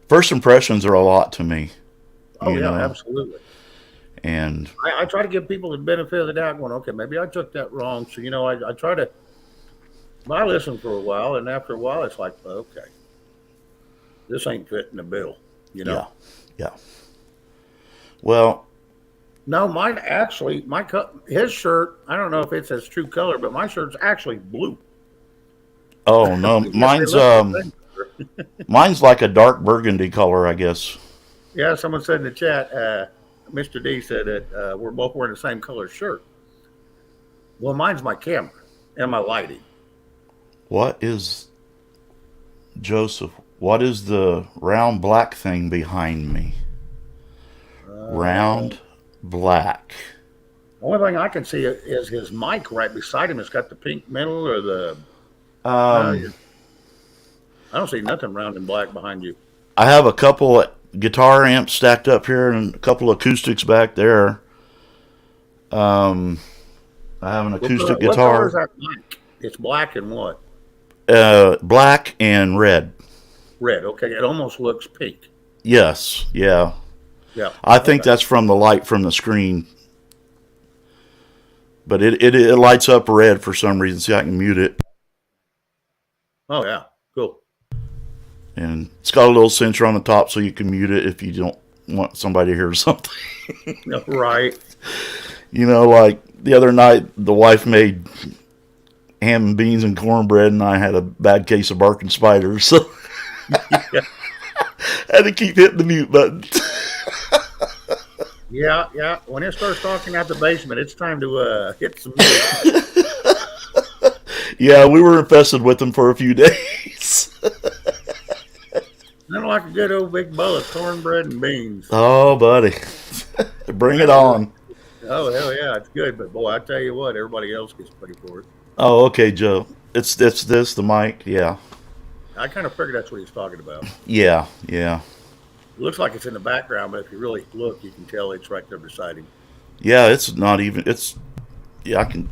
First impressions are a lot to me. Oh, absolutely. And I try to give people the benefit of the doubt going, okay, maybe I took that wrong. So, I try to, I listen for a while, and after a while, it's like, okay, this ain't fitting the bill, Yeah. Well, no, mine actually, his shirt, I don't know if it's his true color, but my shirt's actually blue. Oh no, mine's like a dark burgundy color, I guess. Yeah, someone said in the chat, Mr. D said that we're both wearing the same color shirt. Well, mine's my camera and my lighting. Joseph, what is the round black thing behind me? Round black. The only thing I can see is his mic right beside him. It's got the pink middle or the. I don't see nothing round and black behind you. I have a couple of guitar amps stacked up here and a couple of acoustics back there. I have an acoustic guitar. What color is that mic? It's black and what? Black and red. Red. Okay, it almost looks pink. Yes. Yeah. Yeah. I think that's from the light from the screen. But it lights up red for some reason. See, I can mute it. Oh, yeah. Cool. And it's got a little sensor on the top so you can mute it if you don't want somebody to hear something. Right. Like the other night, the wife made ham and beans and cornbread, and I had a bad case of barking spiders. So I had to keep hitting the mute button. Yeah. When it starts talking out the basement, it's time to hit some mute. Yeah, we were infested with them for a few days. Nothing like a good old big bowl of cornbread and beans. Oh, buddy. Bring it on. Oh, hell yeah, it's good. But, boy, I tell you what, everybody else gets pretty for it. Oh, okay, Joe. It's this, the mic, yeah. I kind of figured that's what he's talking about. Yeah. It looks like it's in the background, but if you really look, you can tell it's right there beside him. Yeah, it's not even, I can...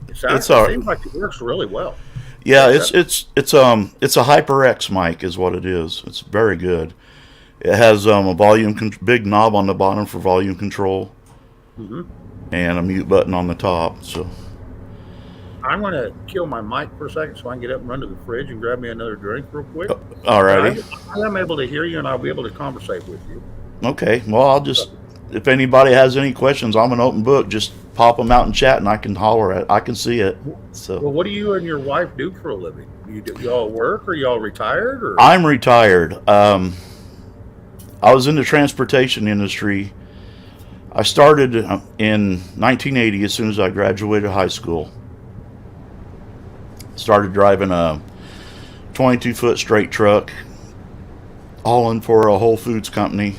It seems like it works really well. Yeah, it's a HyperX mic is what it is. It's very good. It has a big knob on the bottom for volume control, and a mute button on the top. So I'm going to kill my mic for a second so I can get up and run to the fridge and grab me another drink real quick. All righty. I'm able to hear you, and I'll be able to conversate with you. Okay. Well, if anybody has any questions, I'm an open book. Just pop them out in chat, and I can holler at. I can see it. So Well, what do you and your wife do for a living? Y'all work, or y'all retired, or? I'm retired. I was in the transportation industry. I started in 1980 as soon as I graduated high school. Started driving a 22-foot straight truck, hauling for a Whole Foods company,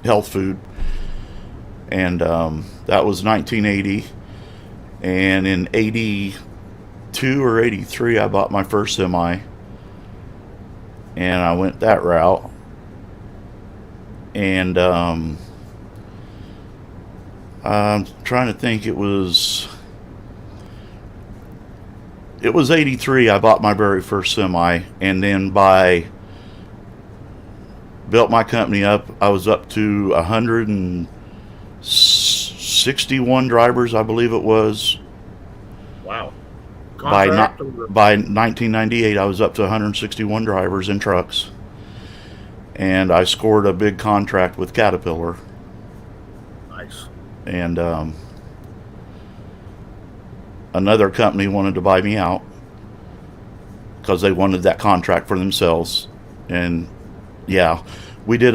health food. And that was 1980. And in 82 or 83, I bought my first semi. And I went that route. And I'm trying to think, it was 83 I bought my very first semi, and then built my company up. I was up to 161 drivers, I believe it was. Wow. By Contract or- by 1998, I was up to 161 drivers in trucks, and I scored a big contract with Caterpillar. Nice. And another company wanted to buy me out because they wanted that contract for themselves. And yeah, we did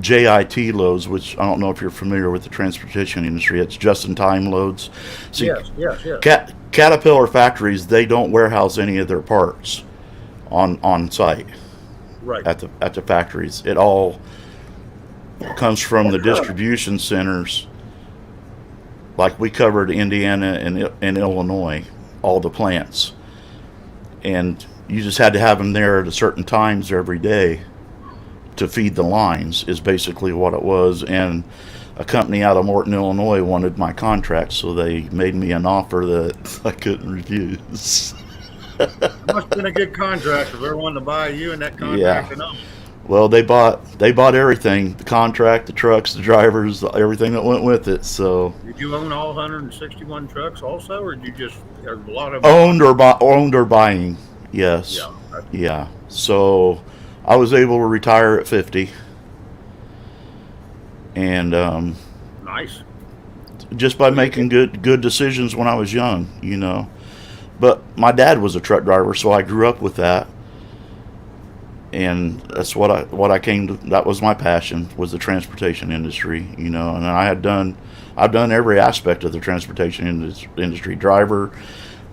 JIT loads, which I don't know if you're familiar with the transportation industry. It's just-in-time loads. See, Yes. Caterpillar factories, they don't warehouse any of their parts on site Right. at the factories. It all comes from the distribution centers. Like we covered Indiana and Illinois, all the plants, and you just had to have them there at a certain times every day to feed the lines, is basically what it was. And a company out of Morton, Illinois wanted my contract, so they made me an offer that I couldn't refuse. Must have been a good contract if they're wanting to buy you and that contract and them. Well, they bought everything: the contract, the trucks, the drivers, everything that went with it. So Did you own all 161 trucks also, or did you just a lot of owned or buying? Yes. Yeah. Yeah. So I was able to retire at 50, and Nice. just by making good decisions when I was young, you know. But my dad was a truck driver, so I grew up with that, and that's what I came to. That was my passion, was the transportation industry, you know. And I've done every aspect of the transportation industry: driver,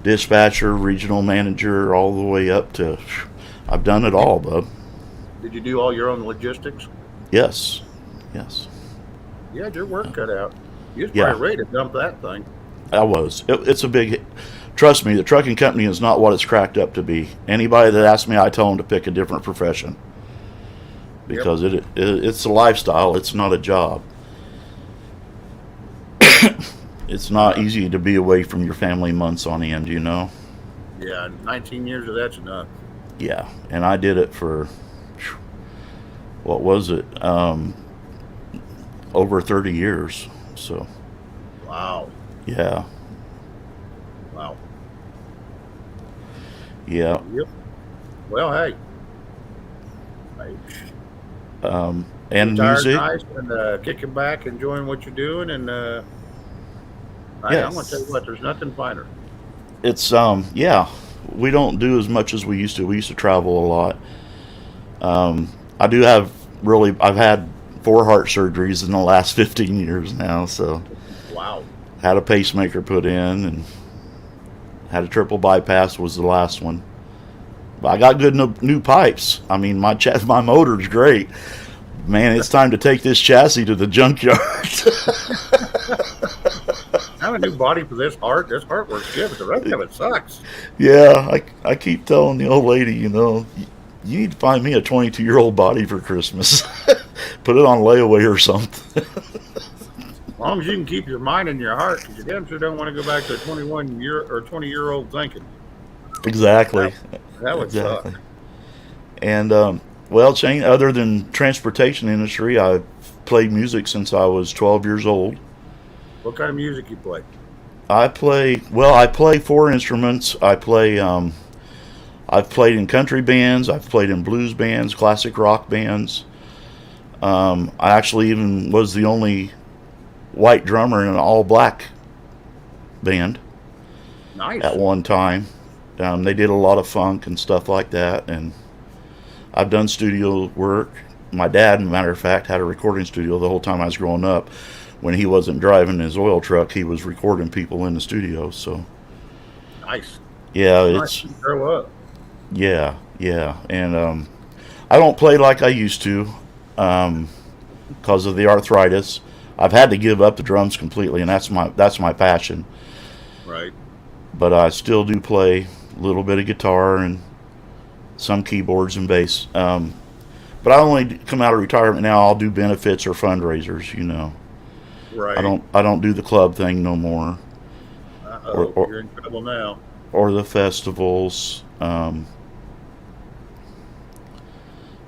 dispatcher, regional manager, all the way up to. I've done it all, bub. Did you do all your own logistics? Yes. You had your work cut out. You was Yeah. probably ready to dump that thing. I was. It's a big. Trust me, the trucking company is not what it's cracked up to be. Anybody that asks me, I tell them to pick a different profession, because it's a lifestyle. It's not a job. It's not easy to be away from your family months on end, you know. Yeah, 19 years of that's enough. Yeah, and I did it for what was it? Over 30 years. So Wow. yeah. Wow. Yeah. Yep. Well, hey. And Retired music. nice and kicking back, enjoying what you're doing, and I'm Yes. gonna tell you what, there's nothing finer. It's yeah, we don't do as much as we used to. We used to travel a lot. I've had 4 heart surgeries in the last 15 years now, so Wow. had a pacemaker put in and had a triple bypass was the last one. But I got good new pipes. I mean, my motor's great. Man, it's time to take this chassis to the junkyard. I have a new body for this heart. This heart works good, but the rest of it sucks. Yeah, I keep telling the old lady, you know, you need to find me a 22-year-old body for Christmas. Put it on layaway or something. As long as you can keep your mind in your heart, because you damn sure don't want to go back to a 21-year or 20-year-old thinking. Exactly. That would Exactly. suck. And well, Shane, other than transportation industry, I've played music since I was 12 years old. What kind of music you play? I play 4 instruments. I've played in country bands, I've played in blues bands, classic rock bands. I actually even was the only white drummer in an all black band Nice. at one time. They did a lot of funk and stuff like that, and I've done studio work. My dad, matter of fact, had a recording studio the whole time I was growing up. When he wasn't driving his oil truck, he was recording people in the studio. So Nice. yeah, Nice. Grow up. yeah, and I don't play like I used to because of the arthritis. I've had to give up the drums completely, and that's my passion. Right. But I still do play a little bit of guitar and some keyboards and bass. But I only come out of retirement now. I'll do benefits or fundraisers. Right. I don't do the club thing no more, Uh-oh. or- You're in trouble now. or the festivals. Uh-oh.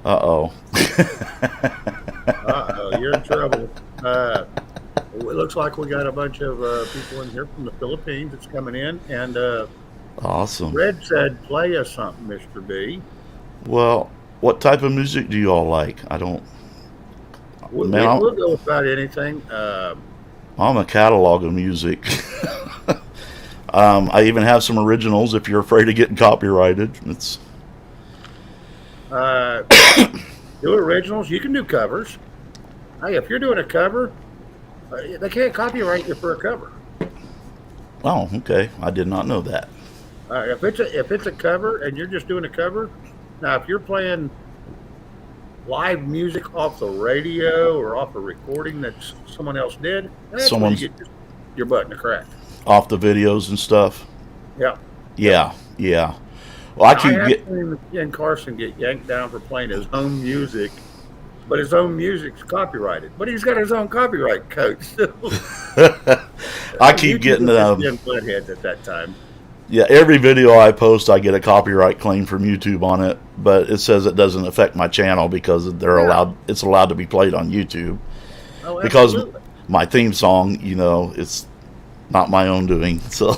Uh-oh. You're in trouble. It looks like we got a bunch of people in here from the Philippines that's coming in. And Awesome. Red said, play us something, Mr. B. Well, what type of music do you all like? I don't. We'll go with about anything. I'm a catalog of music. I even have some originals if you're afraid of getting copyrighted. It's Do originals. You can do covers. Hey, if you're doing a cover, they can't copyright you for a cover. Oh, okay. I did not know that. If it's a cover and you're just doing a cover, now if you're playing live music off the radio or off a recording that someone else did, that's when you get your butt in the crack. Off the videos and stuff. Yeah. Yeah. Well, I keep have get. seen Ken Carson get yanked down for playing his own music, but his own music's copyrighted. But he's got his own copyright code. I keep getting buttheads at that time. Yeah, every video I post, I get a copyright claim from YouTube on it, but it says it doesn't affect my channel because it's allowed to be played on YouTube. Oh, Because absolutely. my theme song, it's not my own doing. So,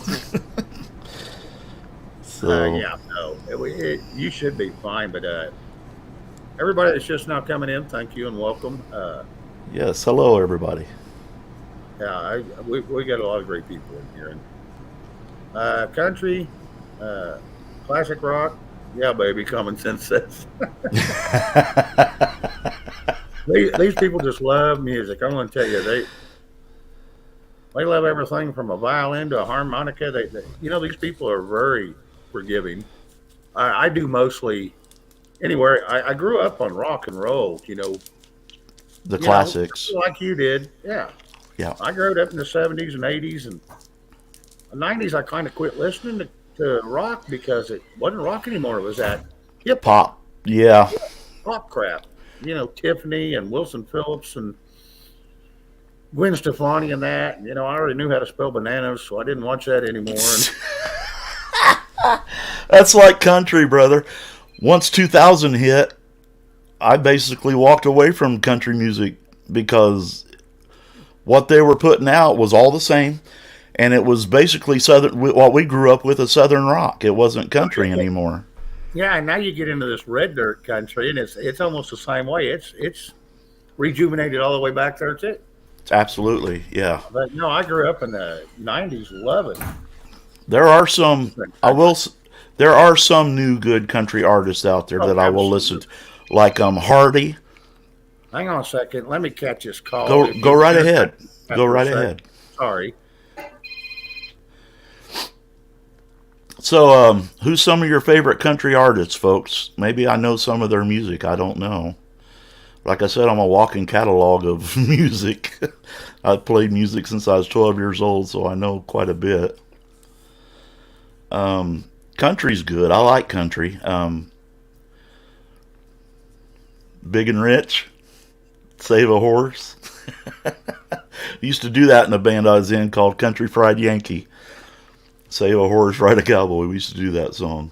Yeah, no, you should be fine. But everybody that's just now coming in, thank you and welcome. yes, hello everybody. Yeah, we got a lot of great people in here. And country, classic rock, yeah, baby, common sense says. These people just love music. I'm going to tell you, they love everything from a violin to a harmonica. These people are very forgiving. I do mostly anywhere. I grew up on rock and roll. The classics. Like you did. Yeah. Yeah. I grew up in the 70s and 80s and the 90s. I kind of quit listening to rock because it wasn't rock anymore. It was that hip Pop. Yeah. pop crap. Tiffany and Wilson Phillips and Gwen Stefani and that. I already knew how to spell bananas, so I didn't watch that anymore. And That's like country, brother. Once 2000 hit, I basically walked away from country music because what they were putting out was all the same, and it was basically southern. What we grew up with, a southern rock. It wasn't country anymore. yeah, and now you get into this red dirt country, and it's almost the same way. It's rejuvenated all the way back there too. Absolutely, yeah. But no, I grew up in the 90s loving. There are some. There are some new good country artists out there that I will listen to, like Hardy. Hang on a second. Let me catch this call. Go right ahead. Go After a right second. ahead. Sorry. So, who's some of your favorite country artists, folks? Maybe I know some of their music. I don't know. Like I said, I'm a walking catalog of music. I've played music since I was 12 years old, so I know quite a bit. Country's good. I like country. Big and Rich, Save a Horse. Used to do that in a band I was in called Country Fried Yankee. Save a Horse, Ride a Cowboy. We used to do that song.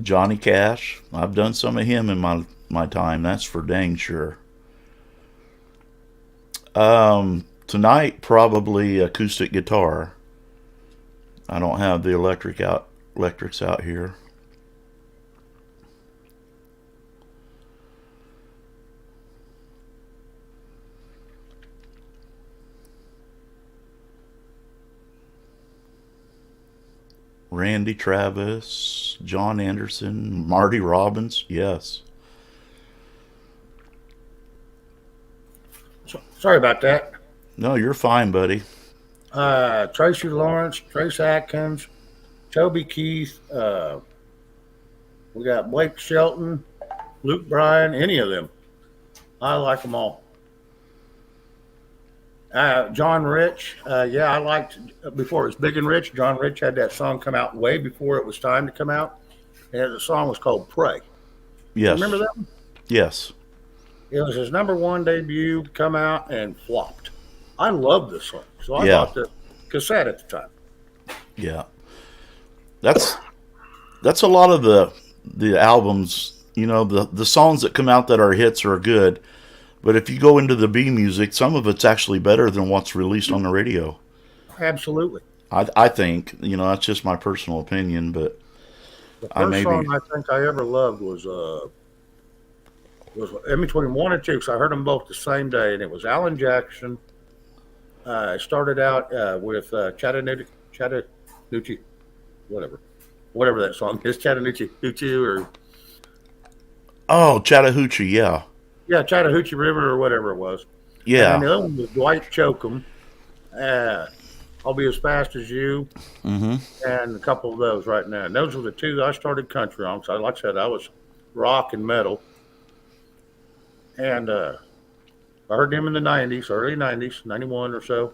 Johnny Cash. I've done some of him in my time. That's for dang sure. Tonight, probably acoustic guitar. I don't have the electrics out here. Randy Travis, John Anderson, Marty Robbins, yes. Sorry about that. No, you're fine, buddy. Tracy Lawrence, Trace Atkins, Toby Keith. We got Blake Shelton, Luke Bryan, any of them. I like them all. John Rich. Yeah, I liked before it was Big and Rich. John Rich had that song come out way before it was time to come out. And the song was called Pray. Yes. Remember that one? Yes. It was his #1 debut, come out and flopped. I loved this song. So I Yeah. bought the cassette at the time. Yeah. That's a lot of the albums, you know, the songs that come out that are hits are good. But if you go into the B music, some of it's actually better than what's released on the radio. Absolutely. I think, you know, that's just my personal opinion, but The I first maybe- song I think I ever loved was in between 1 and 2, because I heard them both the same day, and it was Alan Jackson. It started out with Chattanooga, whatever that song is, Chattanooga or Chattahoochee, yeah. Chattahoochee River or whatever it was. Yeah. And the other one was Dwight Chokum. I'll Be as Fast as You, Mm-hmm. and a couple of those right now. And those were the two that I started country on. So, like I said, I was rock and metal. And I heard them in the 90s, early 90s, 91 or so,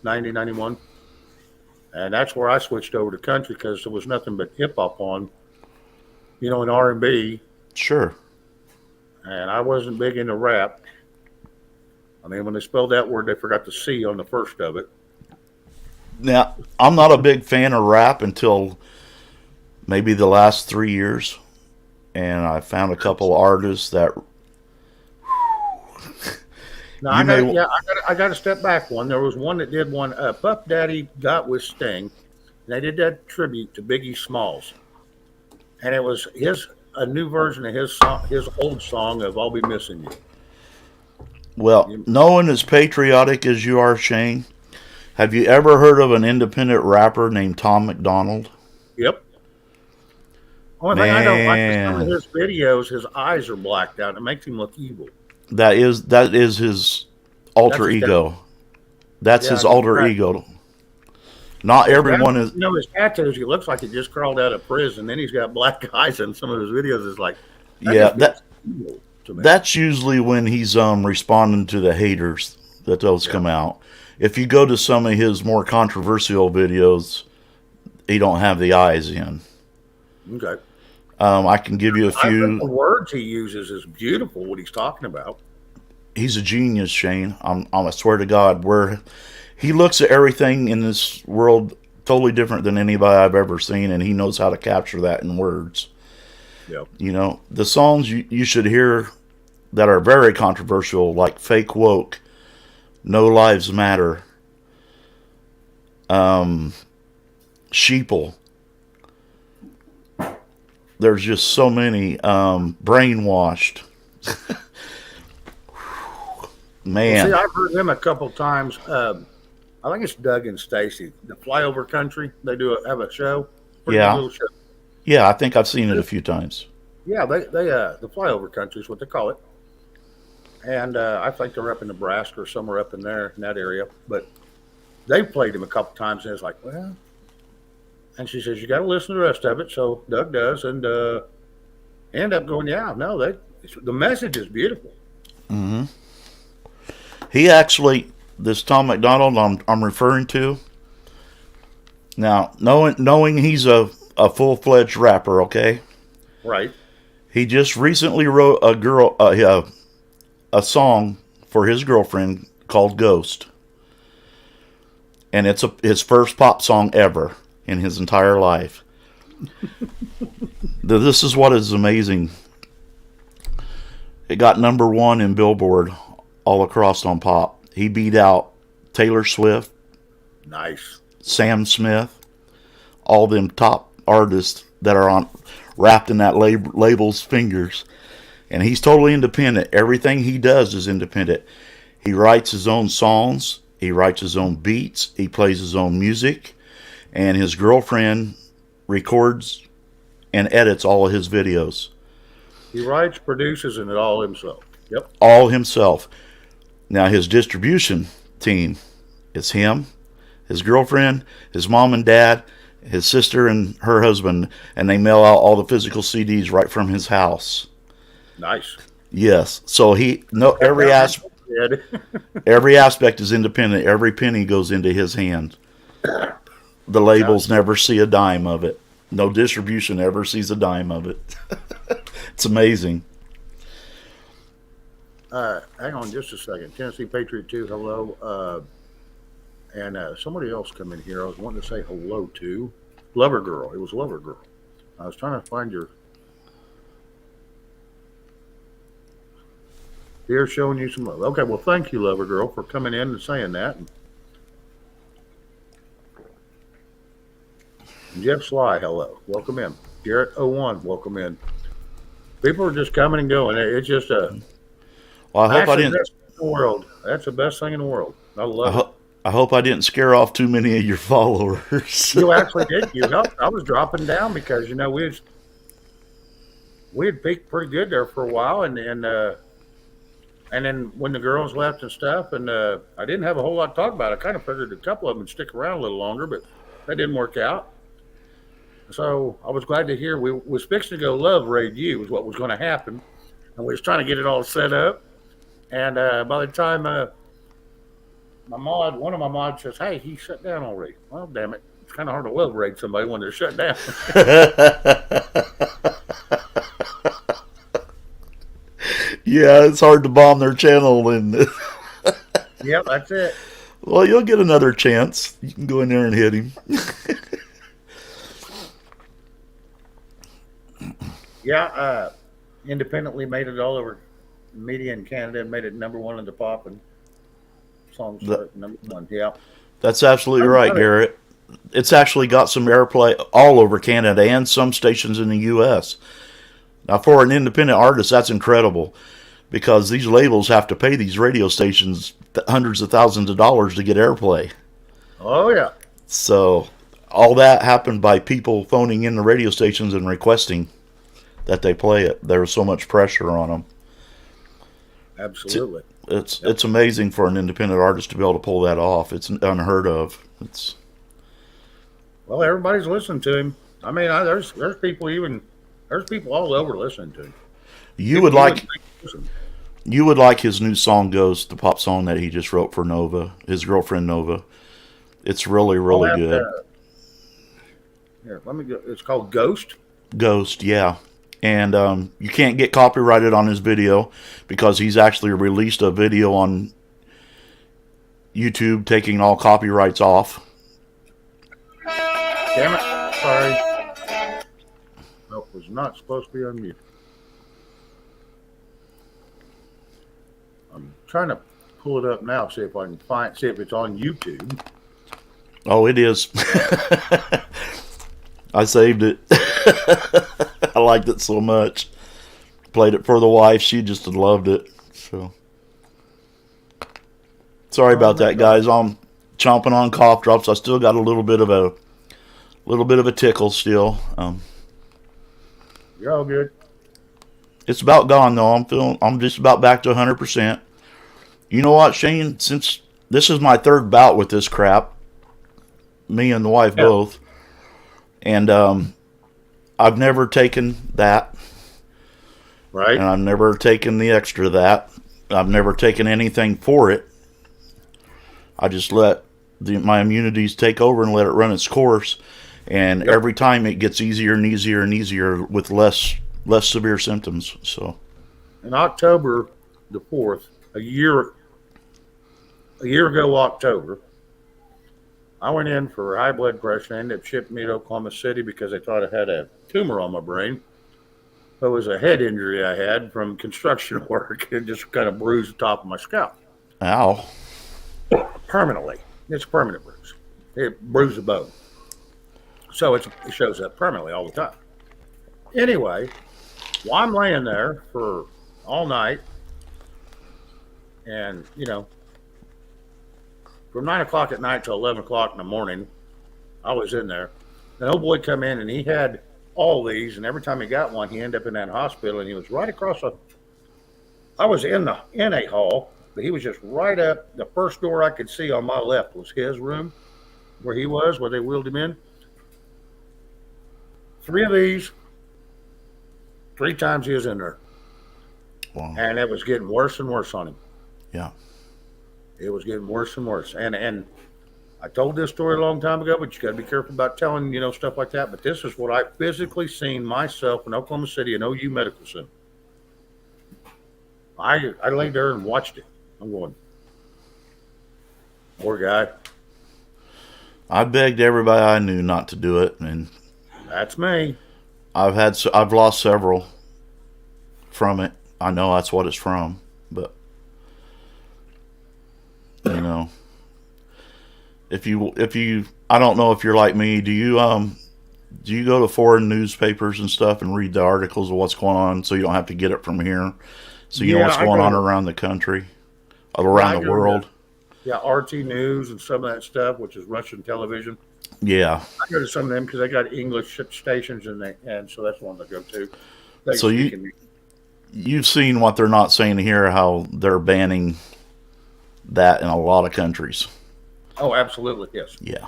90, 91. And that's where I switched over to country because there was nothing but hip hop on, you know, and R&B. Sure. And I wasn't big into rap. I mean, when they spelled that word, they forgot the C on the first of it. Now, I'm not a big fan of rap until maybe the last 3 years. And I found a couple artists that No, You I got to step back one. There was one that did one. Puff Daddy got with Sting, and they did that tribute to Biggie Smalls, and it was a new version of his old song of "I'll Be Missing You." Well, knowing as patriotic as you are, Shane, have you ever heard of an independent rapper named Tom McDonald? Yep. Only thing I don't like is some of Man. his videos. His eyes are blacked out. It makes him look evil. That is his alter That's his ego. That's Yeah, his alter right. ego. Not everyone is. You know, his tattoos. He looks like he just crawled out of prison. Then he's got black eyes, and some of his videos is like, Yeah, just looks evil to me. that's usually when he's responding to the haters that those come out. If you go to some of his more controversial videos, he don't have the eyes in. Okay. I can give you a I think the few. words he uses is beautiful. What he's talking about. He's a genius, Shane. I swear to God, where he looks at everything in this world totally different than anybody I've ever seen, and he knows how to capture that in words. Yep. You know, the songs you should hear that are very controversial, like Fake Woke, No Lives Matter, Sheeple. There's just so many. Brainwashed. Man. See, I've heard them a couple times. I think it's Doug and Stacy, the Flyover Country. They have a show. Pretty Yeah. good little show. Yeah, I think I've seen it a few times. Yeah, they the Flyover Country is what they call it. And I think they're up in Nebraska or somewhere up in there in that area. But they played him a couple times, and it's like, well. And she says you got to listen to the rest of it. So Doug does, and end up going, yeah, no, the message is beautiful. Hmm. He actually, this Tom McDonald I'm referring to. Now, knowing he's a full-fledged rapper, okay? Right. He just recently wrote a song for his girlfriend called Ghost. And it's his first pop song ever in his entire life. This is what is amazing. It got #1 in Billboard all across on pop. He beat out Taylor Swift, Nice. Sam Smith, all them top artists that are on wrapped in that label's fingers. And he's totally independent. Everything he does is independent. He writes his own songs. He writes his own beats. He plays his own music. And his girlfriend records and edits all of his videos. He writes, produces, and it all himself. Yep. All himself. Now his distribution team is him, his girlfriend, his mom and dad, his sister and her husband, and they mail out all the physical CDs right from his house. Nice. Yes. So every aspect is independent. Every penny goes into his hand. The labels never see a dime of it. No distribution ever sees a dime of it. It's amazing. Hang on just a second. Tennessee Patriot 2, hello. And somebody else come in here I was wanting to say hello to. Lover Girl. It was Lover Girl. I was trying to find your... Here showing you some love. Okay, well, thank you, Lover Girl, for coming in and saying that. And Jeff Sly, hello. Welcome in. Garrett 01, welcome in. People are just coming and going. It's just a... Well, I hope I didn't... Best thing in the world. That's the best thing in the world. I love it. I hope I didn't scare off too many of your followers. You actually did. You helped. I was dropping down because, we had peaked pretty good there for a while. And then when the girls left and stuff, and I didn't have a whole lot to talk about. I kind of figured a couple of them would stick around a little longer, but that didn't work out. So I was glad to hear we was fixing to go Love Raid You was what was going to happen. And we was trying to get it all set up. And by the time one of my mods says, hey, he shut down already. Well, damn it. It's kind of hard to love raid somebody when they're shut down. Yeah, it's hard to bomb their channel. And Yep, that's it. well, you'll get another chance. You can go in there and hit him. Yeah, independently made it all over media in Canada and made it #1 in the pop and song chart, #1. Yeah. That's absolutely right, Garrett. It's actually got some airplay all over Canada and some stations in the U.S. Now, for an independent artist, that's incredible because these labels have to pay these radio stations hundreds of thousands of dollars to get airplay. Oh, yeah. So all that happened by people phoning in the radio stations and requesting that they play it. There was so much pressure on them. Absolutely. It's amazing for an independent artist to be able to pull that off. It's unheard of. Well, everybody's listening to him. I mean, there's people all over listening to him. You would like his new song Ghost, the pop song that he just wrote for Nova, his girlfriend Nova. It's really, really good. Here, let me go. It's called Ghost. Ghost, yeah. And you can't get copyrighted on his video because he's actually released a video on YouTube taking all copyrights off. Damn it. Sorry. Nope, was not supposed to be on mute. I'm trying to pull it up now, see if I can see if it's on YouTube. Oh, it is. I saved it. I liked it so much. Played it for the wife. She just loved it. So sorry about that, guys. I'm chomping on cough drops. I still got a little bit of a tickle still. You're all good. It's about gone though. I'm just about back to 100%. You know what, Shane? Since this is my third bout with this crap, me and the wife both, and I've never taken that. Right. And I've never taken the extra that. I've never taken anything for it. I just let my immunities take over and let it run its course. And every time it gets easier and easier and easier with less severe symptoms. So, in October the 4th, a year ago October, I went in for high blood pressure and ended up shipping me to Oklahoma City because they thought I had a tumor on my brain. It was a head injury I had from construction work. It just kind of bruised the top of my scalp. Ow. Permanently. It's a permanent bruise. It bruised the bone. So it shows up permanently all the time. Anyway, while I'm laying there for all night, and from 9 o'clock at night till 11 o'clock in the morning, I was in there. An old boy come in and he had all these, and every time he got one, he ended up in that hospital, and he was right across I was in a hall, but he was just right up. The first door I could see on my left was his room, where he was, where they wheeled him in. 3 of these, 3 times he was in there, Wow. and it was getting worse and worse on him. Yeah. It was getting worse and worse, and I told this story a long time ago, but you got to be careful about telling, stuff like that. But this is what I physically seen myself in Oklahoma City in OU Medical Center. I laid there and watched it. I'm going, poor guy. I begged everybody I knew not to do it, and That's me. I've lost several from it. I know that's what it's from, but if you I don't know if you're like me. Do you go to foreign newspapers and stuff and read the articles of what's going on, so you don't have to get it from here, so you know what's going on around the country, around the world? Yeah, RT News and some of that stuff, which is Russian television. Yeah. I go to some of them because they got English stations, and so that's one I go to. So you've seen what they're not saying here, how they're banning that in a lot of countries. Oh, absolutely, yes. Yeah.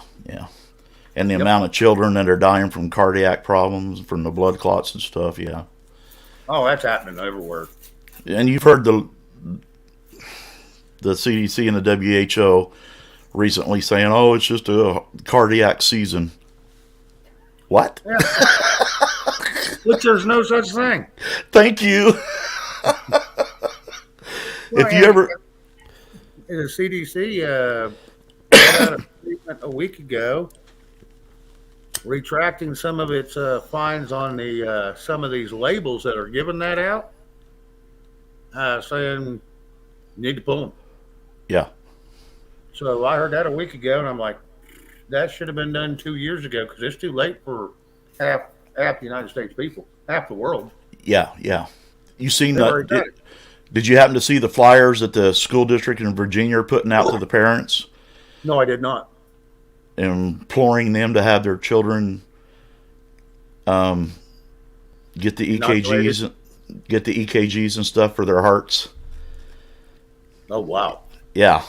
And the amount of children that are dying from cardiac problems, from the blood clots and stuff, yeah. Oh, that's happening everywhere. And you've heard the CDC and the WHO recently saying, "Oh, it's just a cardiac season." What? Yeah. Which there's no such thing. Thank you. If you ever, the CDC put out a statement a week ago, retracting some of its fines on the some of these labels that are giving that out, saying you need to pull them. yeah, So I heard that a week ago, and I'm like, that should have been done 2 years ago because it's too late for half the United States people, half the world. yeah. You seen They've already done that? it. Did you happen to see the flyers that the school district in Virginia are putting out to the parents, No, I did not. imploring them to have their children get the EKGs and stuff for their hearts? Oh, wow. Yeah,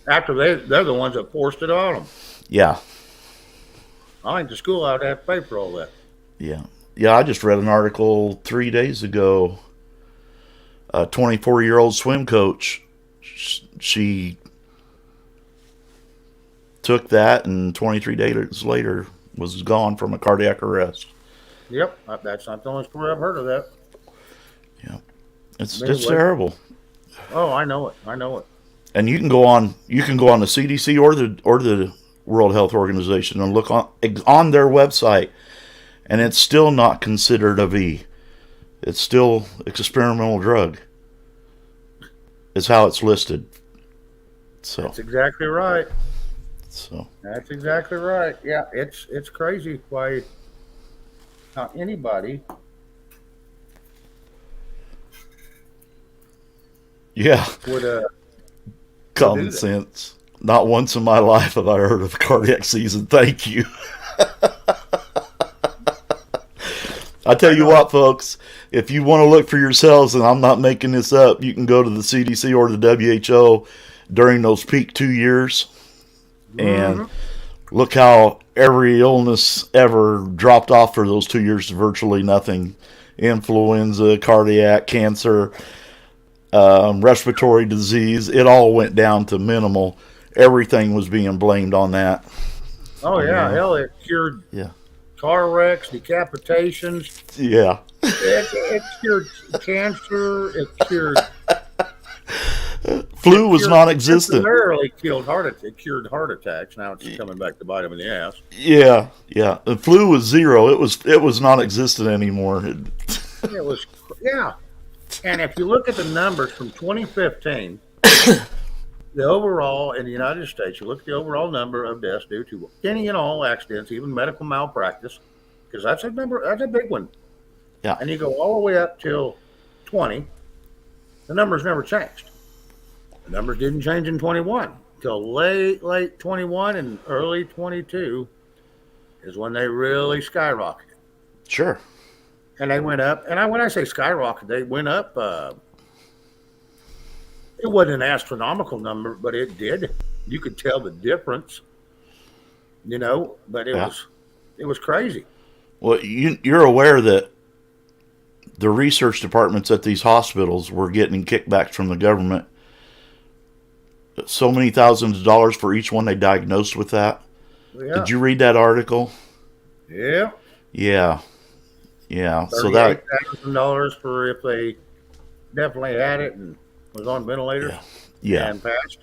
After they're the ones that forced it on them. yeah, I think the school ought to have to pay for all that. yeah. I just read an article 3 days ago. A 24-year-old swim coach, she took that, and 23 days later was gone from a cardiac arrest. Yep, that's not the only story I've heard of that. Yeah, it's Anyway. terrible. Oh, I know it. And you can go on the CDC or the World Health Organization and look on their website, and it's still not considered a V. It's still experimental drug. Is how it's listed. So That's exactly right. So That's exactly right. Yeah, it's crazy why how anybody yeah, would common that. sense. Not once in my life have I heard of cardiac season. Thank you. I tell you what, folks, if you want to look for yourselves, and I'm not making this up, you can go to the CDC or the WHO during those peak 2 years and look how every illness ever dropped off for those 2 years to virtually nothing. Influenza, cardiac, cancer, respiratory disease, it all went down to minimal. Everything was being blamed on that. Oh yeah, hell, it cured car wrecks, decapitations. Yeah. It cured cancer. It cured. Flu was non-existent. Temporarily cured heart attacks. Now it's coming back to bite them in the ass. Yeah. The flu was zero. It was non-existent anymore. It was, yeah. And if you look at the numbers from 2015 the overall in the United States, you look at the overall number of deaths due to any and all accidents, even medical malpractice, because that's a number, that's a big one. Yeah. And you go all the way up till 20, the numbers never changed. The numbers didn't change in 21 till late 21 and early 22 is when they really skyrocketed. Sure. And they went up. And when I say skyrocket, they went up. It wasn't an astronomical number, but it did. You could tell the difference, you know. But it was crazy. Well, you're aware that the research departments at these hospitals were getting kickbacks from the government. So many thousands of dollars for each one they diagnosed with that. Yeah. Did you read that article? Yeah. Yeah. Yeah. So that $38,000 for if they definitely had it and was on ventilators. Yeah. And passed.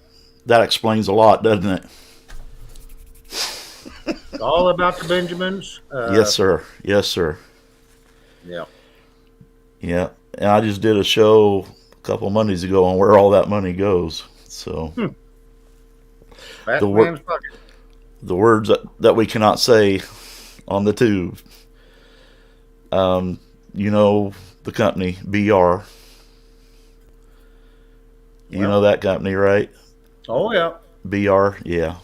That explains a lot, doesn't it? It's all about the Benjamins. Yes, sir. Yes, sir. Yeah. Yeah. And I just did a show a couple Mondays ago on where all that money goes. So Fat The man's pocket. the words that we cannot say on the tube. You know the company BR. You know that company, right? Oh yeah. BR, yeah.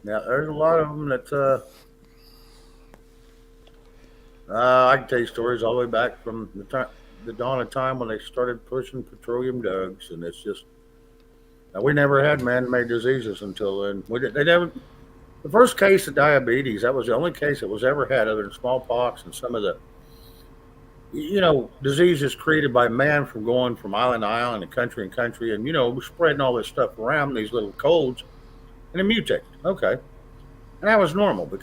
Now there's a lot of them that I can tell you stories all the way back from the dawn of time when they started pushing petroleum drugs, and it's just we never had man-made diseases until then. They never. The first case of diabetes, that was the only case that was ever had, other than smallpox and some of the, diseases created by man from going from island to island and country, and spreading all this stuff around, these little colds, and it mutated. Okay, and that was normal but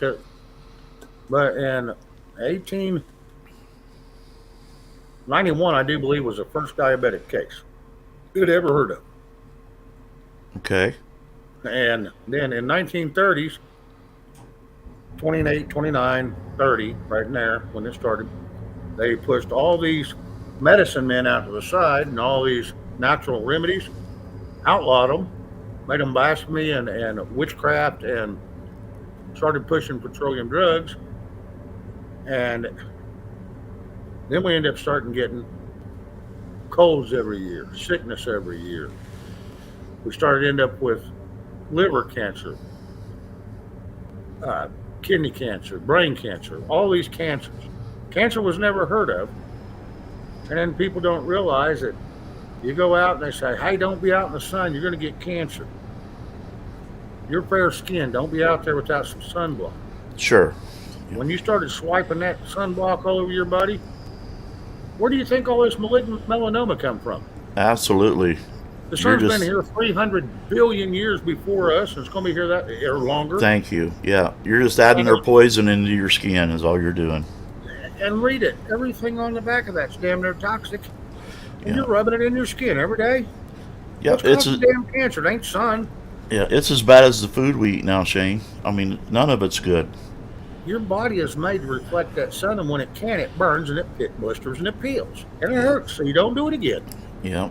in 1891, I do believe, was the first diabetic case you'd ever heard of. Okay. And then in 1930s, 28, 29, 30, right in there when it started, they pushed all these medicine men out to the side and all these natural remedies, outlawed them, made them blasphemy and witchcraft, and started pushing petroleum drugs. And then we end up starting getting colds every year, sickness every year. We started to end up with liver cancer, kidney cancer, brain cancer, all these cancers. Cancer was never heard of. And then people don't realize that you go out and they say, hey, don't be out in the sun, you're going to get cancer. You're fair skinned, don't be out there without some sunblock. Sure. When you started swiping that sunblock all over your body, where do you think all this malignant melanoma come from? Absolutely. The sun's been here 300 billion years before us, and it's going to be here that or longer. Thank you. Yeah. You're just adding their poison into your skin is all you're doing. And read it. Everything on the back of that's damn near toxic. And Yeah. you're rubbing it in your skin every day. Yeah, What's causing damn cancer? It ain't sun. it's as bad as the food we eat now, Shane. I mean, none of it's good. Your body is made to reflect that sun, and when it can, it burns and it blisters and it peels. And it hurts, so you don't do it again. Yeah.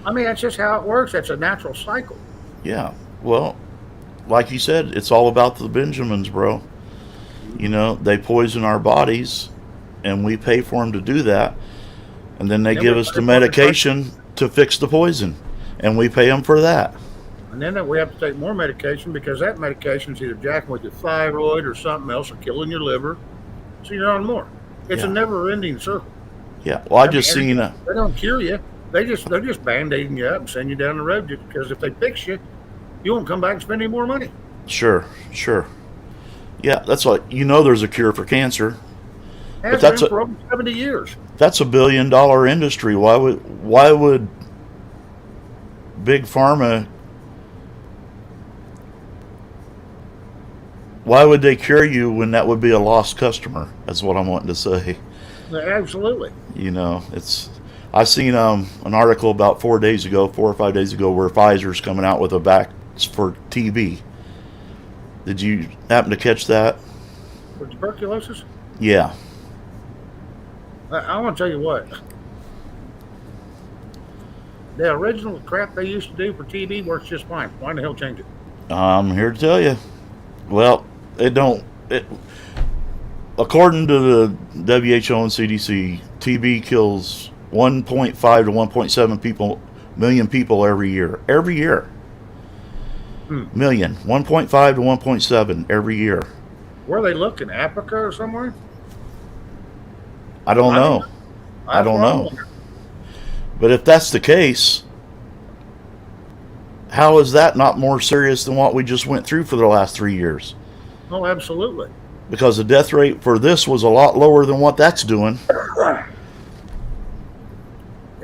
I mean, that's just how it works. That's a natural cycle. Yeah. Well, like you said, it's all about the Benjamins, bro. They poison our bodies, and we pay for them to do that. And then they give us the medication to fix the poison, and we pay them for that. And then we have to take more medication because that medication is either jacking with your thyroid or something else or killing your liver. So you're on more. It's a never-ending circle. Yeah. Well, I just mean, seen they don't cure you. They're just band-aiding you up and sending you down the road because if they fix you, you won't come back and spend any more money. Sure. Yeah, that's like there's a cure for cancer. Has that's been for over 70 years. That's $1 billion industry. Why would Big Pharma? Why would they cure you when that would be a lost customer? That's what I'm wanting to say. Absolutely. I seen an article about 4 or 5 days ago, where Pfizer's coming out with a vaccine for TB. Did you happen to catch that? For tuberculosis? Yeah. I want to tell you what. The original crap they used to do for TV works just fine. Why the hell change it? I'm here to tell you. Well, it don't. According to the WHO and CDC, TB kills 1.5 to 1.7 million people every year. Every year. Million. 1.5 to 1.7 every year. Where are they looking? Africa or somewhere? I don't know. I don't know. But if that's the case, how is that not more serious than what we just went through for the last 3 years? Oh, absolutely. Because the death rate for this was a lot lower than what that's doing.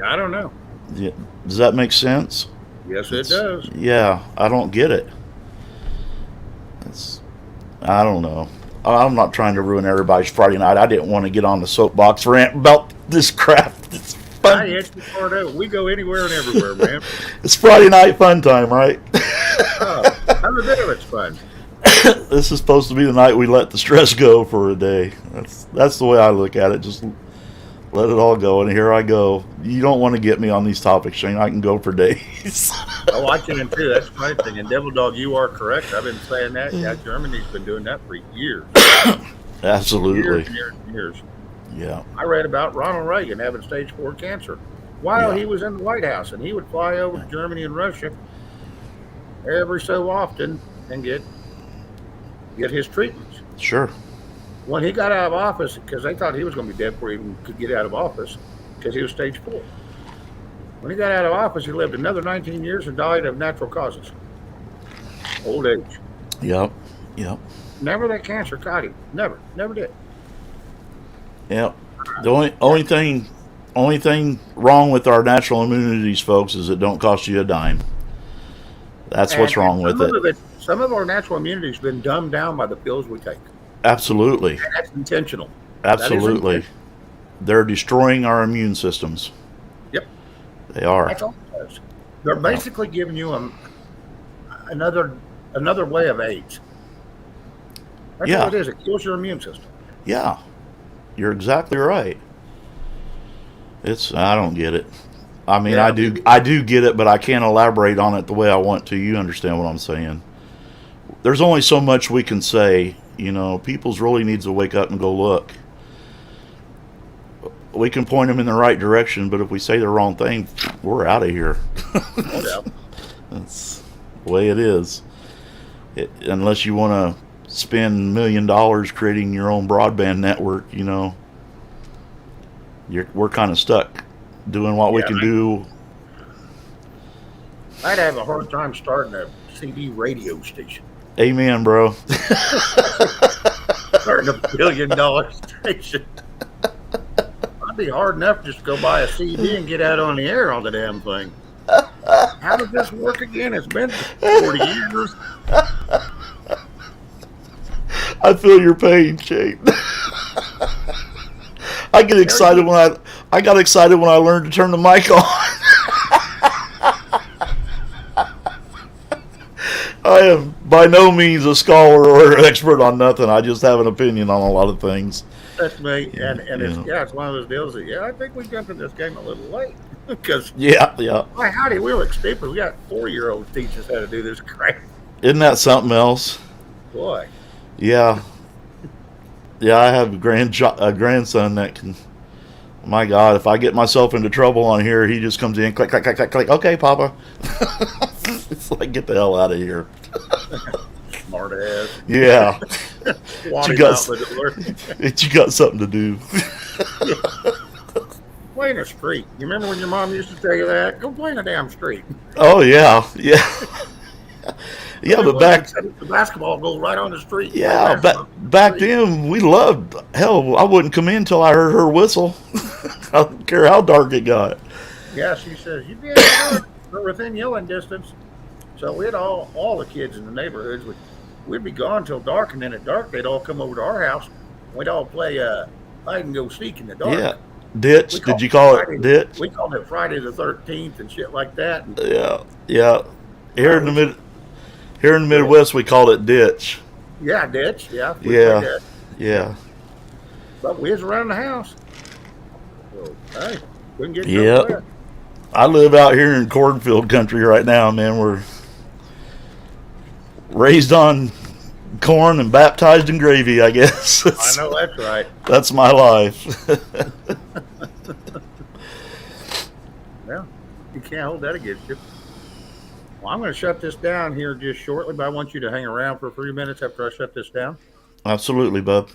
I don't know. Yeah, does that make sense? Yes, it does. Yeah, I don't get it. I don't know. I'm not trying to ruin everybody's Friday night. I didn't want to get on the soapbox rant about this crap. It's fun. Hey, it's part of it. We go anywhere and everywhere, man. It's Friday night fun time, right? Every bit of it's fun. This is supposed to be the night we let the stress go for a day. That's the way I look at it. Just let it all go, and here I go. You don't want to get me on these topics, Shane. I can go for days. Oh, I can too. That's the funny thing. And Devil Dog, you are correct. I've been saying that. Yeah, Germany's been doing that for years. Absolutely. Years. Yeah. I read about Ronald Reagan having stage 4 cancer while he was in the White House, and he would fly over to Germany and Russia every so often and get his treatments. Sure. When he got out of office, because they thought he was going to be dead before he even could get out of office, because he was stage 4. When he got out of office, he lived another 19 years and died of natural causes. Old age. Yep. Never that cancer caught him. Never did. Yep. The only thing wrong with our natural immunities, folks, is it don't cost you a dime. That's what's wrong with it. Some of our natural immunity has been dumbed down by the pills we take. Absolutely. And that's intentional. Absolutely. They're destroying our immune systems. Yep. They are. That's all it does. They're basically giving you another way of AIDS. That's Yeah. what it is. It kills your immune system. Yeah. You're exactly right. I don't get it. I mean, Yeah. I do get it, but I can't elaborate on it the way I want to. You understand what I'm saying? There's only so much we can say. You know, people's really needs to wake up and go look. We can point them in the right direction, but if we say the wrong thing, we're out of here. No doubt. That's the way it is. Unless you want to spend $1 million creating your own broadband network, you know, we're kind of stuck doing what we can do. I'd have a hard time starting a CD radio station. Amen, bro. Starting a $1 billion station. I'd be hard enough just to go buy a CD and get out on the air on the damn thing. How does this work again? It's been 40 years. I feel your pain, Shane. I get excited when I got excited when I learned to turn the mic on. I am by no means a scholar or an expert on nothing. I just have an opinion on a lot of things. That's me. And it's one of those deals that, I think we jumped in this game a little late. Because, Yeah. my howdy, we look stupid. We got 4-year-olds teach us how to do this crap. Isn't that something else? Boy. Yeah. I have a grandson that can. My God, if I get myself into trouble on here, he just comes in, click, click, click, click, click. Okay, Papa. It's like, get the hell out of here. Smart ass. Yeah. Wanting got- out the door. You got something to do. Play in the street. You remember when your mom used to tell you that? Go play in the damn street. Oh yeah. Yeah, but back the basketball goes right on the street. yeah, back then we loved. Hell, I wouldn't come in till I heard her whistle. I don't care how dark it got. Yeah, she says you'd be able to we're within yelling distance. So we'd all the kids in the neighborhoods we'd be gone till dark, and then at dark they'd all come over to our house. We'd all play hide and go seek in the dark. Yeah, ditch. Did you call it ditch? We called it Friday the 13th and shit like that. And Yeah. Here in the Midwest, we called it ditch. yeah, ditch. Yeah. we Yeah. played that. Yeah. But we was around the house. So, hey, couldn't get Yep. nowhere. I live out here in cornfield country right now, man. We're raised on corn and baptized in gravy, I guess. I know that's right. That's my life. Well, you can't hold that against you. Well, I'm going to shut this down here just shortly, but I want you to hang around for 3 minutes after I shut this down. Absolutely, bub.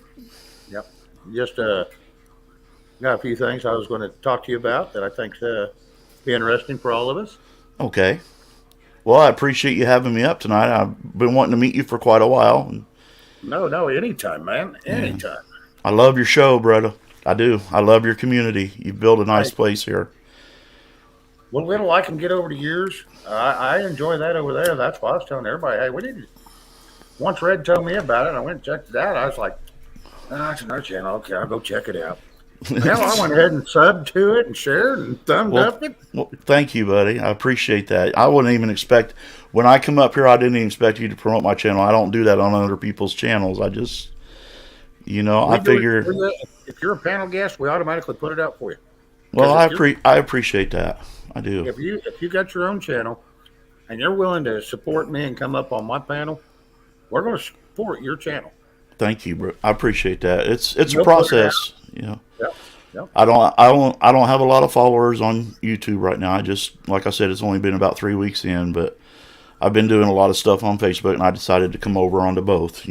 Yep. Just got a few things I was going to talk to you about that I think be interesting for all of us. Okay. Well, I appreciate you having me up tonight. I've been wanting to meet you for quite a while. And No, anytime, man. Anytime. I love your show, brother. I do. I love your community. You've built a nice place here. What little I can get over the years, I enjoy that over there. That's why I was telling everybody, hey, we need to. Once Red told me about it, I went and checked it out. I was like, oh, it's another channel. Okay, I'll go check it out. Well, I went ahead and subbed to it and shared and thumbed up it. Well, thank you, buddy. I appreciate that. I wouldn't even expect, when I come up here, I didn't even expect you to promote my channel. I don't do that on other people's channels. I just, I figure. If you're a panel guest, we automatically put it out for you. Well, I appreciate that. I do. If you got your own channel and you're willing to support me and come up on my panel, we're going to support your channel. Thank you, bro. I appreciate that. It's You'll a process, Yep. Yep. I don't have a lot of followers on YouTube right now. I just, like I said, it's only been about 3 weeks in, but I've been doing a lot of stuff on Facebook, and I decided to come over onto both.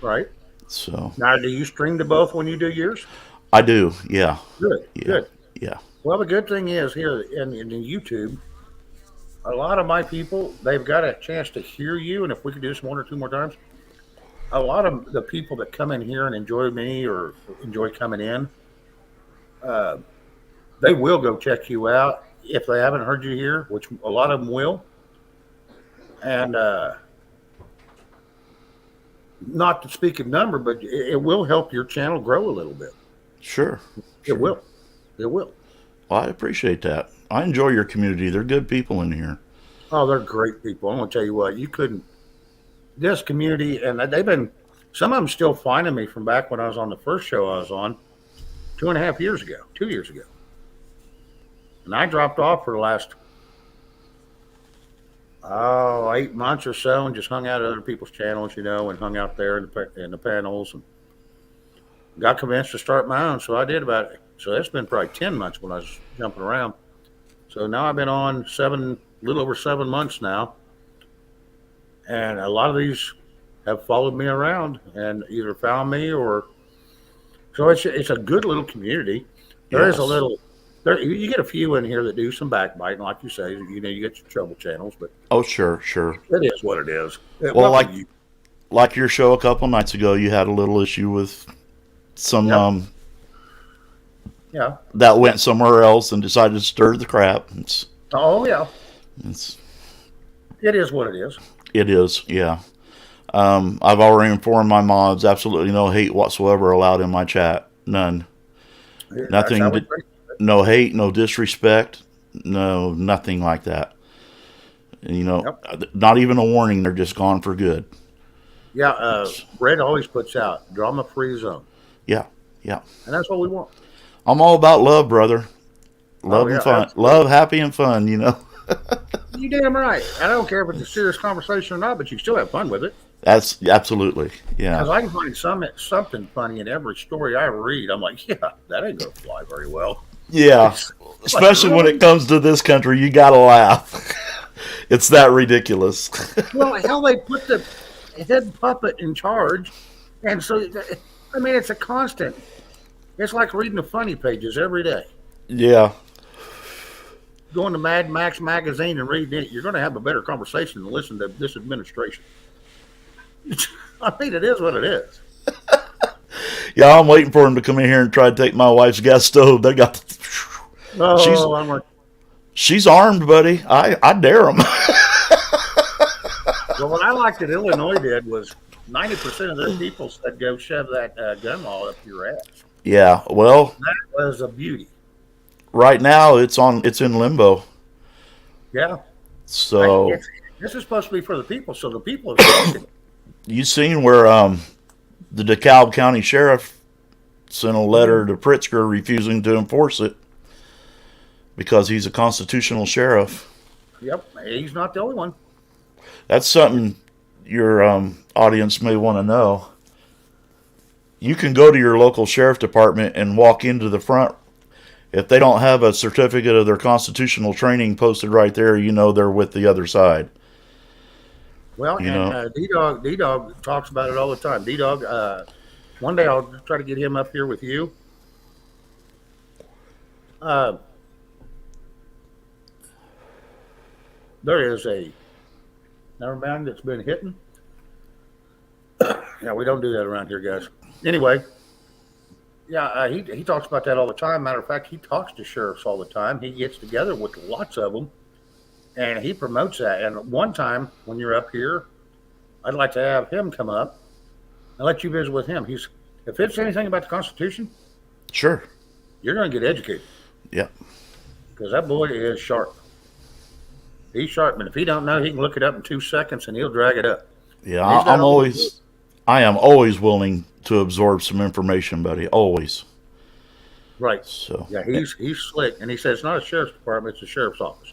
Right. So Now, do you stream to both when you do yours? I do. Yeah. Good. Yeah. Good. Yeah. Well, the good thing is here in YouTube, a lot of my people, they've got a chance to hear you. And if we could do this 1 or 2 more times, a lot of the people that come in here and enjoy me or enjoy coming in, they will go check you out if they haven't heard you here, which a lot of them will. And not to speak of number, but it will help your channel grow a little bit. Sure. It will. It will. Well, I appreciate that. I enjoy your community. They're good people in here. Oh, they're great people. I'm going to tell you what, you couldn't. This community, and some of them still finding me from back when I was on the first show I was on 2.5 years ago, 2 years ago. And I dropped off for the last, 8 months or so and just hung out at other people's channels, and hung out there in the panels and got convinced to start my own. So I did about it. So that's been probably 10 months when I was jumping around. So now I've been on a little over 7 months now. And a lot of these have followed me around and either found me or, so it's a good little community. There is a little, you get a few in here that do some backbiting, like you say, you get your trouble channels, but Oh, sure. it is what it is. Well, like your show a couple nights ago, you had a little issue with some, yeah. that went somewhere else and decided to stir the crap. Oh yeah. It is what it is. It is, yeah. I've already informed my mods. Absolutely no hate whatsoever allowed in my chat. None. Nothing. No hate. No disrespect. No, nothing like that. Not even a warning. They're just gone for good. Yeah. Red always puts out drama-free zone. Yeah. And that's what we want. I'm all about love, brother. Love and fun. Absolutely. Love, happy, and fun. You damn right. I don't care if it's a serious conversation or not, but you still have fun with it. That's absolutely, yeah. Because I can find something funny in every story I read. I'm like, yeah, that ain't gonna fly very well. Yeah, especially when it comes to this country, you gotta laugh. It's that ridiculous. Well, hell, they put the head puppet in charge, and so it's a constant. It's like reading the funny pages every day. Yeah. Going to Mad Max magazine and reading it, you're going to have a better conversation than listen to this administration. I mean, it is what it is. Yeah, I'm waiting for him to come in here and try to take my wife's gas stove. They got. She's armed, buddy. I dare him. Well, what I liked that Illinois did was 90% of their people said go shove that gun law up your ass. Yeah, well, That was a beauty. Right now it's in limbo. Yeah. So this is supposed to be for the people, so the people have you seen where the DeKalb County Sheriff sent a letter to Pritzker refusing to enforce it. because he's a constitutional sheriff. Yep, he's not the only one. That's something your audience may want to know. You can go to your local sheriff department and walk into the front. If they don't have a certificate of their constitutional training posted right there, you know they're with the other side. Well, You and D-Dog talks about it all the time. D-Dog, one day I'll try to get him up here with you. There is a, never mind, that's been hitting. Yeah, we don't do that around here, guys. Anyway, yeah, he talks about that all the time. Matter of fact, he talks to sheriffs all the time. He gets together with lots of them, and he promotes that. And one time when you're up here, I'd like to have him come up and let you visit with him. If it's anything about the Constitution, Sure. you're going to get educated Yep. because that boy is sharp. He's sharp, and if he don't know, he can look it up in 2 seconds and he'll drag it up. Yeah, He's got I am always willing to absorb some information, buddy. Always. right. So Yeah, he's slick, and he says it's not a sheriff's department; it's a sheriff's office.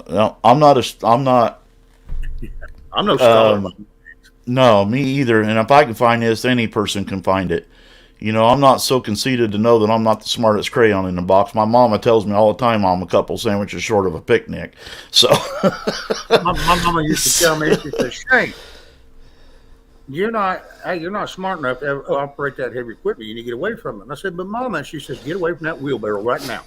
no, I'm not. I'm no scholar. No, me either. And if I can find this, any person can find it. You know, I'm not so conceited to know that I'm not the smartest crayon in the box. My mama tells me all the time I'm a couple sandwiches short of a picnic. So my mama used to tell me, she says, Shane, you're not smart enough to operate that heavy equipment. You need to get away from it. And I said, but Mama, and she says, get away from that wheelbarrow right now.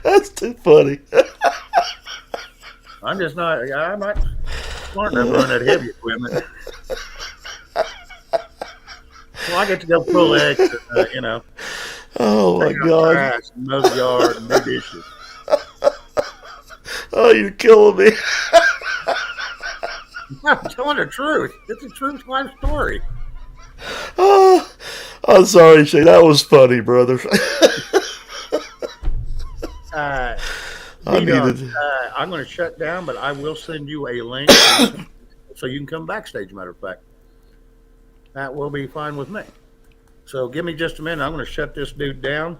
that's too funny. I'm not smart enough to run that heavy equipment. Well, I get to go pull eggs, Oh my take out God. trash, and mow the yard, and do dishes. Oh, you're killing me. I'm telling the truth. It's a true life story. Oh, I'm sorry, Shane. That was funny, brother. I needed- I'm going to shut down, but I will send you a link so you can come backstage. Matter of fact, that will be fine with me. So give me just a minute. I'm going to shut this dude down.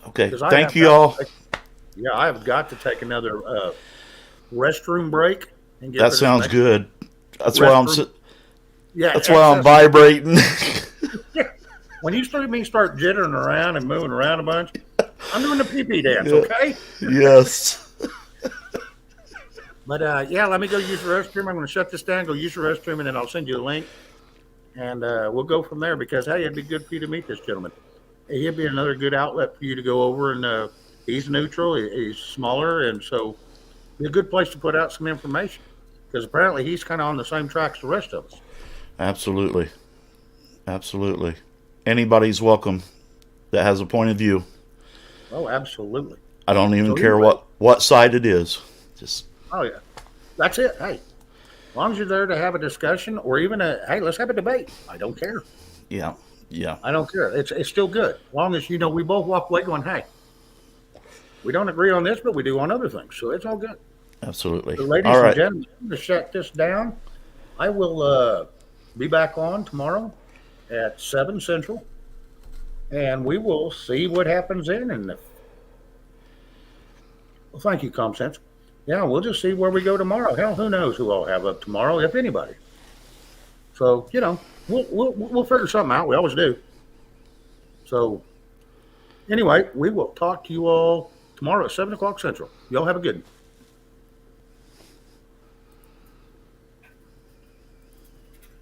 Okay. 'Cause I Thank have you got all. to Yeah, I have got to take another restroom break. And get That rid of sounds some- good. That's why I'm. Restroom. Yeah, That's why I'm excess- vibrating. When you start jittering around and moving around a bunch, I'm doing the pee-pee dance, Yeah. okay? Yes. But yeah, let me go use the restroom. I'm going to shut this down, go use the restroom, and then I'll send you a link, and we'll go from there. Because hey, it'd be good for you to meet this gentleman. He'd be another good outlet for you to go over, and he's neutral. He's smaller, and so be a good place to put out some information. Because apparently he's kind of on the same track as the rest of us. Absolutely. Absolutely. Anybody's welcome that has a point of view. Oh, absolutely. I don't even So care anyway. what side it is. Just Oh yeah, that's it. Hey, as long as you're there to have a discussion or even hey, let's have a debate. I don't care. yeah. I don't care. It's still good. As long as we both walk away going, hey, we don't agree on this, but we do on other things. So it's all good. Absolutely. So ladies All and right. gentlemen, I'm going to shut this down. I will be back on tomorrow at 7 Central, and we will see what happens then. And well, thank you, ComSense. Yeah, we'll just see where we go tomorrow. Hell, who knows who I'll have up tomorrow, if anybody. So we'll figure something out. We always do. So anyway, we will talk to you all tomorrow at 7 o'clock Central. Y'all have a good one.